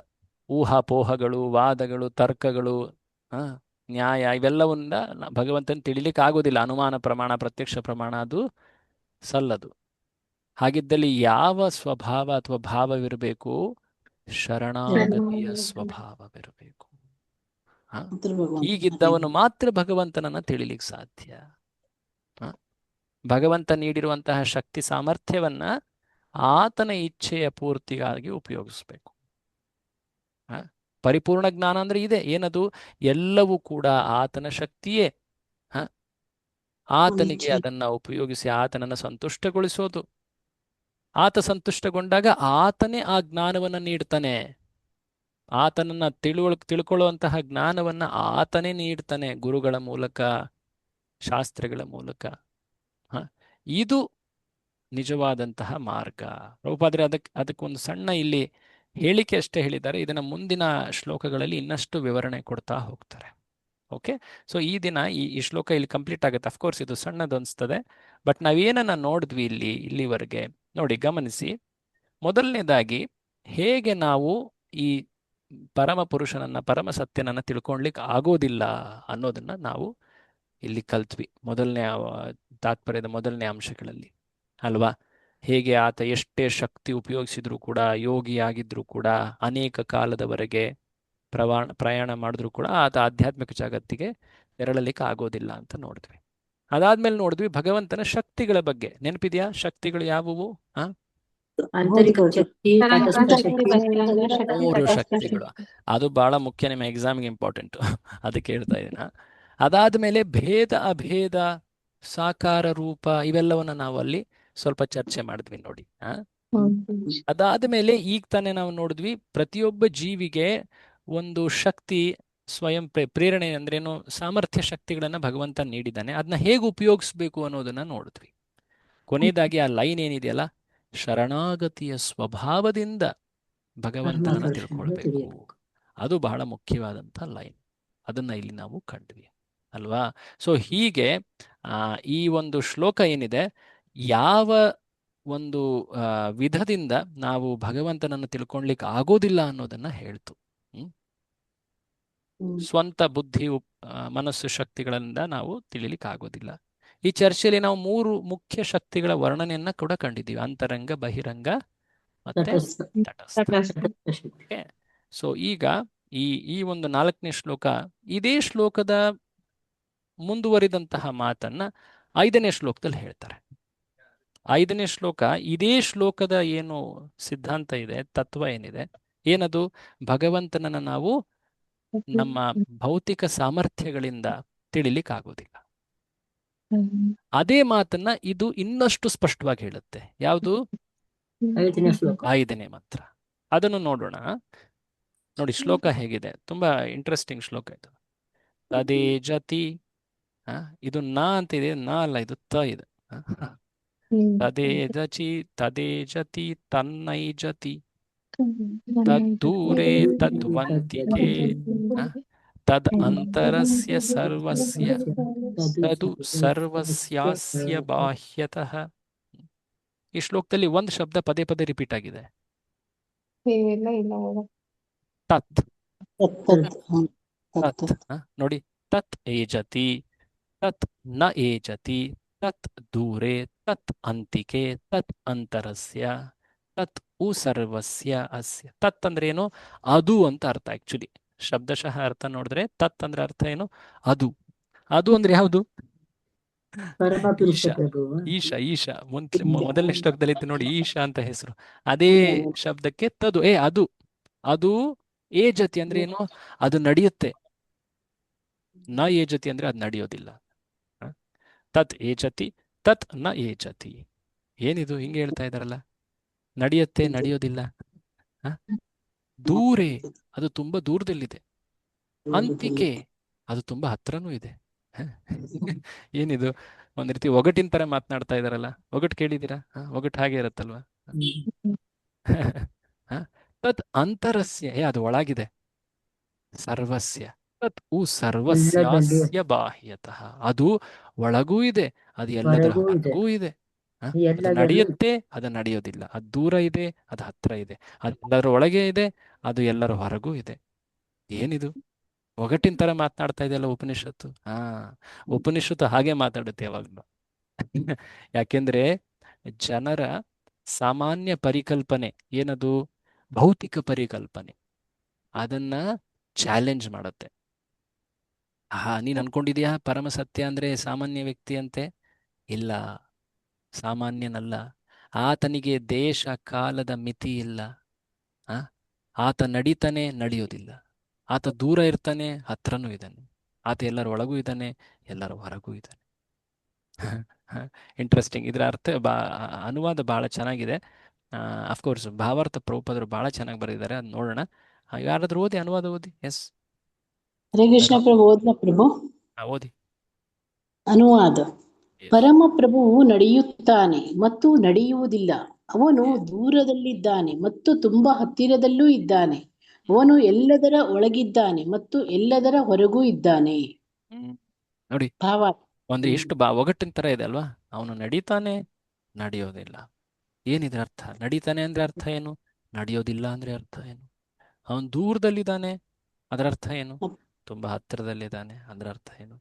[SPEAKER 1] ಊಹಾಪೋಹಗಳು, ವಾದಗಳು, ತರ್ಕಗಳು, ನ್ಯಾಯ ಇವೆಲ್ಲವನ್ನ ಭಗವಂತನ ತಿಳಿಲಿಕ್ಕೆ ಆಗೋದಿಲ್ಲ. ಅನುಮಾನ ಪ್ರಮಾಣ, ಪ್ರತ್ಯಕ್ಷ ಪ್ರಮಾಣ ಅದು ಸಲ್ಲದು. ಹಾಗಿದ್ದಲ್ಲಿ ಯಾವ ಸ್ವಭಾವ ಅಥವಾ ಭಾವವಿರಬೇಕು? ಶರಣಾಗತಿಯ ಸ್ವಭಾವವಿರಬೇಕು. ಹೀಗಿದ್ದವನು ಮಾತ್ರ ಭಗವಂತನನ್ನ ತಿಳಿಲಿಕ್ಕೆ ಸಾಧ್ಯ. ಭಗವಂತ ನೀಡಿರುವಂತಹ ಶಕ್ತಿ ಸಾಮರ್ಥ್ಯವನ್ನ ಆತನ ಇಚ್ಛೆಯ ಪೂರ್ತಿಗಾಗಿ ಉಪಯೋಗಿಸ್ಬೇಕು. ಪರಿಪೂರ್ಣ ಜ್ಞಾನ ಅಂದ್ರೆ ಇದೆ. ಏನದು? ಎಲ್ಲವೂ ಕೂಡ ಆತನ ಶಕ್ತಿಯೇ. ಆತನಿಗೆ ಅದನ್ನ ಉಪಯೋಗಿಸಿ ಆತನನ್ನ ಸಂತುಷ್ಟಗೊಳಿಸೋದು. ಆತ ಸಂತುಷ್ಟಗೊಂಡಾಗ ಆತನೇ ಆ ಜ್ಞಾನವನ್ನ ನೀಡ್ತಾನೆ. ಆತನನ್ನ ತಿಳ್ಕೊಳ್ಳುವಂತಹ ಜ್ಞಾನವನ್ನ ಆತನೇ ನೀಡ್ತಾನೆ, ಗುರುಗಳ ಮೂಲಕ, ಶಾಸ್ತ್ರಗಳ ಮೂಲಕ. ಇದು ನಿಜವಾದಂತಹ ಮಾರ್ಗ. ಪ್ರಭುಪಾದರೆ ಅದಕ್ಕೊಂದು ಸಣ್ಣ ಇಲ್ಲಿ ಹೇಳಿಕೆ ಅಷ್ಟೇ ಹೇಳಿದ್ದಾರೆ. ಇದನ್ನ ಮುಂದಿನ ಶ್ಲೋಕಗಳಲ್ಲಿ ಇನ್ನಷ್ಟು ವಿವರಣೆ ಕೊಡ್ತಾ ಹೋಗ್ತಾರೆ. ಓಕೆ, ಸೊ ಈ ದಿನ ಈ ಶ್ಲೋಕ ಇಲ್ಲಿ ಕಂಪ್ಲೀಟ್ ಆಗುತ್ತೆ. ಅಫ್ಕೋರ್ಸ್ ಇದು ಸಣ್ಣದು ಅನಿಸ್ತದೆ, ಬಟ್ ನಾವೇನನ್ನ ನೋಡಿದ್ವಿ ಇಲ್ಲಿವರೆಗೆ ನೋಡಿ, ಗಮನಿಸಿ. ಮೊದಲನೇದಾಗಿ ಹೇಗೆ ನಾವು ಈ ಪರಮ ಪುರುಷನನ್ನ, ಪರಮ ಸತ್ಯನನ್ನ ತಿಳ್ಕೊಳ್ಲಿಕ್ಕೆ ಆಗೋದಿಲ್ಲ ಅನ್ನೋದನ್ನ ನಾವು ಇಲ್ಲಿ ಕಲ್ತ್ವಿ ಮೊದಲನೇ ತಾತ್ಪರ್ಯದ ಮೊದಲನೇ ಅಂಶಗಳಲ್ಲಿ, ಅಲ್ವಾ? ಹೇಗೆ ಆತ ಎಷ್ಟೇ ಶಕ್ತಿ ಉಪಯೋಗಿಸಿದ್ರು ಕೂಡ, ಯೋಗಿಯಾಗಿದ್ರು ಕೂಡ, ಅನೇಕ ಕಾಲದವರೆಗೆ ಪ್ರಯಾಣ ಮಾಡಿದ್ರು ಕೂಡ ಆತ ಆಧ್ಯಾತ್ಮಿಕ ಜಗತ್ತಿಗೆ ತೆರಳಲಿಕ್ಕೆ ಆಗೋದಿಲ್ಲ ಅಂತ ನೋಡಿದ್ವಿ. ಅದಾದ್ಮೇಲೆ ನೋಡಿದ್ವಿ ಭಗವಂತನ ಶಕ್ತಿಗಳ ಬಗ್ಗೆ. ನೆನಪಿದೆಯಾ? ಶಕ್ತಿಗಳು ಯಾವುವು? ಮೂರು ಶಕ್ತಿಗಳು. ಅದು ಬಹಳ ಮುಖ್ಯ, ನಿಮ್ಮ ಎಕ್ಸಾಮ್ಗೆ ಇಂಪಾರ್ಟೆಂಟ್, ಅದಕ್ಕೆ ಹೇಳ್ತಾ ಇದ್ದೀನ. ಅದಾದ್ಮೇಲೆ ಭೇದ ಅಭೇದ, ಸಾಕಾರ ರೂಪ, ಇವೆಲ್ಲವನ್ನ ನಾವು ಅಲ್ಲಿ ಸ್ವಲ್ಪ ಚರ್ಚೆ ಮಾಡಿದ್ವಿ ನೋಡಿ. ಅದಾದ್ಮೇಲೆ ಈಗ ತಾನೇ ನಾವು ನೋಡಿದ್ವಿ ಪ್ರತಿಯೊಬ್ಬ ಜೀವಿಗೆ ಒಂದು ಶಕ್ತಿ, ಸ್ವಯಂ ಪ್ರೇರಣೆ ಅಂದ್ರೇನು, ಸಾಮರ್ಥ್ಯ ಶಕ್ತಿಗಳನ್ನ ಭಗವಂತ ನೀಡಿದ್ದಾನೆ. ಅದನ್ನ ಹೇಗೆ ಉಪಯೋಗಿಸ್ಬೇಕು ಅನ್ನೋದನ್ನ ನೋಡಿದ್ವಿ. ಕೊನೆಯದಾಗಿ ಆ ಲೈನ್ ಏನಿದೆಯಲ್ಲ, ಶರಣಾಗತಿಯ ಸ್ವಭಾವದಿಂದ ಭಗವಂತನನ್ನ ತಿಳ್ಕೊಳ್ಬೇಕು, ಅದು ಬಹಳ ಮುಖ್ಯವಾದಂಥ ಲೈನ್. ಅದನ್ನ ಇಲ್ಲಿ ನಾವು ಕಂಡ್ವಿ, ಅಲ್ವಾ? ಸೊ ಹೀಗೆ ಈ ಒಂದು ಶ್ಲೋಕ ಏನಿದೆ, ಯಾವ ಒಂದು ವಿಧದಿಂದ ನಾವು ಭಗವಂತನನ್ನು ತಿಳ್ಕೊಳ್ಲಿಕ್ಕೆ ಆಗೋದಿಲ್ಲ ಅನ್ನೋದನ್ನ ಹೇಳ್ತು. ಸ್ವಂತ ಬುದ್ಧಿ ಮನಸ್ಸು ಶಕ್ತಿಗಳಿಂದ ನಾವು ತಿಳಿಲಿಕ್ಕೆ ಆಗೋದಿಲ್ಲ. ಈ ಚರ್ಚೆಯಲ್ಲಿ ನಾವು 3 ಮುಖ್ಯ ಶಕ್ತಿಗಳ ವರ್ಣನೆಯನ್ನ ಕೂಡ ಕಂಡಿದ್ದೀವಿ: ಅಂತರಂಗ, ಬಹಿರಂಗ ಮತ್ತೆ ತಟಸ್ಥ. ಸೊ ಈಗ ಈ ಒಂದು 4ನೇ ಶ್ಲೋಕ, ಇದೇ ಶ್ಲೋಕದ ಮುಂದುವರಿದಂತಹ ಮಾತನ್ನ 5ನೇ ಶ್ಲೋಕದಲ್ಲಿ ಹೇಳ್ತಾರೆ. 5ನೇ ಶ್ಲೋಕ ಇದೇ ಶ್ಲೋಕದ ಏನು ಸಿದ್ಧಾಂತ ಇದೆ, ತತ್ವ ಏನಿದೆ, ಏನದು? ಭಗವಂತನನ್ನ ನಾವು ನಮ್ಮ ಭೌತಿಕ ಸಾಮರ್ಥ್ಯಗಳಿಂದ ತಿಳಿಲಿಕ್ಕೆ ಆಗೋದಿಲ್ಲ. ಅದೇ ಮಾತನ್ನ ಇದು ಇನ್ನಷ್ಟು ಸ್ಪಷ್ಟವಾಗಿ ಹೇಳುತ್ತೆ. ಯಾವುದು? 5ನೇ ಮಂತ್ರ. ಅದನ್ನು ನೋಡೋಣ. ನೋಡಿ ಶ್ಲೋಕ ಹೇಗಿದೆ, ತುಂಬಾ ಇಂಟ್ರೆಸ್ಟಿಂಗ್ ಶ್ಲೋಕ ಇದು. ತದೇ ಜತಿ, ಇದು ನ ಅಂತ ಇದೆ, ನ ಅಲ್ಲ, ಇದು ತ ಇದೆ. ತದೇ ಜತಿ ತನ್ನೈ ಜತಿ ತದ್ದೂರೇ ತದ್ವಂತಿಕೆ ತದ್ ಅಂತರಸ್ಯ ಸರ್ವಸ್ಯ ತದು ಸರ್ವಸ್ಯಾಸ್ಯ ಬಾಹ್ಯತಃ. ಈ ಶ್ಲೋಕದಲ್ಲಿ ಒಂದು ಶಬ್ದ ಪದೇ ಪದೇ ರಿಪೀಟ್ ಆಗಿದೆ, ತತ್. ತತ್ ನೋಡಿ, ತತ್ ಏಜತಿ, ತತ್ ನ ಏಜತಿ, ತತ್ ದೂರೇ, ತತ್ ಅಂತಿಕೆ, ತತ್ ಅಂತರಸ್ಯ, ತತ್ ಉ ಸರ್ವಸ್ಯ ಅಸ್ಯ. ತತ್ ಅಂದ್ರೆ ಏನು? ಅದು ಅಂತ ಅರ್ಥ. ಆಕ್ಚುಲಿ ಶಬ್ದಶಃ ಅರ್ಥ ನೋಡಿದ್ರೆ ತತ್ ಅಂದ್ರೆ ಅರ್ಥ ಏನು? ಅದು. ಅದು ಅಂದ್ರೆ ಯಾವುದು? ಈಶಾ. ಈಶಾ ಈಶಾ ಮೊದಲನೇ ಶ್ಲೋಕದಲ್ಲಿ ಇತ್ತು ನೋಡಿ, ಈಶಾ ಅಂತ ಹೆಸರು. ಅದೇ ಶಬ್ದಕ್ಕೆ ತದು, ಅದು. ಅದು ಏಜತಿ ಅಂದ್ರೆ ಏನು? ಅದು ನಡೆಯುತ್ತೆ. ನ ಏಜತಿ ಅಂದ್ರೆ ಅದು ನಡೆಯೋದಿಲ್ಲ. ತತ್ ಏಜತಿ ತತ್ ನ ಏಜತಿ. ಏನಿದು ಹಿಂಗೆ ಹೇಳ್ತಾ ಇದಾರಲ್ಲ? ನಡೆಯುತ್ತೆ, ನಡೆಯೋದಿಲ್ಲ. ದೂರೇ, ಅದು ತುಂಬಾ ದೂರದಲ್ಲಿದೆ. ಅಂತಿಕೆ, ಅದು ತುಂಬಾ ಹತ್ರನೂ ಇದೆ. ಏನಿದು? ಒಂದ್ ರೀತಿ ಒಗಟಿನ ತರ ಮಾತನಾಡ್ತಾ ಇದಾರಲ್ಲ. ಒಗಟ್ ಕೇಳಿದ್ದೀರಾ? ಒಗಟ್ ಹಾಗೆ ಇರುತ್ತಲ್ವಾ? ತತ್ ಅಂತರಸ್ಯ, ಅದು ಒಳಗಿದೆ. ಸರ್ವಸ್ಯ, ತತ್ ಉ ಸರ್ವಸ್ಯಾಸ್ಯ ಬಾಹ್ಯತಃ, ಅದು ಒಳಗೂ ಇದೆ, ಅದು ಎಲ್ಲದರ ಹೊರಗೂ ಇದೆ. ಅದು ನಡೆಯುತ್ತೆ, ಅದು ನಡೆಯೋದಿಲ್ಲ. ಅದು ದೂರ ಇದೆ, ಅದು ಹತ್ರ ಇದೆ. ಅದು ಎಲ್ಲರ ಒಳಗೆ ಇದೆ, ಅದು ಎಲ್ಲರ ಹೊರಗೂ ಇದೆ. ಏನಿದು? ಒಗಟಿನ ತರ ಮಾತನಾಡ್ತಾ ಇದೆಯಲ್ಲ ಉಪನಿಷತ್ತು. ಉಪನಿಷತ್ತು ಹಾಗೆ ಮಾತಾಡುತ್ತೆ ಯಾವಾಗಲೂ. ಯಾಕೆಂದ್ರೆ ಜನರ ಸಾಮಾನ್ಯ ಪರಿಕಲ್ಪನೆ ಏನದು? ಭೌತಿಕ ಪರಿಕಲ್ಪನೆ. ಅದನ್ನ ಚಾಲೆಂಜ್ ಮಾಡುತ್ತೆ. ನೀನ್ ಅನ್ಕೊಂಡಿದ್ಯಾ ಪರಮ ಸತ್ಯ ಅಂದ್ರೆ ಸಾಮಾನ್ಯ ವ್ಯಕ್ತಿ ಅಂತೆ? ಇಲ್ಲ, ಸಾಮಾನ್ಯನಲ್ಲ. ಆತನಿಗೆ ದೇಶ ಕಾಲದ ಮಿತಿ ಇಲ್ಲ. ಆತ ನಡೀತಾನೆ, ನಡೆಯೋದಿಲ್ಲ. ಆತ ದೂರ ಇರ್ತಾನೆ, ಹತ್ರನೂ ಇದ್ದಾನೆ. ಆತ ಎಲ್ಲರ ಒಳಗೂ ಇದ್ದಾನೆ, ಎಲ್ಲರ ಹೊರಗೂ ಇದ್ದಾನೆ. ಇಂಟ್ರೆಸ್ಟಿಂಗ್. ಇದರ ಅರ್ಥ ಅನುವಾದ ಬಹಳ ಚೆನ್ನಾಗಿದೆ. ಅಫ್ಕೋರ್ಸ್ ಭಾವಾರ್ಥ ಪ್ರಭುಪಾದರು ಬಹಳ ಚೆನ್ನಾಗಿ ಬರೆದಿದ್ದಾರೆ. ಅದು ನೋಡೋಣ. ಯಾರಾದ್ರೂ ಓದಿ, ಅನುವಾದ ಓದಿ. ಎಸ್,
[SPEAKER 9] ಹರೇ ಕೃಷ್ಣ ಪ್ರಭು. ಓದ್ಲಾ ಪ್ರಭು?
[SPEAKER 1] ಓದಿ.
[SPEAKER 9] ಅನುವಾದ. ಪರಮ ಪ್ರಭುವು ನಡೆಯುತ್ತಾನೆ ಮತ್ತು ನಡೆಯುವುದಿಲ್ಲ. ಅವನು ದೂರದಲ್ಲಿದ್ದಾನೆ ಮತ್ತು ತುಂಬಾ ಹತ್ತಿರದಲ್ಲೂ ಇದ್ದಾನೆ. ಅವನು ಎಲ್ಲದರ ಒಳಗಿದ್ದಾನೆ ಮತ್ತು ಎಲ್ಲದರ ಹೊರಗೂ ಇದ್ದಾನೆ.
[SPEAKER 1] ನೋಡಿ,
[SPEAKER 9] ಭಾವ
[SPEAKER 1] ಒಂದು ಎಷ್ಟು ಒಗಟ್ಟಿನ ತರ ಇದೆ ಅಲ್ವಾ? ಅವನು ನಡೀತಾನೆ, ನಡೆಯೋದಿಲ್ಲ. ಏನಿದೆ ಅರ್ಥ? ನಡೀತಾನೆ ಅಂದ್ರೆ ಅರ್ಥ ಏನು? ನಡೆಯೋದಿಲ್ಲ ಅಂದ್ರೆ ಅರ್ಥ ಏನು? ಅವನು ದೂರದಲ್ಲಿದ್ದಾನೆ, ಅದರ ಅರ್ಥ ಏನು? ತುಂಬಾ ಹತ್ತಿರದಲ್ಲಿದ್ದಾನೆ, ಅದರ ಅರ್ಥ ಏನು?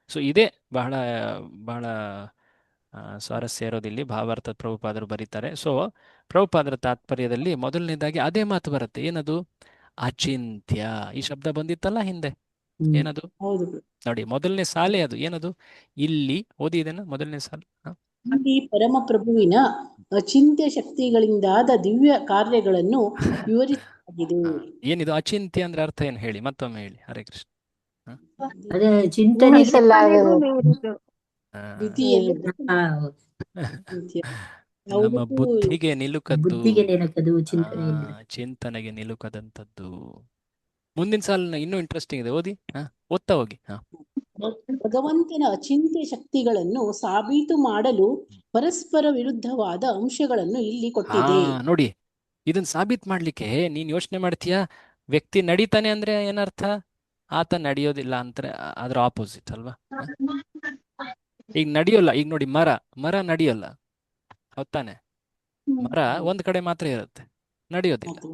[SPEAKER 1] ಸೊ ಇದೇ ಬಹಳ ಬಹಳ ಸ್ವಾರಸ್ಯ ಇರೋದಿಲ್ಲಿ. ಭಾವಾರ್ಥ ಪ್ರಭುಪಾದರು ಬರೀತಾರೆ. ಸೊ ಪ್ರಭುಪಾದರ ತಾತ್ಪರ್ಯದಲ್ಲಿ ಮೊದಲನೇದಾಗಿ ಅದೇ ಮಾತು ಬರುತ್ತೆ. ಏನದು? ಅಚಿಂತ್ಯ. ಈ ಶಬ್ದ ಬಂದಿತ್ತಲ್ಲ ಹಿಂದೆ. ಏನದು? ನೋಡಿ, ಮೊದಲನೇ ಸಾಲೆ ಅದು. ಏನದು? ಇಲ್ಲಿ ಓದಿ ಇದನ್ನ, ಮೊದಲನೇ ಸಾಲು.
[SPEAKER 9] ಇಲ್ಲಿ ಪರಮ ಪ್ರಭುವಿನ ಅಚಿಂತ್ಯ ಶಕ್ತಿಗಳಿಂದಾದ ದಿವ್ಯ ಕಾರ್ಯಗಳನ್ನು ವಿವರಿಸಲಾಗಿದೆ.
[SPEAKER 1] ಏನಿದು ಅಚಿಂತ್ಯ ಅಂದ್ರೆ ಅರ್ಥ ಏನು ಹೇಳಿ? ಮತ್ತೊಮ್ಮೆ ಹೇಳಿ. ಹರೇ ಕೃಷ್ಣ.
[SPEAKER 6] ಅದೇ ಚಿಂತನೆ
[SPEAKER 1] ನಮ್ಮ ಬುದ್ಧಿಗೆ ನಿಲುಕದ್ದು,
[SPEAKER 6] ಚಿಂತನೆಗೆ
[SPEAKER 1] ನಿಲುಕದಂಥದ್ದು. ಮುಂದಿನ ಸಾಲಿನ ಇನ್ನೂ ಇಂಟ್ರೆಸ್ಟಿಂಗ್ ಇದೆ, ಓದಿ. ಓದ್ತಾ ಹೋಗಿ.
[SPEAKER 9] ಭಗವಂತನ ಅಚಿಂತ್ಯ ಶಕ್ತಿಗಳನ್ನು ಸಾಬೀತು ಮಾಡಲು ಪರಸ್ಪರ ವಿರುದ್ಧವಾದ ಅಂಶಗಳನ್ನು ಇಲ್ಲಿ ಕೊಟ್ಟಿದೆ.
[SPEAKER 1] ನೋಡಿ, ಇದನ್ನ ಸಾಬೀತು ಮಾಡ್ಲಿಕ್ಕೆ ನೀನ್ ಯೋಚನೆ ಮಾಡ್ತೀಯಾ? ವ್ಯಕ್ತಿ ನಡೀತಾನೆ ಅಂದ್ರೆ ಏನರ್ಥ? ಆತ ನಡೆಯೋದಿಲ್ಲ ಅಂದ್ರೆ ಅದ್ರ ಆಪೋಸಿಟ್ ಅಲ್ವಾ? ಈಗ ನಡೆಯೋಲ್ಲ. ಈಗ ನೋಡಿ, ಮರ ನಡೆಯೋಲ್ಲ, ಹೊತ್ತಾನೆ. ಮರ ಒಂದ್ ಕಡೆ ಮಾತ್ರ ಇರುತ್ತೆ, ನಡೆಯೋದಿಲ್ಲ.
[SPEAKER 9] ಅದು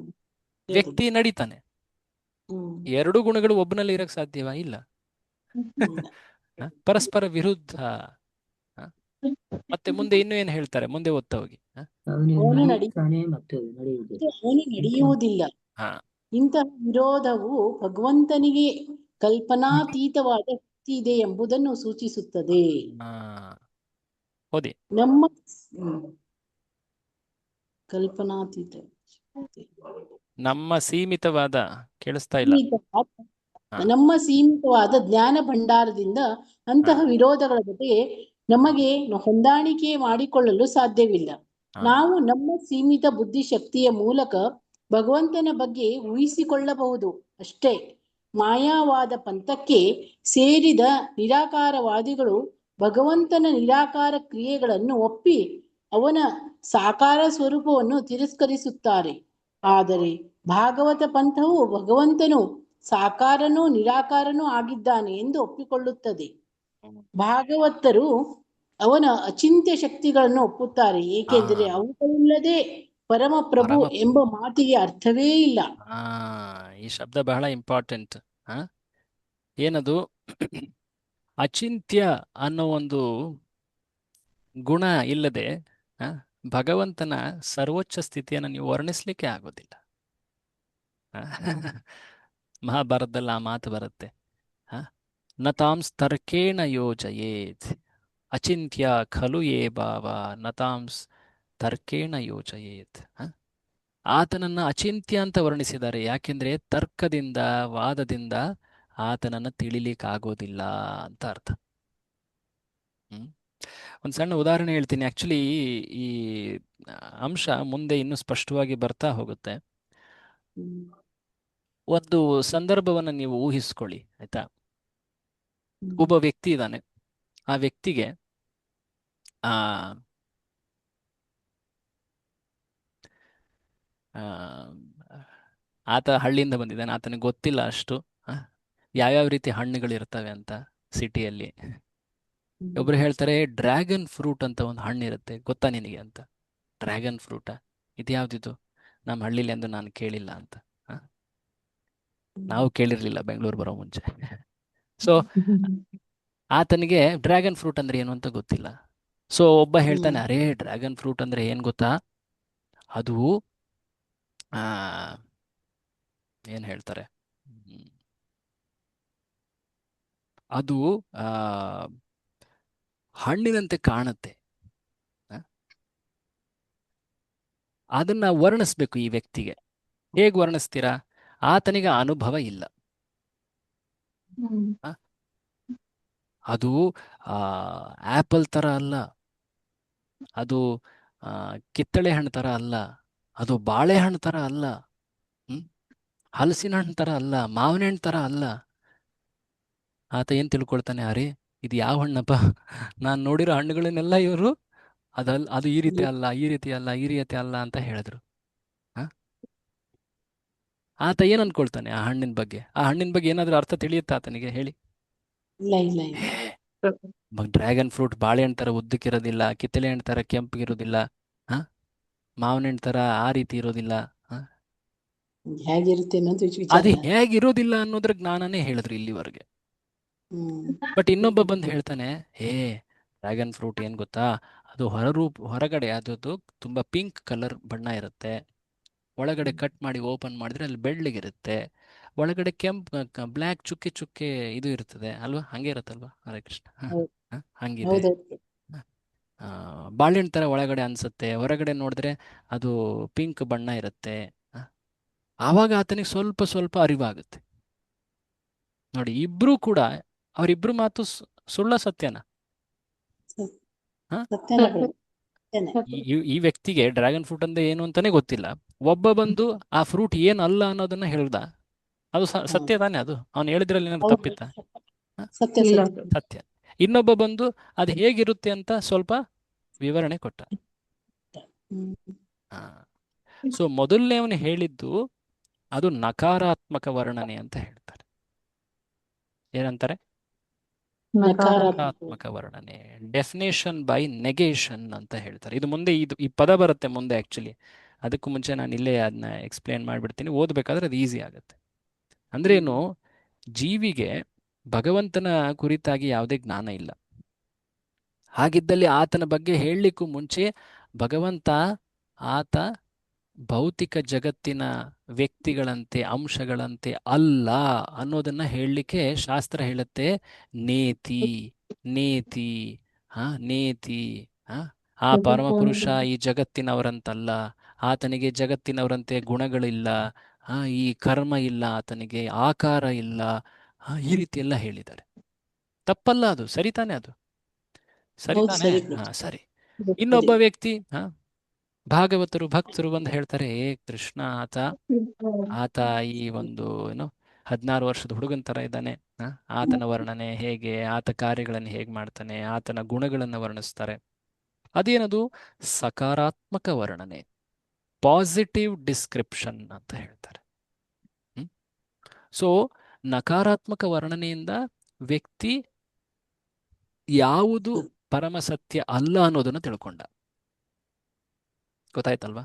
[SPEAKER 1] ವ್ಯಕ್ತಿ ನಡೀತಾನೆ.
[SPEAKER 9] ಹ್ಮ್
[SPEAKER 1] ಎರಡು ಗುಣಗಳು ಒಬ್ಬನಲ್ಲಿ ಇರಕ್ ಸಾಧ್ಯವಾ? ಇಲ್ಲ.
[SPEAKER 9] ಇಲ್ಲ.
[SPEAKER 1] ಪರಸ್ಪರ ವಿರುದ್ಧ. ಹ? ಮತ್ತೆ ಮುಂದೆ ಇನ್ನೂ ಏನ್ ಹೇಳ್ತಾರೆ, ಮುಂದೆ ಓದ್ತಾ ಹೋಗಿ.
[SPEAKER 6] ಅವನು
[SPEAKER 9] ಅವನು
[SPEAKER 6] ನಡೆಯುತ್ತಾನೆ ಮತ್ತು ನಡೆಯುವುದಿಲ್ಲ.
[SPEAKER 9] ಅವನು ನಡೆಯುವುದಿಲ್ಲ.
[SPEAKER 1] ಹಾ
[SPEAKER 9] ಇಂತಹ ವಿರೋಧವು ಭಗವಂತನಿಗೆ ಕಲ್ಪನಾತೀತವಾದ ಶಕ್ತಿ ಇದೆ ಎಂಬುದನ್ನು ಸೂಚಿಸುತ್ತದೆ.
[SPEAKER 1] ಓದಿ.
[SPEAKER 9] ನಮ್ಮ ಕಲ್ಪನಾತೀತ
[SPEAKER 1] ನಮ್ಮ ಸೀಮಿತವಾದ, ಕೇಳಿಸ್ತಾ ಇಲ್ಲ.
[SPEAKER 9] ನಮ್ಮ ಸೀಮಿತವಾದ ಜ್ಞಾನ ಭಂಡಾರದಿಂದ ಅಂತಹ ವಿರೋಧಗಳ ಜೊತೆ ನಮಗೆ ಹೊಂದಾಣಿಕೆ ಮಾಡಿಕೊಳ್ಳಲು ಸಾಧ್ಯವಿಲ್ಲ. ನಾವು ನಮ್ಮ ಸೀಮಿತ ಬುದ್ಧಿಶಕ್ತಿಯ ಮೂಲಕ ಭಗವಂತನ ಬಗ್ಗೆ ಊಹಿಸಿಕೊಳ್ಳಬಹುದು ಅಷ್ಟೇ. ಮಾಯಾವಾದ ಪಂಥಕ್ಕೆ ಸೇರಿದ ನಿರಾಕಾರವಾದಿಗಳು ಭಗವಂತನ ನಿರಾಕಾರ ಕ್ರಿಯೆಗಳನ್ನು ಒಪ್ಪಿ ಅವನ ಸಾಕಾರ ಸ್ವರೂಪವನ್ನು ತಿರಸ್ಕರಿಸುತ್ತಾರೆ. ಆದರೆ ಭಾಗವತ ಪಂಥವು ಭಗವಂತನು ಸಾಕಾರನೂ ನಿರಾಕಾರನೂ ಆಗಿದ್ದಾನೆ ಎಂದು ಒಪ್ಪಿಕೊಳ್ಳುತ್ತದೆ. ಭಾಗವತರು ಅವನ ಅಚಿಂತ್ಯ ಶಕ್ತಿಗಳನ್ನು ಒಪ್ಪುತ್ತಾರೆ, ಏಕೆಂದರೆ ಅವುಗಳಿಲ್ಲದೆ ಪರಮಪ್ರಭು ಎಂಬ ಮಾತಿಗೆ ಅರ್ಥವೇ ಇಲ್ಲ.
[SPEAKER 1] ಈ ಶಬ್ದ ಬಹಳ ಇಂಪಾರ್ಟೆಂಟ್. ಏನದು? ಅಚಿಂತ್ಯ ಅನ್ನೋ ಒಂದು ಗುಣ ಇಲ್ಲದೆ ಭಗವಂತನ ಸರ್ವೋಚ್ಚ ಸ್ಥಿತಿಯನ್ನು ನೀವು ವರ್ಣಿಸ್ಲಿಕ್ಕೆ ಆಗೋದಿಲ್ಲ. ಮಹಾಭಾರತದಲ್ಲಿ ಆ ಮಾತು ಬರುತ್ತೆ, ನತಾಂಸ್ ತರ್ಕೇಣ ಯೋಜಯೇತ್ ಅಚಿಂತ್ಯ ಖಲು ಯೇ ಭಾವ ನತಾಂಸ್ ತರ್ಕೇಣ ಯೋಜಯೇತ್. ಆತನನ್ನ ಅಚಿಂತ್ಯ ಅಂತ ವರ್ಣಿಸಿದ್ದಾರೆ. ಯಾಕೆಂದ್ರೆ ತರ್ಕದಿಂದ, ವಾದದಿಂದ ಆತನನ್ನ ತಿಳಿಲಿಕ್ಕಾಗೋದಿಲ್ಲ ಅಂತ ಅರ್ಥ. ಒಂದು ಸಣ್ಣ ಉದಾಹರಣೆ ಹೇಳ್ತೀನಿ. ಆಕ್ಚುಲಿ ಈ ಅಂಶ ಮುಂದೆ ಇನ್ನೂ ಸ್ಪಷ್ಟವಾಗಿ ಬರ್ತಾ ಹೋಗುತ್ತೆ. ಒಂದು ಸಂದರ್ಭವನ್ನು ನೀವು ಊಹಿಸ್ಕೊಳ್ಳಿ, ಆಯ್ತಾ? ಒಬ್ಬ ವ್ಯಕ್ತಿ ಇದ್ದಾನೆ. ಆ ವ್ಯಕ್ತಿಗೆ ಆತ ಹಳ್ಳಿಯಿಂದ ಬಂದಿದ್ದಾನೆ. ಆತನಿಗೆ ಗೊತ್ತಿಲ್ಲ ಅಷ್ಟು ಯಾವ್ಯಾವ ರೀತಿ ಹಣ್ಣುಗಳಿರ್ತವೆ ಅಂತ ಸಿಟಿಯಲ್ಲಿ. ಒಬ್ರು ಹೇಳ್ತಾರೆ ಡ್ರ್ಯಾಗನ್ ಫ್ರೂಟ್ ಅಂತ ಒಂದು ಹಣ್ಣು ಇರುತ್ತೆ, ಗೊತ್ತಾ ನಿನಗೆ ಅಂತ. Dragon fruit? ಇದ್ಯಾವ್ದಿದು? ನಮ್ಮ ಹಳ್ಳಿಲಿ ಎಂದು ನಾನು ಕೇಳಿಲ್ಲ ಅಂತ. ನಾವು ಕೇಳಿರ್ಲಿಲ್ಲ ಬೆಂಗಳೂರು ಬರೋ ಮುಂಚೆ. ಸೊ ಆತನಿಗೆ ಡ್ರ್ಯಾಗನ್ ಫ್ರೂಟ್ ಅಂದ್ರೆ ಏನು ಅಂತ ಗೊತ್ತಿಲ್ಲ. ಸೊ ಒಬ್ಬ ಹೇಳ್ತಾನೆ, ಅರೇ ಡ್ರ್ಯಾಗನ್ ಫ್ರೂಟ್ ಅಂದ್ರೆ ಏನ್ ಗೊತ್ತಾ, ಅದು ಏನ್ ಹೇಳ್ತಾರೆ, ಅದು ಹಣ್ಣಿನಂತೆ ಕಾಣುತ್ತೆ. ಅದನ್ನ ವರ್ಣಿಸ್ಬೇಕು ಈ ವ್ಯಕ್ತಿಗೆ. ಹೇಗೆ ವರ್ಣಿಸ್ತೀರಾ? ಆತನಿಗೆ ಅನುಭವ ಇಲ್ಲ. ಅದು ಆಪಲ್ ತರ ಅಲ್ಲ, ಅದು ಕಿತ್ತಳೆ ಹಣ್ಣು ತರ ಅಲ್ಲ, ಅದು ಬಾಳೆಹಣ್ಣು ತರ ಅಲ್ಲ, ಹಲಸಿನ ಹಣ್ಣು ತರ ಅಲ್ಲ, ಮಾವಿನ ಹಣ್ಣು ತರ ಅಲ್ಲ. ಆತ ಏನ್ ತಿಳ್ಕೊಳ್ತಾನೆ, ಅರೆ ಇದು ಯಾವ ಹಣ್ಣಪ್ಪ, ನಾನು ನೋಡಿರೋ ಹಣ್ಣುಗಳನ್ನೆಲ್ಲ ಇವರು ಅದು ಈ ರೀತಿ ಅಲ್ಲ, ಈ ರೀತಿ ಅಲ್ಲ, ಈ ರೀತಿ ಅಲ್ಲ ಅಂತ ಹೇಳಿದ್ರು. ಆತ ಏನ್ ಅನ್ಕೊಳ್ತಾನೆ ಆ ಹಣ್ಣಿನ ಬಗ್ಗೆ? ಆ ಹಣ್ಣಿನ ಬಗ್ಗೆ ಏನಾದ್ರೂ ಅರ್ಥ ತಿಳಿಯುತ್ತಾ ಆತನಿಗೆ? ಹೇಳಿ. ಡ್ರ್ಯಾಗನ್ ಫ್ರೂಟ್ ಬಾಳೆಹಣ್ಣು ತರ ಉದ್ದಕ್ಕಿರೋದಿಲ್ಲ, ಕಿತ್ತಳೆ ಹಣ್ಣು ತರ ಕೆಂಪಗಿರೋದಿಲ್ಲ, ಮಾವಿನ ಹಣ್ಣು ತರ ಆ ರೀತಿ ಇರೋದಿಲ್ಲ. ಅದು ಹೇಗಿರೋದಿಲ್ಲ ಅನ್ನೋದ್ರ ಜ್ಞಾನನೇ ಹೇಳಿದ್ರು ಇಲ್ಲಿವರೆಗೆ. ಬಟ್ ಇನ್ನೊಬ್ಬ ಬಂದು ಹೇಳ್ತಾನೆ, ಡ್ರ್ಯಾಗನ್ ಫ್ರೂಟ್ ಏನ್ ಗೊತ್ತಾ, ಅದು ಹೊರಗಡೆ ಅದು ತುಂಬಾ ಪಿಂಕ್ ಕಲರ್ ಬಣ್ಣ ಇರುತ್ತೆ, ಒಳಗಡೆ ಕಟ್ ಮಾಡಿ ಓಪನ್ ಮಾಡಿದ್ರೆ ಅಲ್ಲಿ ಬೆಳ್ಳಗಿರುತ್ತೆ, ಒಳಗಡೆ ಕೆಂಪು ಬ್ಲ್ಯಾಕ್ ಚುಕ್ಕೆ ಚುಕ್ಕೆ ಇದು ಇರ್ತದೆ ಅಲ್ವಾ? ಹಂಗೆ ಇರುತ್ತಲ್ವಾ? ಹರೇ ಕೃಷ್ಣ. ಹಂಗಿದೆ. ಬಾಳೆಹಣ್ಣು ತರ ಒಳಗಡೆ ಅನ್ಸುತ್ತೆ, ಹೊರಗಡೆ ನೋಡಿದ್ರೆ ಅದು ಪಿಂಕ್ ಬಣ್ಣ ಇರುತ್ತೆ. ಆವಾಗ ಆತನಿಗೆ ಸ್ವಲ್ಪ ಸ್ವಲ್ಪ ಅರಿವಾಗುತ್ತೆ. ನೋಡಿ, ಇಬ್ರು ಕೂಡ ಅವರಿಬ್ರು ಮಾತು ಸುಳ್ಳ ಸತ್ಯನ? ಈ ವ್ಯಕ್ತಿಗೆ ಡ್ರ್ಯಾಗನ್ ಫ್ರೂಟ್ ಅಂದ್ರೆ ಏನು ಅಂತಾನೆ ಗೊತ್ತಿಲ್ಲ. ಒಬ್ಬ ಬಂದು ಆ ಫ್ರೂಟ್ ಏನಲ್ಲ ಅನ್ನೋದನ್ನ ಹೇಳ್ದ, ಅದು ಸತ್ಯ ತಾನೆ? ಅದು ಅವನು ಹೇಳಿದ್ರಲ್ಲಿ ಏನಾದ್ರು ತಪ್ಪಿತ್ತ? ಸತ್ಯ. ಇನ್ನೊಬ್ಬ ಬಂದು ಅದು ಹೇಗಿರುತ್ತೆ ಅಂತ ಸ್ವಲ್ಪ ವಿವರಣೆ ಕೊಟ್ಟ. ಸೊ ಮೊದಲನೇವನು ಹೇಳಿದ್ದು ಅದು ನಕಾರಾತ್ಮಕ ವರ್ಣನೆ ಅಂತ ಹೇಳ್ತಾರೆ. ಏನಂತಾರೆ? ನಕಾರಾತ್ಮಕ ವರ್ಣನೆ. ಡೆಫಿನೇಷನ್ ಬೈ ನೆಗೇಷನ್ ಅಂತ ಹೇಳ್ತಾರೆ. ಇದು ಮುಂದೆ ಈ ಪದ ಬರುತ್ತೆ ಮುಂದೆ. ಆಕ್ಚುಲಿ ಅದಕ್ಕೂ ಮುಂಚೆ ನಾನು ಇಲ್ಲೇ ಅದನ್ನ ಎಕ್ಸ್ಪ್ಲೇನ್ ಮಾಡಿಬಿಡ್ತೀನಿ. ಓದಬೇಕಾದ್ರೆ ಅದು ಈಸಿ ಆಗುತ್ತೆ. ಅಂದ್ರೇನು, ಜೀವಿಗೆ ಭಗವಂತನ ಕುರಿತಾಗಿ ಯಾವುದೇ ಜ್ಞಾನ ಇಲ್ಲ. ಹಾಗಿದ್ದಲ್ಲಿ ಆತನ ಬಗ್ಗೆ ಹೇಳಲಿಕ್ಕೂ ಮುಂಚೆ ಭಗವಂತ ಆತ ಭೌತಿಕ ಜಗತ್ತಿನ ವ್ಯಕ್ತಿಗಳಂತೆ ಅಂಶಗಳಂತೆ ಅಲ್ಲ ಅನ್ನೋದನ್ನ ಹೇಳಲಿಕ್ಕೆ ಶಾಸ್ತ್ರ ಹೇಳುತ್ತೆ ನೇತಿ ನೇತಿ ನೇತಿ. ಆ ಪರಮಪುರುಷ ಈ ಜಗತ್ತಿನವರಂತಲ್ಲ, ಆತನಿಗೆ ಜಗತ್ತಿನವರಂತೆ ಗುಣಗಳಿಲ್ಲ, ಈ ಕರ್ಮ ಇಲ್ಲ, ಆತನಿಗೆ ಆಕಾರ ಇಲ್ಲ, ಈ ರೀತಿ ಎಲ್ಲ ಹೇಳಿದ್ದಾರೆ. ತಪ್ಪಲ್ಲ ಅದು, ಸರಿತಾನೆ ಅದು, ಸರಿತಾನೆ. ಸರಿ. ಇನ್ನೊಬ್ಬ ವ್ಯಕ್ತಿ ಭಾಗವತರು ಭಕ್ತರು ಬಂದು ಹೇಳ್ತಾರೆ, ಕೃಷ್ಣ ಆತ ಈ ಒಂದು 16 ವರ್ಷದ ಹುಡುಗನ ತರ ಇದ್ದಾನೆ, ಆತನ ವರ್ಣನೆ ಹೇಗೆ, ಆತ ಕಾರ್ಯಗಳನ್ನು ಹೇಗೆ ಮಾಡ್ತಾನೆ, ಆತನ ಗುಣಗಳನ್ನು ವರ್ಣಿಸ್ತಾರೆ. ಅದೇನದು ಸಕಾರಾತ್ಮಕ ವರ್ಣನೆ, ಪಾಸಿಟಿವ್ ಡಿಸ್ಕ್ರಿಪ್ಷನ್ ಅಂತ ಹೇಳ್ತಾರೆ. ಸೊ ನಕಾರಾತ್ಮಕ ವರ್ಣನೆಯಿಂದ ವ್ಯಕ್ತಿ ಯಾವುದು ಪರಮ ಸತ್ಯ ಅಲ್ಲ ಅನ್ನೋದನ್ನು ತಿಳ್ಕೊಂಡ. ಗೊತ್ತಾಯ್ತಲ್ವಾ?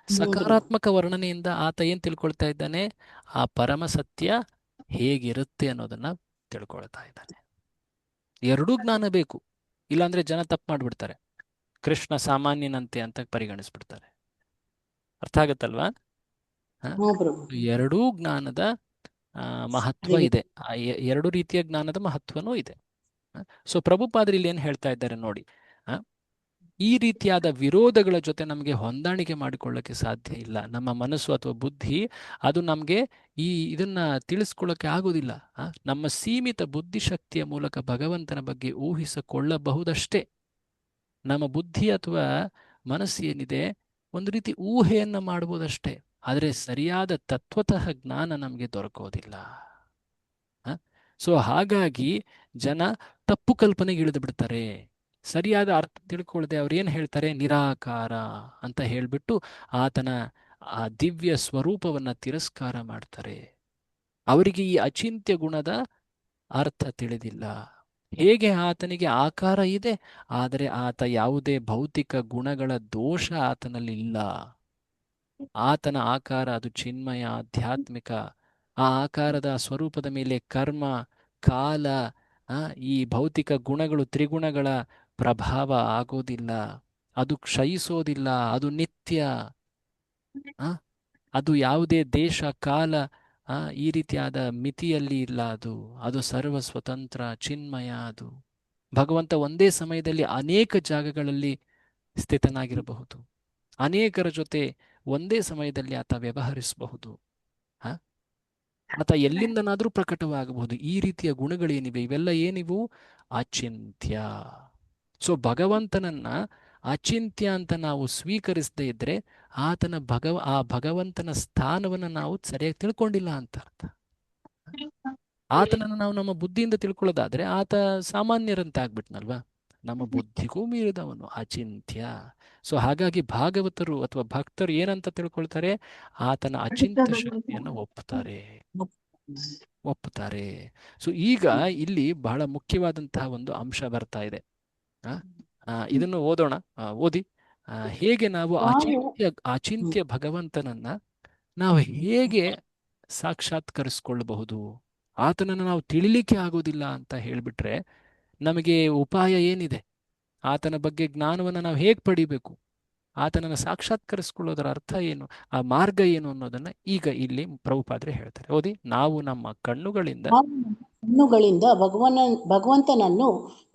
[SPEAKER 1] ಸಕಾರಾತ್ಮಕ ವರ್ಣನೆಯಿಂದ ಆತ ಏನ್ ತಿಳ್ಕೊಳ್ತಾ ಇದ್ದಾನೆ, ಆ ಪರಮ ಸತ್ಯ ಹೇಗಿರುತ್ತೆ ಅನ್ನೋದನ್ನ ತಿಳ್ಕೊಳ್ತಾ ಇದ್ದಾನೆ. ಎರಡೂ ಜ್ಞಾನ ಬೇಕು, ಇಲ್ಲಾಂದ್ರೆ ಜನ ತಪ್ಪು ಮಾಡ್ಬಿಡ್ತಾರೆ, ಕೃಷ್ಣ ಸಾಮಾನ್ಯನಂತೆ ಅಂತ ಪರಿಗಣಿಸ್ಬಿಡ್ತಾರೆ. ಅರ್ಥ ಆಗತ್ತಲ್ವಾ? ಎರಡೂ ಜ್ಞಾನದ ಮಹತ್ವ ಇದೆ, ಎರಡು ರೀತಿಯ ಜ್ಞಾನದ ಮಹತ್ವನೂ ಇದೆ. ಸೊ ಪ್ರಭುಪಾದರು ಇಲ್ಲಿ ಏನ್ ಹೇಳ್ತಾ ಇದ್ದಾರೆ ನೋಡಿ, ಈ ರೀತಿಯಾದ ವಿರೋಧಗಳ ಜೊತೆ ನಮಗೆ ಹೊಂದಾಣಿಕೆ ಮಾಡಿಕೊಳ್ಳಕ್ಕೆ ಸಾಧ್ಯ ಇಲ್ಲ. ನಮ್ಮ ಮನಸ್ಸು ಅಥವಾ ಬುದ್ಧಿ ಅದು ನಮಗೆ ಇದನ್ನ ತಿಳಿಸ್ಕೊಳ್ಳಕ್ಕೆ ಆಗೋದಿಲ್ಲ. ನಮ್ಮ ಸೀಮಿತ ಬುದ್ಧಿಶಕ್ತಿಯ ಮೂಲಕ ಭಗವಂತನ ಬಗ್ಗೆ ಊಹಿಸಿಕೊಳ್ಳಬಹುದಷ್ಟೇ. ನಮ್ಮ ಬುದ್ಧಿ ಅಥವಾ ಮನಸ್ಸು ಏನಿದೆ ಒಂದು ರೀತಿ ಊಹೆಯನ್ನ ಮಾಡಬಹುದಷ್ಟೇ, ಆದರೆ ಸರಿಯಾದ ತತ್ವತಃ ಜ್ಞಾನ ನಮಗೆ ದೊರಕೋದಿಲ್ಲ. ಸೊ ಹಾಗಾಗಿ ಜನ ತಪ್ಪು ಕಲ್ಪನೆಗೆ ಇಳಿದು ಬಿಡ್ತಾರೆ. ಸರಿಯಾದ ಅರ್ಥ ತಿಳ್ಕೊಳ್ಳದೆ ಅವ್ರು ಏನ್ ಹೇಳ್ತಾರೆ, ನಿರಾಕಾರ ಅಂತ ಹೇಳ್ಬಿಟ್ಟು ಆತನ ಆ ದಿವ್ಯ ಸ್ವರೂಪವನ್ನ ತಿರಸ್ಕಾರ ಮಾಡ್ತಾರೆ. ಅವರಿಗೆ ಈ ಅಚಿಂತ್ಯ ಗುಣದ ಅರ್ಥ ತಿಳಿದಿಲ್ಲ. ಹೇಗೆ ಆತನಿಗೆ ಆಕಾರ ಇದೆ, ಆದರೆ ಆತ ಯಾವುದೇ ಭೌತಿಕ ಗುಣಗಳ ದೋಷ ಆತನಲ್ಲಿ ಇಲ್ಲ. ಆತನ ಆಕಾರ ಅದು ಚಿನ್ಮಯ, ಆಧ್ಯಾತ್ಮಿಕ. ಆ ಆಕಾರದ ಸ್ವರೂಪದ ಮೇಲೆ ಕರ್ಮ, ಕಾಲ, ಈ ಭೌತಿಕ ಗುಣಗಳು, ತ್ರಿಗುಣಗಳ ಪ್ರಭಾವ ಆಗೋದಿಲ್ಲ. ಅದು ಕ್ಷಯಿಸೋದಿಲ್ಲ, ಅದು ನಿತ್ಯ. ಅದು ಯಾವುದೇ ದೇಶ, ಕಾಲ, ಈ ರೀತಿಯಾದ ಮಿತಿಯಲ್ಲಿ ಇಲ್ಲ. ಅದು ಸರ್ವ ಸ್ವತಂತ್ರ, ಚಿನ್ಮಯ. ಅದು ಭಗವಂತ ಒಂದೇ ಸಮಯದಲ್ಲಿ ಅನೇಕ ಜಾಗಗಳಲ್ಲಿ ಸ್ಥಿತನಾಗಿರಬಹುದು, ಅನೇಕರ ಜೊತೆ ಒಂದೇ ಸಮಯದಲ್ಲಿ ಆತ ವ್ಯವಹರಿಸಬಹುದು, ಆತ ಎಲ್ಲಿಂದನಾದ್ರೂ ಪ್ರಕಟವಾಗಬಹುದು. ಈ ರೀತಿಯ ಗುಣಗಳೇನಿವೆ ಇವೆಲ್ಲ ಏನಿವು? ಅಚಿಂತ್ಯ. ಸೊ ಭಗವಂತನನ್ನ ಅಚಿಂತ್ಯ ಅಂತ ನಾವು ಸ್ವೀಕರಿಸದೇ ಇದ್ರೆ ಆತನ ಆ ಭಗವಂತನ ಸ್ಥಾನವನ್ನ ನಾವು ಸರಿಯಾಗಿ ತಿಳ್ಕೊಂಡಿಲ್ಲ ಅಂತ ಅರ್ಥ. ಆತನನ್ನು ನಾವು ನಮ್ಮ ಬುದ್ಧಿಯಿಂದ ತಿಳ್ಕೊಳ್ಳೋದಾದ್ರೆ ಆತ ಸಾಮಾನ್ಯರಂತೆ ಆಗ್ಬಿಟ್ನಲ್ವಾ, ನಮ್ಮ ಬುದ್ಧಿಗೂ ಮೀರಿದವನು, ಅಚಿಂತ್ಯ. ಸೊ ಹಾಗಾಗಿ ಭಾಗವತರು ಅಥವಾ ಭಕ್ತರು ಏನಂತ ತಿಳ್ಕೊಳ್ತಾರೆ, ಆತನ ಅಚಿಂತ್ಯ ಶಕ್ತಿಯನ್ನು ಒಪ್ಪುತ್ತಾರೆ. ಸೊ ಈಗ ಇಲ್ಲಿ ಬಹಳ ಮುಖ್ಯವಾದಂತಹ ಒಂದು ಅಂಶ ಬರ್ತಾ ಇದೆ. ಇದನ್ನು ಓದೋಣ, ಓದಿ. ಹೇಗೆ ನಾವು ಅಚಿಂತ್ಯ ಭಗವಂತನನ್ನ ನಾವು ಹೇಗೆ ಸಾಕ್ಷಾತ್ಕರಿಸ್ಕೊಳ್ಳಬಹುದು, ಆತನನ್ನು ನಾವು ತಿಳಿಲಿಕ್ಕೆ ಆಗೋದಿಲ್ಲ ಅಂತ ಹೇಳ್ಬಿಟ್ರೆ ನಮಗೆ ಉಪಾಯ ಏನಿದೆ, ಆತನ ಬಗ್ಗೆ ಜ್ಞಾನವನ್ನು ನಾವು ಹೇಗೆ ಪಡಿಬೇಕು, ಆತನನ್ನು ಸಾಕ್ಷಾತ್ಕರಿಸ್ಕೊಳ್ಳೋದರ ಅರ್ಥ ಏನು, ಆ ಮಾರ್ಗ ಏನು ಅನ್ನೋದನ್ನ ಈಗ ಇಲ್ಲಿ ಪ್ರಭುಪಾದ್ರೆ ಹೇಳ್ತಾರೆ. ಓದಿ. ನಾವು ನಮ್ಮ ಕಣ್ಣುಗಳಿಂದ
[SPEAKER 9] ಭಗವಂತನನ್ನು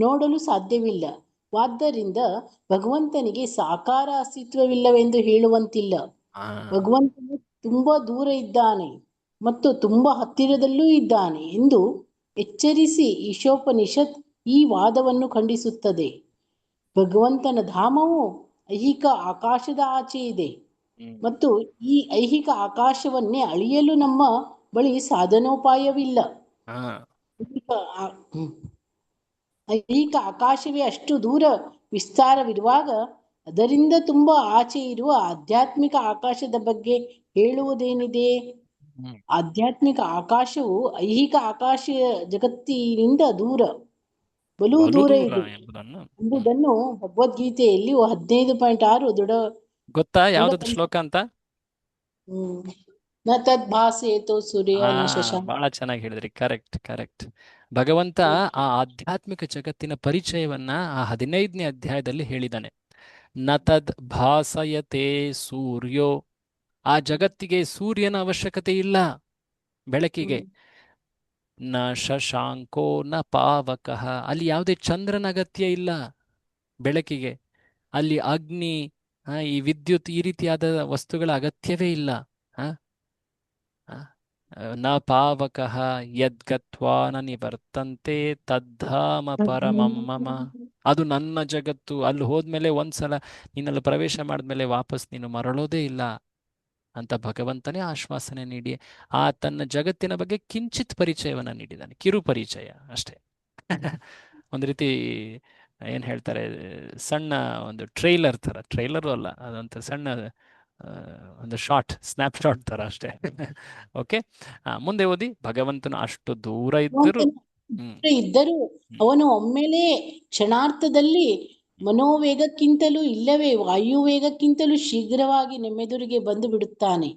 [SPEAKER 9] ನೋಡಲು ಸಾಧ್ಯವಿಲ್ಲ, ವಾದ್ದರಿಂದ ಭಗವಂತನಿಗೆ ಸಾಕಾರ ಅಸ್ತಿತ್ವವಿಲ್ಲವೆಂದು ಹೇಳುವಂತಿಲ್ಲ. ಭಗವಂತನು ತುಂಬಾ ದೂರ ಇದ್ದಾನೆ ಮತ್ತು ತುಂಬಾ ಹತ್ತಿರದಲ್ಲೂ ಇದ್ದಾನೆ ಎಂದು ಎಚ್ಚರಿಸಿ ಈಶೋಪನಿಷತ್ ಈ ವಾದವನ್ನು ಖಂಡಿಸುತ್ತದೆ. ಭಗವಂತನ ಧಾಮವು ಐಹಿಕ ಆಕಾಶದ ಆಚೆ ಇದೆ ಮತ್ತು ಈ ಐಹಿಕ ಆಕಾಶವನ್ನೇ ಅಳಿಯಲು ನಮ್ಮ ಬಳಿ ಸಾಧನೋಪಾಯವಿಲ್ಲ. ಐಹಿಕ ಆಕಾಶವೇ ಅಷ್ಟು ದೂರ ವಿಸ್ತಾರವಿರುವಾಗ ಅದರಿಂದ ತುಂಬಾ ಆಚೆ ಇರುವ ಆಧ್ಯಾತ್ಮಿಕ ಆಕಾಶದ ಬಗ್ಗೆ ಹೇಳುವುದೇನಿದೆ?
[SPEAKER 1] ಹ್ಮ್
[SPEAKER 9] ಆಧ್ಯಾತ್ಮಿಕ ಆಕಾಶವು ಐಹಿಕ ಆಕಾಶ ಜಗತ್ತಿನಿಂದ ದೂರ, ಬಲು
[SPEAKER 1] ಬಲು
[SPEAKER 9] ದೂರ
[SPEAKER 1] ದೂರ
[SPEAKER 9] ಇದೆ
[SPEAKER 1] ಎಂಬುದನ್ನು
[SPEAKER 9] ಎಂಬುದನ್ನು ಭಗವದ್ಗೀತೆಯಲ್ಲಿ 15.6
[SPEAKER 1] ಗೊತ್ತಾ
[SPEAKER 9] ದೃಢ
[SPEAKER 1] ಯಾವ್ದದ್ ಶ್ಲೋಕ ಅಂತ?
[SPEAKER 9] ಹ್ಮ್ ನ ತದ್ ಭಾಸೇತೋ ಸೂರ್ಯ
[SPEAKER 1] ಹಾ,
[SPEAKER 9] ನ ಶಶಾಂಕ.
[SPEAKER 1] ಬಹಳ ಚೆನ್ನಾಗಿ ಹೇಳಿದ್ರಿ. Correct correct. ಭಗವಂತ ಆ ಆಧ್ಯಾತ್ಮಿಕ ಜಗತ್ತಿನ ಪರಿಚಯವನ್ನ ಆ 15ನೇ ಅಧ್ಯಾಯದಲ್ಲಿ ಹೇಳಿದ್ದಾನೆ. ನ ತದ್ ಭಾಸಯತೆ ಸೂರ್ಯೋ, ಆ ಜಗತ್ತಿಗೆ ಸೂರ್ಯನ ಅವಶ್ಯಕತೆ ಇಲ್ಲ ಬೆಳಕಿಗೆ. ನ ಶಶಾಂಕೋ ನ ಪಾವಕಃ, ಅಲ್ಲಿ ಯಾವುದೇ ಚಂದ್ರನ ಅಗತ್ಯ ಇಲ್ಲ ಬೆಳಕಿಗೆ. ಅಲ್ಲಿ ಅಗ್ನಿ, ಈ ವಿದ್ಯುತ್, ಈ ರೀತಿಯಾದ ವಸ್ತುಗಳ ಅಗತ್ಯವೇ ಇಲ್ಲ. ಹ ಹ? ನ ಪಾವಕಃ ಯದ್ಗತ್ವಾ ನ ನಿವರ್ತಂತೆ ತದ್ಧಾಮ ಪರಮಂ ಮಮ. ಅದು ನನ್ನ ಜಗತ್ತು, ಅಲ್ಲಿ ಹೋದ್ಮೇಲೆ ಒಂದ್ಸಲ ನೀನಲ್ಲಿ ಪ್ರವೇಶ ಮಾಡಿದ್ಮೇಲೆ ವಾಪಸ್ ನೀನು ಮರಳೋದೇ ಇಲ್ಲ ಅಂತ ಭಗವಂತನೇ ಆಶ್ವಾಸನೆ ನೀಡಿ ಆ ತನ್ನ ಜಗತ್ತಿನ ಬಗ್ಗೆ ಕಿಂಚಿತ್ ಪರಿಚಯವನ್ನು ನೀಡಿದ್ದಾನೆ. ಕಿರು ಪರಿಚಯ ಅಷ್ಟೇ. ಒಂದು ರೀತಿ ಏನ್ ಹೇಳ್ತಾರೆ, ಸಣ್ಣ ಒಂದು ಟ್ರೈಲರ್ ತರ, ಟ್ರೈಲರು ಅಲ್ಲ, ಅದಂತ ಸಣ್ಣ ಒಂದು ಶಾರ್ಟ್, ಸ್ನ್ಯಾಪ್ ಶಾಟ್ ತರ ಅಷ್ಟೇ. ಓಕೆ, ಮುಂದೆ ಓದಿ. ಭಗವಂತನು ಅಷ್ಟು ದೂರ ಇದ್ದರೂ
[SPEAKER 9] ಇದ್ದರೂ ಅವನು ಒಮ್ಮೆಲೇ ಕ್ಷಣಾರ್ಥದಲ್ಲಿ ಮನೋವೇಗಕ್ಕಿಂತಲೂ ಇಲ್ಲವೇ ವಾಯುವೇಗಕ್ಕಿಂತಲೂ ಶೀಘ್ರವಾಗಿ ನಮ್ಮೆದುರಿಗೆ ಬಂದು ಬಿಡುತ್ತಾನೆ.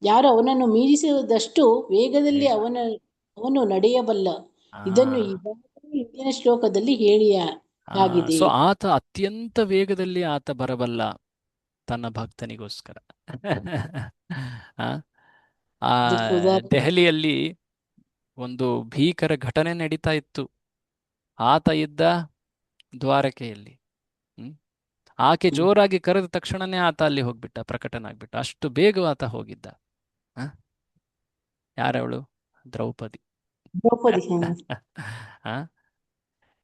[SPEAKER 9] ಯಾರು ಅವನನ್ನು ಮೀರಿಸುವುದಷ್ಟು ವೇಗದಲ್ಲಿ ಅವನು ನಡೆಯಬಲ್ಲ. ಇದನ್ನು ಈಗಾಗಲೇ ಹಿಂದಿನ ಶ್ಲೋಕದಲ್ಲಿ ಹೇಳಿಯಾಗಿದೆ.
[SPEAKER 1] ಸೊ ಆತ ಅತ್ಯಂತ ವೇಗದಲ್ಲಿ ಆತ ಬರಬಲ್ಲ ತನ್ನ ಭಕ್ತನಿಗೋಸ್ಕರ. ಆ ದೆಹಲಿಯಲ್ಲಿ ಒಂದು ಭೀಕರ ಘಟನೆ ನಡೀತಾ ಇತ್ತು. ಆತ ಇದ್ದ ದ್ವಾರಕೆಯಲ್ಲಿ. ಆಕೆ ಜೋರಾಗಿ ಕರೆದ ತಕ್ಷಣನೇ ಆತ ಅಲ್ಲಿ ಹೋಗ್ಬಿಟ್ಟ, ಪ್ರಕಟನಾಗ್ಬಿಟ್ಟ. ಅಷ್ಟು ಬೇಗ ಆತ ಹೋಗಿದ್ದ. ಯಾರವಳು? ದ್ರೌಪದಿ.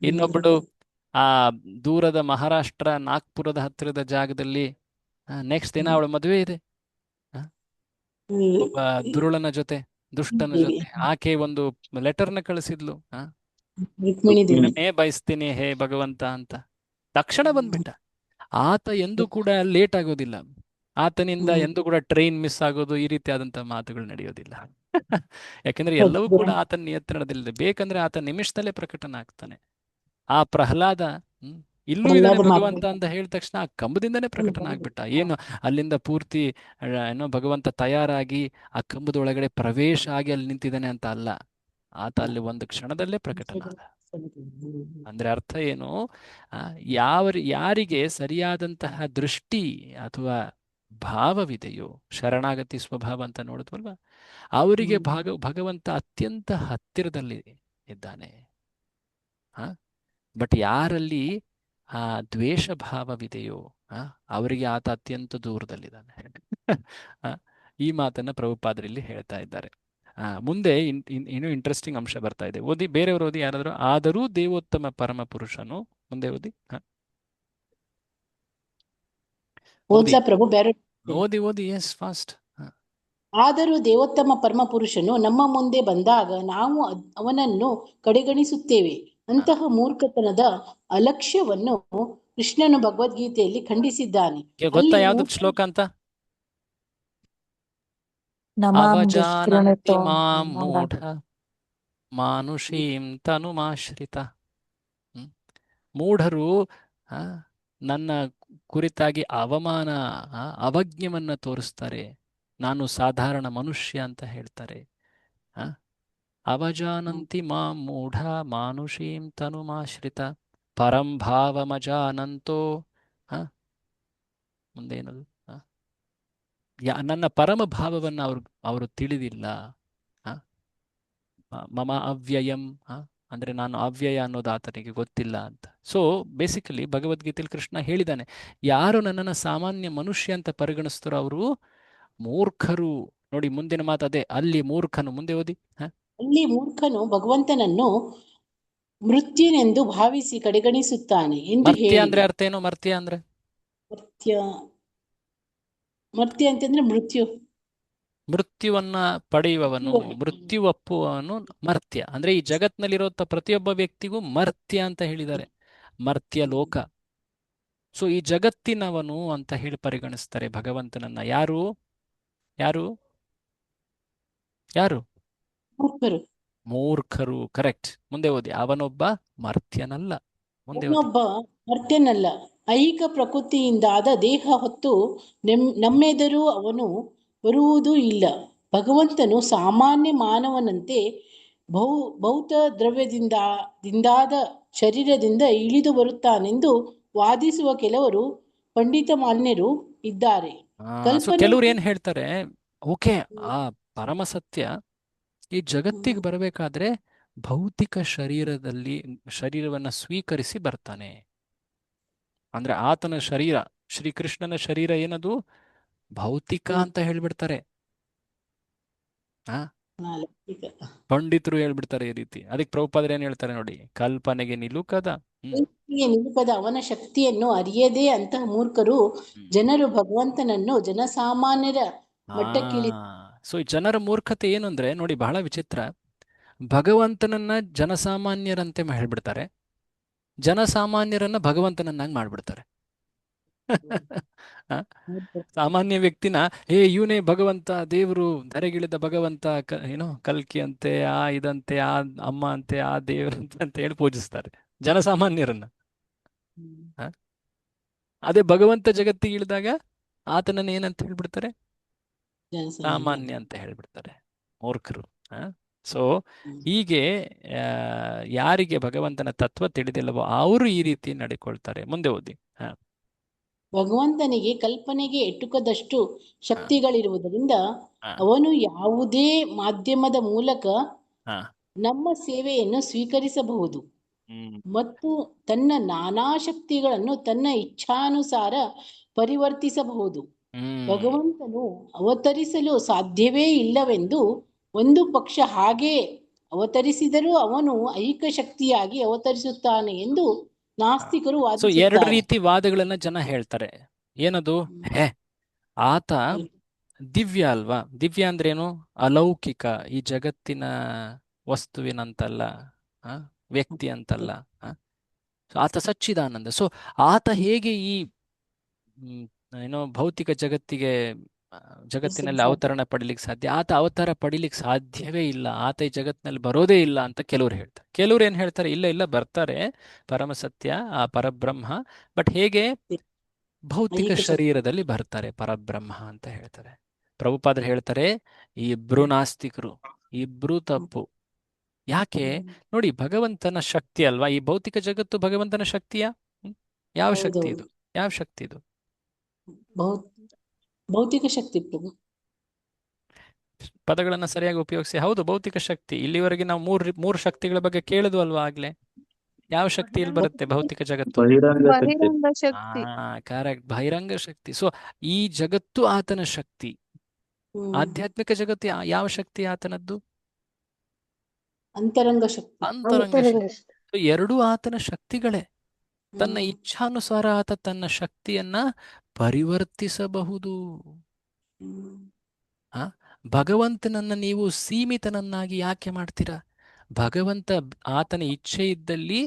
[SPEAKER 1] ಇನ್ನೊಬ್ಬಳು ಆ ದೂರದ ಮಹಾರಾಷ್ಟ್ರ ನಾಗ್ಪುರದ ಹತ್ತಿರದ ಜಾಗದಲ್ಲಿ ನೆಕ್ಸ್ಟ್ ದಿನ ಅವಳ ಮದುವೆ ಇದೆ ಒಬ್ಬ ದುರುಳನ ಜೊತೆ, ದುಷ್ಟನ ಜೊತೆ. ಆಕೆ ಒಂದು ಲೆಟರ್ನ ಕಳಿಸಿದ್ಲು, ನಿನ್ನನ್ನೇ ಬಯಸ್ತೀನಿ ಹೇ ಭಗವಂತ ಅಂತ. ತಕ್ಷಣ ಬಂದ್ಬಿಟ್ಟ. ಆತ ಎಂದೂ ಕೂಡ ಲೇಟ್ ಆಗೋದಿಲ್ಲ. ಆತನಿಂದ ಎಂದೂ ಕೂಡ ಟ್ರೈನ್ ಮಿಸ್ ಆಗೋದು, ಈ ರೀತಿಯಾದಂತಹ ಮಾತುಗಳು ನಡೆಯೋದಿಲ್ಲ. ಯಾಕಂದ್ರೆ ಎಲ್ಲವೂ ಕೂಡ ಆತನ ನಿಯಂತ್ರಣದಲ್ಲಿದೆ. ಬೇಕಂದ್ರೆ ಆತ ನಿಮಿಷದಲ್ಲೇ ಪ್ರಕಟನ ಆಗ್ತಾನೆ. ಆ ಪ್ರಹ್ಲಾದ ಇಲ್ಲೂ ಇದ್ದಾನೆ ಭಗವಂತ ಅಂತ ಹೇಳಿದ ತಕ್ಷಣ ಆ ಕಂಬದಿಂದನೇ ಪ್ರಕಟನ ಆಗ್ಬಿಟ್ಟ. ಏನು ಅಲ್ಲಿಂದ ಪೂರ್ತಿ ಏನೋ ಭಗವಂತ ತಯಾರಾಗಿ ಆ ಕಂಬದ ಒಳಗಡೆ ಪ್ರವೇಶ ಆಗಿ ಅಲ್ಲಿ ನಿಂತಿದ್ದಾನೆ ಅಂತ ಅಲ್ಲ, ಆತ ಅಲ್ಲಿ ಒಂದು ಕ್ಷಣದಲ್ಲೇ ಪ್ರಕಟನ ಆದ. ಅಂದ್ರೆ ಅರ್ಥ ಏನು? ಯಾರಿಗೆ ಸರಿಯಾದಂತಹ ದೃಷ್ಟಿ ಅಥವಾ ಭಾವವಿದೆಯೋ, ಶರಣಾಗತಿ ಸ್ವಭಾವ ಅಂತ ನೋಡಿದ್ವಲ್ವ, ಅವರಿಗೆ ಭಗವಂತ ಅತ್ಯಂತ ಹತ್ತಿರದಲ್ಲಿ ಇದ್ದಾನೆ. ಬಟ್ ಯಾರಲ್ಲಿ ಆ ದ್ವೇಷ ಭಾವವಿದೆಯೋ ಅವರಿಗೆ ಆತ ಅತ್ಯಂತ ದೂರದಲ್ಲಿದ್ದಾನೆ. ಈ ಮಾತನ್ನ ಪ್ರಭುಪಾದರಲ್ಲಿ ಹೇಳ್ತಾ ಇದ್ದಾರೆ. ಮುಂದೆ ಇನ್ನೂ ಇಂಟ್ರೆಸ್ಟಿಂಗ್ ಅಂಶ ಬರ್ತಾ ಇದೆ. ಓದಿ, ಬೇರೆಯವರು ಓದಿ ಯಾರಾದರೂ. ಆದರೂ ದೇವೋತ್ತಮ ಪರಮ ಪುರುಷನು. ಮುಂದೆ ಓದಿ. ಓದಿ ಓದಿ, ಎಸ್ ಫಾಸ್ಟ್.
[SPEAKER 9] ಆದರೂ ದೇವೋತ್ತಮ ಪರಮ ಪುರುಷನು ನಮ್ಮ ಮುಂದೆ ಬಂದಾಗ ನಾವು ಅವನನ್ನು ಕಡೆಗಣಿಸುತ್ತೇವೆ. ಅಂತಹ ಮೂರ್ಖತನದ ಅಲಕ್ಷ್ಯವನ್ನು ಕೃಷ್ಣನು ಭಗವದ್ಗೀತೆಯಲ್ಲಿ ಖಂಡಿಸಿದ್ದಾನೆ.
[SPEAKER 1] ಗೊತ್ತಾ ಯಾವ್ದು ಶ್ಲೋಕ ಅಂತ? ಅವಜಾನಂತಿ ಮಾಂ ಮೂಢ ಮಾನುಷೀಂ ತನುಮಾಶ್ರಿತ. ಮೂಢರು ನನ್ನ ಕುರಿತಾಗಿ ಅವಮಾನ, ಅವಜ್ಞವನ್ನ ತೋರಿಸ್ತಾರೆ. ನಾನು ಸಾಧಾರಣ ಮನುಷ್ಯ ಅಂತ ಹೇಳ್ತಾರೆ. ಅವಜಾನಂತಿ ಮಾಂ ಮೂಢ ಮಾನುಷೀಂ ತನುಮಾಶ್ರಿತ ಪರಂ ಭಾವಮಜಾನಂತೋ. ಮುಂದೇನದು? ನನ್ನ ಪರಮ ಭಾವವನ್ನು ಅವರು ತಿಳಿದಿಲ್ಲ. ಮಮ ಅವ್ಯಯಂ, ಅಂದ್ರೆ ನಾನು ಅವ್ಯಯ ಅನ್ನೋದು ಆತನಿಗೆ ಗೊತ್ತಿಲ್ಲ ಅಂತ. ಸೊ ಬೇಸಿಕಲಿ ಭಗವದ್ಗೀತೆಯಲ್ಲಿ ಕೃಷ್ಣ ಹೇಳಿದ್ದಾನೆ, ಯಾರು ನನ್ನನ್ನು ಸಾಮಾನ್ಯ ಮನುಷ್ಯ ಅಂತ ಪರಿಗಣಿಸ್ತಾರೋ ಅವರು ಮೂರ್ಖರು. ನೋಡಿ ಮುಂದಿನ ಮಾತು ಅದೇ, ಅಲ್ಲಿ ಮೂರ್ಖನು. ಮುಂದೆ ಓದಿ.
[SPEAKER 9] ಅಲ್ಲಿ ಮೂರ್ಖನು ಭಗವಂತನನ್ನು ಮೃತ್ಯುನೆಂದು ಭಾವಿಸಿ ಕಡೆಗಣಿಸುತ್ತಾನೆ ಎಂದು ಹೇಳಿ.
[SPEAKER 1] ಅಂದ್ರೆ ಅರ್ಥ ಏನು? ಮರ್ತ್ಯ ಅಂದ್ರೆ
[SPEAKER 9] ಮರ್ತ್ಯ ಅಂತಂದ್ರೆ
[SPEAKER 1] ಮೃತ್ಯುವನ್ನ ಪಡೆಯುವವನು, ಮೃತ್ಯು ಒಪ್ಪುವವನು ಮರ್ತ್ಯ. ಅಂದ್ರೆ ಈ ಜಗತ್ನಲ್ಲಿರೋ ಪ್ರತಿಯೊಬ್ಬ ವ್ಯಕ್ತಿಗೂ ಮರ್ತ್ಯ ಅಂತ ಹೇಳಿದ್ದಾರೆ, ಮರ್ತ್ಯ ಲೋಕ. ಸೊ ಈ ಜಗತ್ತಿನವನು ಅಂತ ಹೇಳಿ ಪರಿಗಣಿಸ್ತಾರೆ ಭಗವಂತನನ್ನ. ಯಾರು? ಯಾರು ಯಾರು?
[SPEAKER 9] ಮೂರ್ಖರು.
[SPEAKER 1] ಮೂರ್ಖರು. ಕರೆಕ್ಟ್. ಮುಂದೆ ಓದಿ. ಅವನೊಬ್ಬ ಮರ್ತ್ಯನಲ್ಲ. ಮುಂದೆ ಓದಿ.
[SPEAKER 9] ಅವನೊಬ್ಬ ಮರ್ತ್ಯನಲ್ಲ, ಐಹಿಕ ಪ್ರಕೃತಿಯಿಂದಾದ ದೇಹ ಹೊತ್ತು ನಮ್ಮೆದುರು ಅವನು ಬರುವುದೂ ಇಲ್ಲ. ಭಗವಂತನು ಸಾಮಾನ್ಯ ಮಾನವನಂತೆ ಭೌತ ದ್ರವ್ಯದಿಂದಾದ ಶರೀರದಿಂದ ಇಳಿದು ಬರುತ್ತಾನೆಂದು ವಾದಿಸುವ ಕೆಲವರು ಪಂಡಿತ ಮಾನ್ಯರು ಇದ್ದಾರೆ.
[SPEAKER 1] ಸೊ ಕೆಲವ್ರು ಏನ್ ಹೇಳ್ತಾರೆ, ಓಕೆ, ಆ ಪರಮ ಸತ್ಯ ಈ ಜಗತ್ತಿಗೆ ಬರಬೇಕಾದ್ರೆ ಭೌತಿಕ ಶರೀರವನ್ನ ಸ್ವೀಕರಿಸಿ ಬರ್ತಾನೆ. ಅಂದ್ರೆ ಆತನ ಶರೀರ, ಶ್ರೀಕೃಷ್ಣನ ಶರೀರ ಏನದು? ಭೌತಿಕ ಅಂತ ಹೇಳ್ಬಿಡ್ತಾರೆ. ಪಂಡಿತರು ಹೇಳ್ಬಿಡ್ತಾರೆ ಈ ರೀತಿ. ಅದಕ್ಕೆ ಪ್ರಭುಪಾದರು ಏನ್ ಹೇಳ್ತಾರೆ ನೋಡಿ, ಕಲ್ಪನೆಗೆ ನಿಲುಕದ
[SPEAKER 9] ಅವನ ಶಕ್ತಿಯನ್ನು ಅರಿಯದೇ ಅಂತಹ ಮೂರ್ಖರು ಜನರು ಭಗವಂತನನ್ನು ಜನಸಾಮಾನ್ಯರ ಮಟ್ಟಕ್ಕಿಳಿ.
[SPEAKER 1] ಸೊ ಈ ಜನರ ಮೂರ್ಖತೆ ಏನು ಅಂದ್ರೆ ನೋಡಿ, ಬಹಳ ವಿಚಿತ್ರ. ಭಗವಂತನನ್ನ ಜನಸಾಮಾನ್ಯರಂತೆ ಹೇಳ್ಬಿಡ್ತಾರೆ, ಜನಸಾಮಾನ್ಯರನ್ನ ಭಗವಂತನನ್ನಾಗಿ ಮಾಡ್ಬಿಡ್ತಾರೆ. ಸಾಮಾನ್ಯ ವ್ಯಕ್ತಿನ ಇವನೇ ಭಗವಂತ, ದೇವರು, ಧರೆಗಿಳಿದ ಭಗವಂತ, ಕಲ್ಕಿ ಅಂತೆ, ಆ ಇದಂತೆ, ಆ ಅಮ್ಮ ಅಂತೆ, ಆ ದೇವರಂತೆ ಅಂತ ಹೇಳಿ ಪೂಜಿಸ್ತಾರೆ ಜನಸಾಮಾನ್ಯರನ್ನ. ಅದೇ ಭಗವಂತ ಜಗತ್ತಿಗೆ ಇಳಿದಾಗ ಆತನನ್ನ ಏನಂತ ಹೇಳ್ಬಿಡ್ತಾರೆ? ಸಾಮಾನ್ಯ ಅಂತ ಹೇಳ್ಬಿಡ್ತಾರೆ. ಮೂರ್ಖರು. ಸೊ ಹೀಗೆ ಯಾರಿಗೆ ಭಗವಂತನ ತತ್ವ ತಿಳಿದಿಲ್ಲವೋ ಅವರು ಈ ರೀತಿ ನಡ್ಕೊಳ್ತಾರೆ. ಮುಂದೆ ಓದಿ.
[SPEAKER 9] ಭಗವಂತನಿಗೆ ಕಲ್ಪನೆಗೆ ಎಟುಕದಷ್ಟು ಶಕ್ತಿಗಳಿರುವುದರಿಂದ ಅವನು ಯಾವುದೇ ಮಾಧ್ಯಮದ ಮೂಲಕ ನಮ್ಮ ಸೇವೆಯನ್ನು ಸ್ವೀಕರಿಸಬಹುದು ಮತ್ತು ತನ್ನ ನಾನಾ ಶಕ್ತಿಗಳನ್ನು ತನ್ನ ಇಚ್ಛಾನುಸಾರ ಪರಿವರ್ತಿಸಬಹುದು. ಭಗವಂತನು ಅವತರಿಸಲು ಸಾಧ್ಯವೇ ಇಲ್ಲವೆಂದು ಒಂದು ಪಕ್ಷ ಹಾಗೆ ಅವತರಿಸಿದರೂ ಅವನು ಐಹಿಕ ಶಕ್ತಿಯಾಗಿ ಅವತರಿಸುತ್ತಾನೆ ಎಂದು ನಾಸ್ತಿಕರು ವಾದಿಸುತ್ತಾರೆ.
[SPEAKER 1] ಎರಡು ರೀತಿ ವಾದಗಳನ್ನ ಜನ ಹೇಳ್ತಾರೆ. ಏನದು? ಆತ ದಿವ್ಯ ಅಲ್ವಾ? ದಿವ್ಯ ಅಂದ್ರೇನು? ಅಲೌಕಿಕ, ಈ ಜಗತ್ತಿನ ವಸ್ತುವಿನಂತಲ್ಲ, ವ್ಯಕ್ತಿ ಅಂತಲ್ಲ. ಆತ ಸಚ್ಚಿದಾನಂದ. ಸೊ ಆತ ಹೇಗೆ ಈ ಭೌತಿಕ ಜಗತ್ತಿನಲ್ಲಿ ಅವತರಣ ಪಡಿಲಿಕ್ಕೆ ಸಾಧ್ಯ? ಆತ ಅವತಾರ ಪಡಿಲಿಕ್ಕೆ ಸಾಧ್ಯವೇ ಇಲ್ಲ, ಆತ ಈ ಜಗತ್ತಿನಲ್ಲಿ ಬರೋದೇ ಇಲ್ಲ ಅಂತ ಕೆಲವ್ರು ಹೇಳ್ತಾರೆ. ಕೆಲವ್ರು ಏನ್ ಹೇಳ್ತಾರೆ, ಇಲ್ಲ ಬರ್ತಾರೆ, ಪರಮ ಸತ್ಯ ಆ ಪರಬ್ರಹ್ಮ, ಬಟ್ ಹೇಗೆ? ಭೌತಿಕ ಶರೀರದಲ್ಲಿ ಬರ್ತಾರೆ ಪರಬ್ರಹ್ಮ ಅಂತ ಹೇಳ್ತಾರೆ. ಪ್ರಭುಪಾದರು ಹೇಳ್ತಾರೆ, ಈ ಇಬ್ರು ನಾಸ್ತಿಕರು, ಇಬ್ರು ತಪ್ಪು. ಯಾಕೆ ನೋಡಿ, ಭಗವಂತನ ಶಕ್ತಿ ಅಲ್ವಾ ಈ ಭೌತಿಕ ಜಗತ್ತು? ಭಗವಂತನ ಶಕ್ತಿಯಾ? ಯಾವ ಶಕ್ತಿ ಇದು? ಯಾವ ಶಕ್ತಿ ಇದು?
[SPEAKER 9] ಭೌತಿಕ ಶಕ್ತಿ.
[SPEAKER 1] ಪದಗಳನ್ನ ಸರಿಯಾಗಿ ಉಪಯೋಗಿಸಿ. ಹೌದು, ಭೌತಿಕ ಶಕ್ತಿ. ಇಲ್ಲಿವರೆಗೆ ನಾವು ಮೂರು ಶಕ್ತಿಗಳ ಬಗ್ಗೆ ಕೇಳಿದ್ವು ಅಲ್ವಾ ಆಗ್ಲೇ? ಯಾವ ಶಕ್ತಿಯಲ್ಲಿ ಬರುತ್ತೆ ಭೌತಿಕ ಜಗತ್ತು? ಕರೆಕ್ಟ್, ಬಹಿರಂಗ ಶಕ್ತಿ. ಸೊ ಈ ಜಗತ್ತು ಆತನ ಶಕ್ತಿ. ಆಧ್ಯಾತ್ಮಿಕ ಜಗತ್ತು ಯಾವ ಶಕ್ತಿ ಆತನದ್ದು?
[SPEAKER 9] ಅಂತರಂಗ ಶಕ್ತಿ.
[SPEAKER 1] ಅಂತರಂಗ ಶಕ್ತಿ. ಎರಡೂ ಆತನ ಶಕ್ತಿಗಳೇ. ತನ್ನ ಇಚ್ಛಾನುಸಾರ ಆತ ತನ್ನ ಶಕ್ತಿಯನ್ನ ಪರಿವರ್ತಿಸಬಹುದು. ಭಗವಂತನನ್ನ ನೀವು ಸೀಮಿತನನ್ನಾಗಿ ಯಾಕೆ ಮಾಡ್ತೀರಾ? ಭಗವಂತ ಆತನ ಇಚ್ಛೆ ಇದ್ದಲ್ಲಿ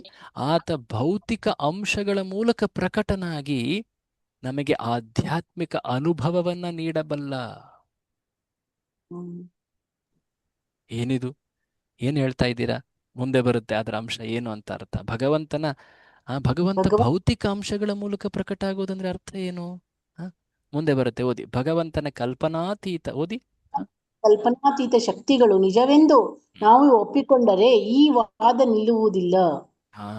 [SPEAKER 1] ಆತ ಭೌತಿಕ ಅಂಶಗಳ ಮೂಲಕ ಪ್ರಕಟನಾಗಿ ನಮಗೆ ಆಧ್ಯಾತ್ಮಿಕ ಅನುಭವವನ್ನ ನೀಡಬಲ್ಲ. ಏನಿದು? ಏನ್ ಹೇಳ್ತಾ ಇದ್ದೀರಾ? ಮುಂದೆ ಬರುತ್ತೆ ಅದರ ಅಂಶ ಏನು ಅಂತ ಅರ್ಥ. ಭಗವಂತ ಭೌತಿಕ ಅಂಶಗಳ ಮೂಲಕ ಪ್ರಕಟ ಆಗೋದಂದ್ರೆ ಅರ್ಥ ಏನು? ಮುಂದೆ ಬರುತ್ತೆ, ಓದಿ. ಭಗವಂತನ ಕಲ್ಪನಾತೀತ. ಓದಿ.
[SPEAKER 9] ಕಲ್ಪನಾತೀತ ಶಕ್ತಿಗಳು ನಿಜವೆಂದು ನಾವು ಒಪ್ಪಿಕೊಂಡರೆ ಈ ವಾದ ನಿಲ್ಲುವುದಿಲ್ಲ.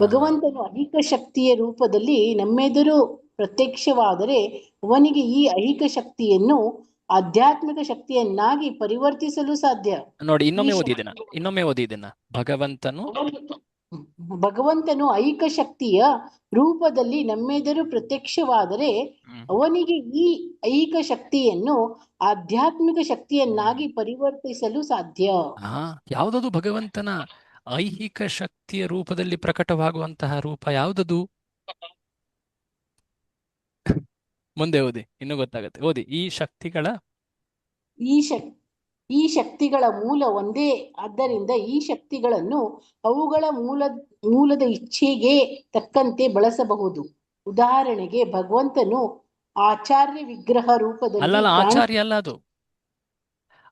[SPEAKER 9] ಭಗವಂತನು ಐಹಿಕ ಶಕ್ತಿಯ ರೂಪದಲ್ಲಿ ನಮ್ಮೆದುರು ಪ್ರತ್ಯಕ್ಷವಾದರೆ ಅವನಿಗೆ ಈ ಐಹಿಕ ಶಕ್ತಿಯನ್ನು ಆಧ್ಯಾತ್ಮಿಕ ಶಕ್ತಿಯನ್ನಾಗಿ ಪರಿವರ್ತಿಸಲು ಸಾಧ್ಯ.
[SPEAKER 1] ನೋಡಿ, ಇನ್ನೊಮ್ಮೆ ಓದಿದೆನ.
[SPEAKER 9] ಭಗವಂತನು ಐಹಿಕ ಶಕ್ತಿಯ ರೂಪದಲ್ಲಿ ನಮ್ಮೆದುರು ಪ್ರತ್ಯಕ್ಷವಾದರೆ ಅವನಿಗೆ ಈ ಐಹಿಕ ಶಕ್ತಿಯನ್ನು ಆಧ್ಯಾತ್ಮಿಕ ಶಕ್ತಿಯನ್ನಾಗಿ ಪರಿವರ್ತಿಸಲು ಸಾಧ್ಯ.
[SPEAKER 1] ಯಾವುದದು ಭಗವಂತನ ಐಹಿಕ ಶಕ್ತಿಯ ರೂಪದಲ್ಲಿ ಪ್ರಕಟವಾಗುವಂತಹ ರೂಪ ಯಾವುದದು? ಮುಂದೆ ಓದಿ, ಇನ್ನೂ ಗೊತ್ತಾಗತ್ತೆ. ಓದಿ.
[SPEAKER 9] ಈ ಶಕ್ತಿಗಳ ಮೂಲ ಒಂದೇ. ಆದ್ದರಿಂದ ಈ ಶಕ್ತಿಗಳನ್ನು ಅವುಗಳ ಮೂಲದ ಇಚ್ಛೆಗೆ ತಕ್ಕಂತೆ ಬಳಸಬಹುದು. ಉದಾಹರಣೆಗೆ ಭಗವಂತನು ಆಚಾರ್ಯ ವಿಗ್ರಹ ರೂಪದಲ್ಲಿ
[SPEAKER 1] ಆಚಾರ್ಯ ಅಲ್ಲ, ಅದು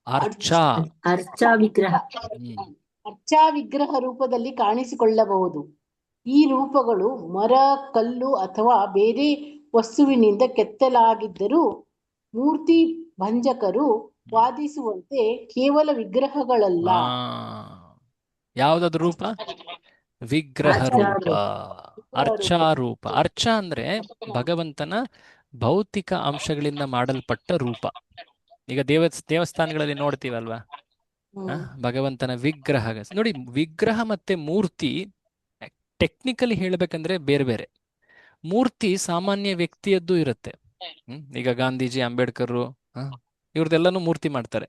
[SPEAKER 1] ಅರ್ಚಾ.
[SPEAKER 6] ಅರ್ಚಾ ವಿಗ್ರಹ.
[SPEAKER 9] ಅರ್ಚಾ ವಿಗ್ರಹ ರೂಪದಲ್ಲಿ ಕಾಣಿಸಿಕೊಳ್ಳಬಹುದು. ಈ ರೂಪಗಳು ಮರ, ಕಲ್ಲು ಅಥವಾ ಬೇರೆ ವಸ್ತುವಿನಿಂದ ಕೆತ್ತಲಾಗಿದ್ದರೂ ಮೂರ್ತಿ ಭಂಜಕರು ವಾದಿಸುವಂತೆ ಕೇವಲ ವಿಗ್ರಹಗಳಲ್ಲ.
[SPEAKER 1] ಯಾವ್ದದು ರೂಪ? ವಿಗ್ರಹ ರೂಪ, ಅರ್ಚಾ ರೂಪ. ಅರ್ಚ ಅಂದ್ರೆ ಭಗವಂತನ ಭೌತಿಕ ಅಂಶಗಳಿಂದ ಮಾಡಲ್ಪಟ್ಟ ರೂಪ. ಈಗ ದೇವಸ್ಥಾನಗಳಲ್ಲಿ ನೋಡ್ತೀವಲ್ವಾ, ಭಗವಂತನ ವಿಗ್ರಹ. ನೋಡಿ, ವಿಗ್ರಹ ಮತ್ತೆ ಮೂರ್ತಿ ಟೆಕ್ನಿಕಲಿ ಹೇಳ್ಬೇಕಂದ್ರೆ ಬೇರೆ ಬೇರೆ. ಮೂರ್ತಿ ಸಾಮಾನ್ಯ ವ್ಯಕ್ತಿಯದ್ದು ಇರುತ್ತೆ. ಈಗ ಗಾಂಧೀಜಿ, ಅಂಬೇಡ್ಕರ್, ಇವ್ರದೆಲ್ಲಾನು ಮೂರ್ತಿ ಮಾಡ್ತಾರೆ.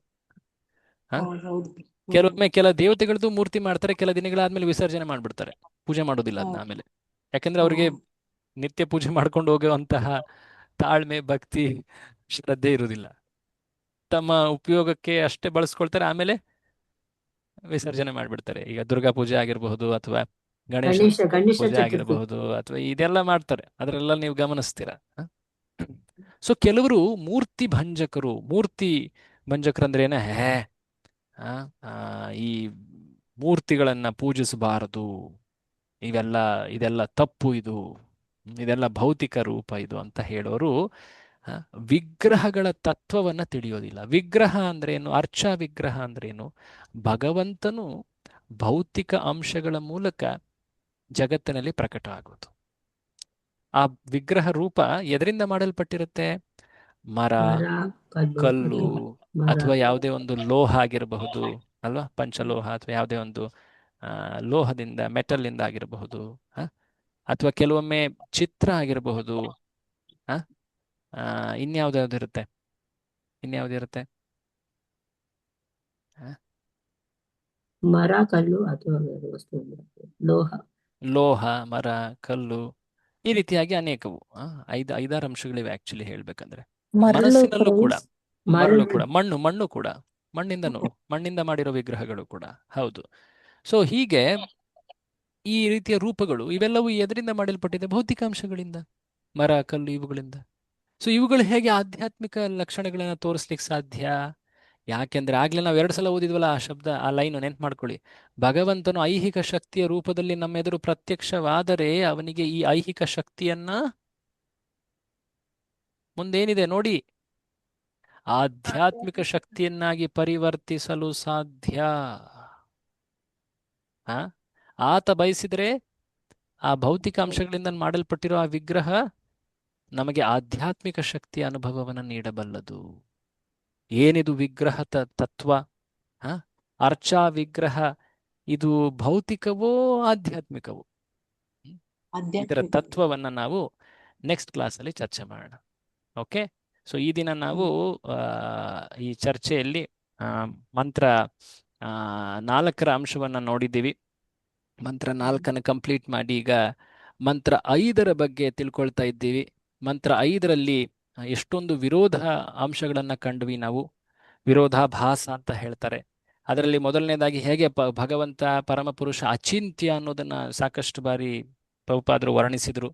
[SPEAKER 1] ಕೆಲವೊಮ್ಮೆ ಕೆಲ ದೇವತೆಗಳದ್ದು ಮೂರ್ತಿ ಮಾಡ್ತಾರೆ, ಕೆಲ ದಿನಗಳಾದ್ಮೇಲೆ ವಿಸರ್ಜನೆ ಮಾಡ್ಬಿಡ್ತಾರೆ, ಪೂಜೆ ಮಾಡೋದಿಲ್ಲ ಅದನ್ನ ಆಮೇಲೆ. ಯಾಕಂದ್ರೆ ಅವ್ರಿಗೆ ನಿತ್ಯ ಪೂಜೆ ಮಾಡ್ಕೊಂಡು ಹೋಗುವಂತಹ ತಾಳ್ಮೆ, ಭಕ್ತಿ, ಶ್ರದ್ಧೆ ಇರುವುದಿಲ್ಲ. ತಮ್ಮ ಉಪಯೋಗಕ್ಕೆ ಅಷ್ಟೇ ಬಳಸ್ಕೊಳ್ತಾರೆ, ಆಮೇಲೆ ವಿಸರ್ಜನೆ ಮಾಡ್ಬಿಡ್ತಾರೆ. ಈಗ ದುರ್ಗಾ ಪೂಜೆ ಆಗಿರಬಹುದು, ಅಥವಾ ಗಣೇಶ ಪೂಜೆ ಆಗಿರಬಹುದು, ಅಥವಾ ಇದೆಲ್ಲ ಮಾಡ್ತಾರೆ. ಅದರೆಲ್ಲ ನೀವು ಗಮನಿಸ್ತೀರಾ. ಸೊ ಕೆಲವರು ಮೂರ್ತಿ ಭಂಜಕರು. ಮೂರ್ತಿ ಭಂಜಕರು ಅಂದ್ರೆ ಏನ, ಈ ಮೂರ್ತಿಗಳನ್ನ ಪೂಜಿಸಬಾರದು, ಇದೆಲ್ಲ ತಪ್ಪು, ಇದೆಲ್ಲ ಭೌತಿಕ ರೂಪ ಇದು ಅಂತ ಹೇಳೋರು ವಿಗ್ರಹಗಳ ತತ್ವವನ್ನ ತಿಳಿಯೋದಿಲ್ಲ. ವಿಗ್ರಹ ಅಂದ್ರೇನು? ಅರ್ಚಾ ವಿಗ್ರಹ ಅಂದ್ರೇನು? ಭಗವಂತನು ಭೌತಿಕ ಅಂಶಗಳ ಮೂಲಕ ಜಗತ್ತಿನಲ್ಲಿ ಪ್ರಕಟ ಆಗೋದು. ಆ ವಿಗ್ರಹ ರೂಪ ಎದರಿಂದ ಮಾಡಲ್ಪಟ್ಟಿರುತ್ತೆ? ಮರ, ಕಲ್ಲು, ಅಥವಾ ಯಾವುದೇ ಒಂದು ಲೋಹ ಆಗಿರಬಹುದು ಅಲ್ವಾ, ಪಂಚಲೋಹ, ಅಥವಾ ಯಾವುದೇ ಒಂದು ಲೋಹದಿಂದ, ಮೆಟಲ್ ಇಂದ ಆಗಿರಬಹುದು, ಅಥವಾ ಕೆಲವೊಮ್ಮೆ ಚಿತ್ರ ಆಗಿರಬಹುದು. ಇನ್ಯಾವ್ದಿರುತ್ತೆ?
[SPEAKER 6] ಮರ, ಕಲ್ಲು ಅಥವಾ
[SPEAKER 1] ಲೋಹ, ಮರ, ಕಲ್ಲು, ಈ ರೀತಿಯಾಗಿ ಅನೇಕವು. 5-6 ಅಂಶಗಳಿವೆ ಆಕ್ಚುಲಿ ಹೇಳ್ಬೇಕಂದ್ರೆ. ಮನಸ್ಸಿನಲ್ಲೂ ಕೂಡ ಮರಳು ಕೂಡ, ಮಣ್ಣು ಕೂಡ, ಮಣ್ಣಿಂದ ಮಾಡಿರೋ ವಿಗ್ರಹಗಳು ಕೂಡ ಹೌದು. ಸೊ ಹೀಗೆ ಈ ರೀತಿಯ ರೂಪಗಳು ಇವೆಲ್ಲವೂ ಎದರಿಂದ ಮಾಡಲ್ಪಟ್ಟಿದೆ? ಭೌತಿಕ ಅಂಶಗಳಿಂದ, ಮರ, ಕಲ್ಲು, ಇವುಗಳಿಂದ. ಸೊ ಇವುಗಳು ಹೇಗೆ ಆಧ್ಯಾತ್ಮಿಕ ಲಕ್ಷಣಗಳನ್ನ ತೋರಿಸ್ಲಿಕ್ಕೆ ಸಾಧ್ಯ? ಯಾಕೆಂದ್ರೆ ಆಗ್ಲೇ ನಾವು 2 ಸಲ ಓದಿದ್ವಲ್ಲ ಆ ಶಬ್ದ, ಆ ಲೈನ್ ನೆನ್ಪು ಮಾಡ್ಕೊಳ್ಳಿ. ಭಗವಂತನು ಐಹಿಕ ಶಕ್ತಿಯ ರೂಪದಲ್ಲಿ ನಮ್ಮೆದುರು ಪ್ರತ್ಯಕ್ಷವಾದರೆ ಅವನಿಗೆ ಈ ಐಹಿಕ ಶಕ್ತಿಯನ್ನ ಮುಂದೇನಿದೆ ನೋಡಿ, ಆಧ್ಯಾತ್ಮಿಕ ಶಕ್ತಿಯನ್ನಾಗಿ ಪರಿವರ್ತಿಸಲು ಸಾಧ್ಯ. ಆತ ಬಯಸಿದ್ರೆ ಆ ಭೌತಿಕ ಅಂಶಗಳಿಂದ ಮಾಡಲ್ಪಟ್ಟಿರೋ ಆ ವಿಗ್ರಹ ನಮಗೆ ಆಧ್ಯಾತ್ಮಿಕ ಶಕ್ತಿಯ ಅನುಭವವನ್ನು ನೀಡಬಲ್ಲದು. ಏನಿದು ವಿಗ್ರಹ ತತ್ವ? ಅರ್ಚಾ ವಿಗ್ರಹ ಇದು ಭೌತಿಕವೋ ಆಧ್ಯಾತ್ಮಿಕವೋ? ಇದರ ತತ್ವವನ್ನ ನಾವು ನೆಕ್ಸ್ಟ್ ಕ್ಲಾಸಲ್ಲಿ ಚರ್ಚೆ ಮಾಡೋಣ. ಓಕೆ. ಸೊ ಈ ದಿನ ನಾವು ಈ ಚರ್ಚೆಯಲ್ಲಿ ಮಂತ್ರ 4ರ ಅಂಶವನ್ನ ನೋಡಿದ್ದೀವಿ. ಮಂತ್ರ 4ನ್ನು ಕಂಪ್ಲೀಟ್ ಮಾಡಿ ಈಗ ಮಂತ್ರ 5ರ ಬಗ್ಗೆ ತಿಳ್ಕೊಳ್ತಾ ಇದ್ದೀವಿ. ಮಂತ್ರ 5ರಲ್ಲಿ ಎಷ್ಟೊಂದು ವಿರೋಧ ಅಂಶಗಳನ್ನ ಕಂಡ್ವಿ ನಾವು. ವಿರೋಧಾಭಾಸ ಅಂತ ಹೇಳ್ತಾರೆ. ಅದರಲ್ಲಿ ಮೊದಲನೇದಾಗಿ ಹೇಗೆ ಭಗವಂತ ಪರಮಪುರುಷ ಅಚಿಂತ್ಯ ಅನ್ನೋದನ್ನ ಸಾಕಷ್ಟು ಬಾರಿ ಪ್ರಭುಪಾದರು ವರ್ಣಿಸಿದ್ರು.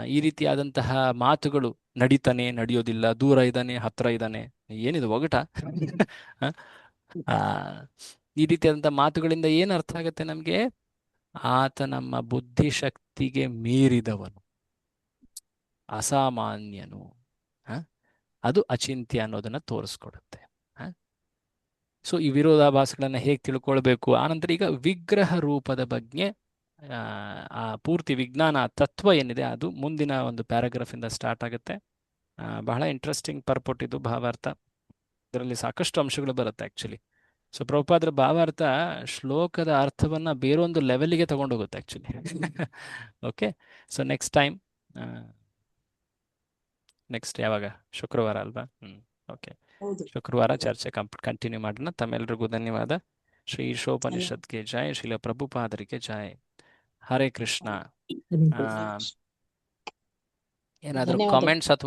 [SPEAKER 1] ಈ ರೀತಿಯಾದಂತಹ ಮಾತುಗಳು, ನಡೀತಾನೆ, ನಡೆಯೋದಿಲ್ಲ, ದೂರ ಇದ್ದಾನೆ, ಹತ್ರ ಇದ್ದಾನೆ, ಏನಿದು ಒಗಟ? ಈ ರೀತಿಯಾದಂತಹ ಮಾತುಗಳಿಂದ ಏನು ಅರ್ಥ ಆಗುತ್ತೆ ನಮ್ಗೆ? ಆತ ನಮ್ಮ ಬುದ್ಧಿಶಕ್ತಿಗೆ ಮೀರಿದವನು, ಅಸಾಮಾನ್ಯನು, ಅದು ಅಚಿಂತ್ಯ ಅನ್ನೋದನ್ನ ತೋರಿಸ್ಕೊಡುತ್ತೆ. ಸೊ ಈ ವಿರೋಧಾಭಾಸಗಳನ್ನ ಹೇಗೆ ತಿಳ್ಕೊಳ್ಬೇಕು? ಆನಂತರ ಈಗ ವಿಗ್ರಹ ರೂಪದ ಬಗ್ಗೆ ಆ ಪೂರ್ತಿ ವಿಜ್ಞಾನ ತತ್ವ ಏನಿದೆ ಅದು ಮುಂದಿನ ಒಂದು ಪ್ಯಾರಾಗ್ರಾಫ್ ಇಂದ ಸ್ಟಾರ್ಟ್ ಆಗುತ್ತೆ. ಬಹಳ ಇಂಟ್ರೆಸ್ಟಿಂಗ್ ಪರ್ಪೋಟ್ ಇದು ಭಾವಾರ್ಥ. ಇದರಲ್ಲಿ ಸಾಕಷ್ಟು ಅಂಶಗಳು ಬರುತ್ತೆ ಆಕ್ಚುಲಿ. ಸೊ ಪ್ರಭುಪಾದರ ಭಾವಾರ್ಥ ಶ್ಲೋಕದ ಅರ್ಥವನ್ನ ಬೇರೊಂದು ಲೆವೆಲ್ಗೆ ತಗೊಂಡೋಗುತ್ತೆ ಆಕ್ಚುಲಿ. ಓಕೆ. ಸೊ ನೆಕ್ಸ್ಟ್ ಯಾವಾಗ? ಶುಕ್ರವಾರ ಅಲ್ವಾ? ಓಕೆ. ಶುಕ್ರವಾರ ಚರ್ಚೆ ಕಂಟಿನ್ಯೂ ಮಾಡೋಣ. ತಮ್ಮೆಲ್ಲರಿಗೂ ಧನ್ಯವಾದ. ಶ್ರೀ ಈಶೋಪನಿಷತ್ಗೆ ಜಯ, ಶ್ರೀಲ ಪ್ರಭುಪಾದರಿಗೆ ಜಯ. ಹರೇ ಕೃಷ್ಣ. ಏನಾದರೂ ಕಾಮೆಂಟ್ಸ್ ಅಥವಾ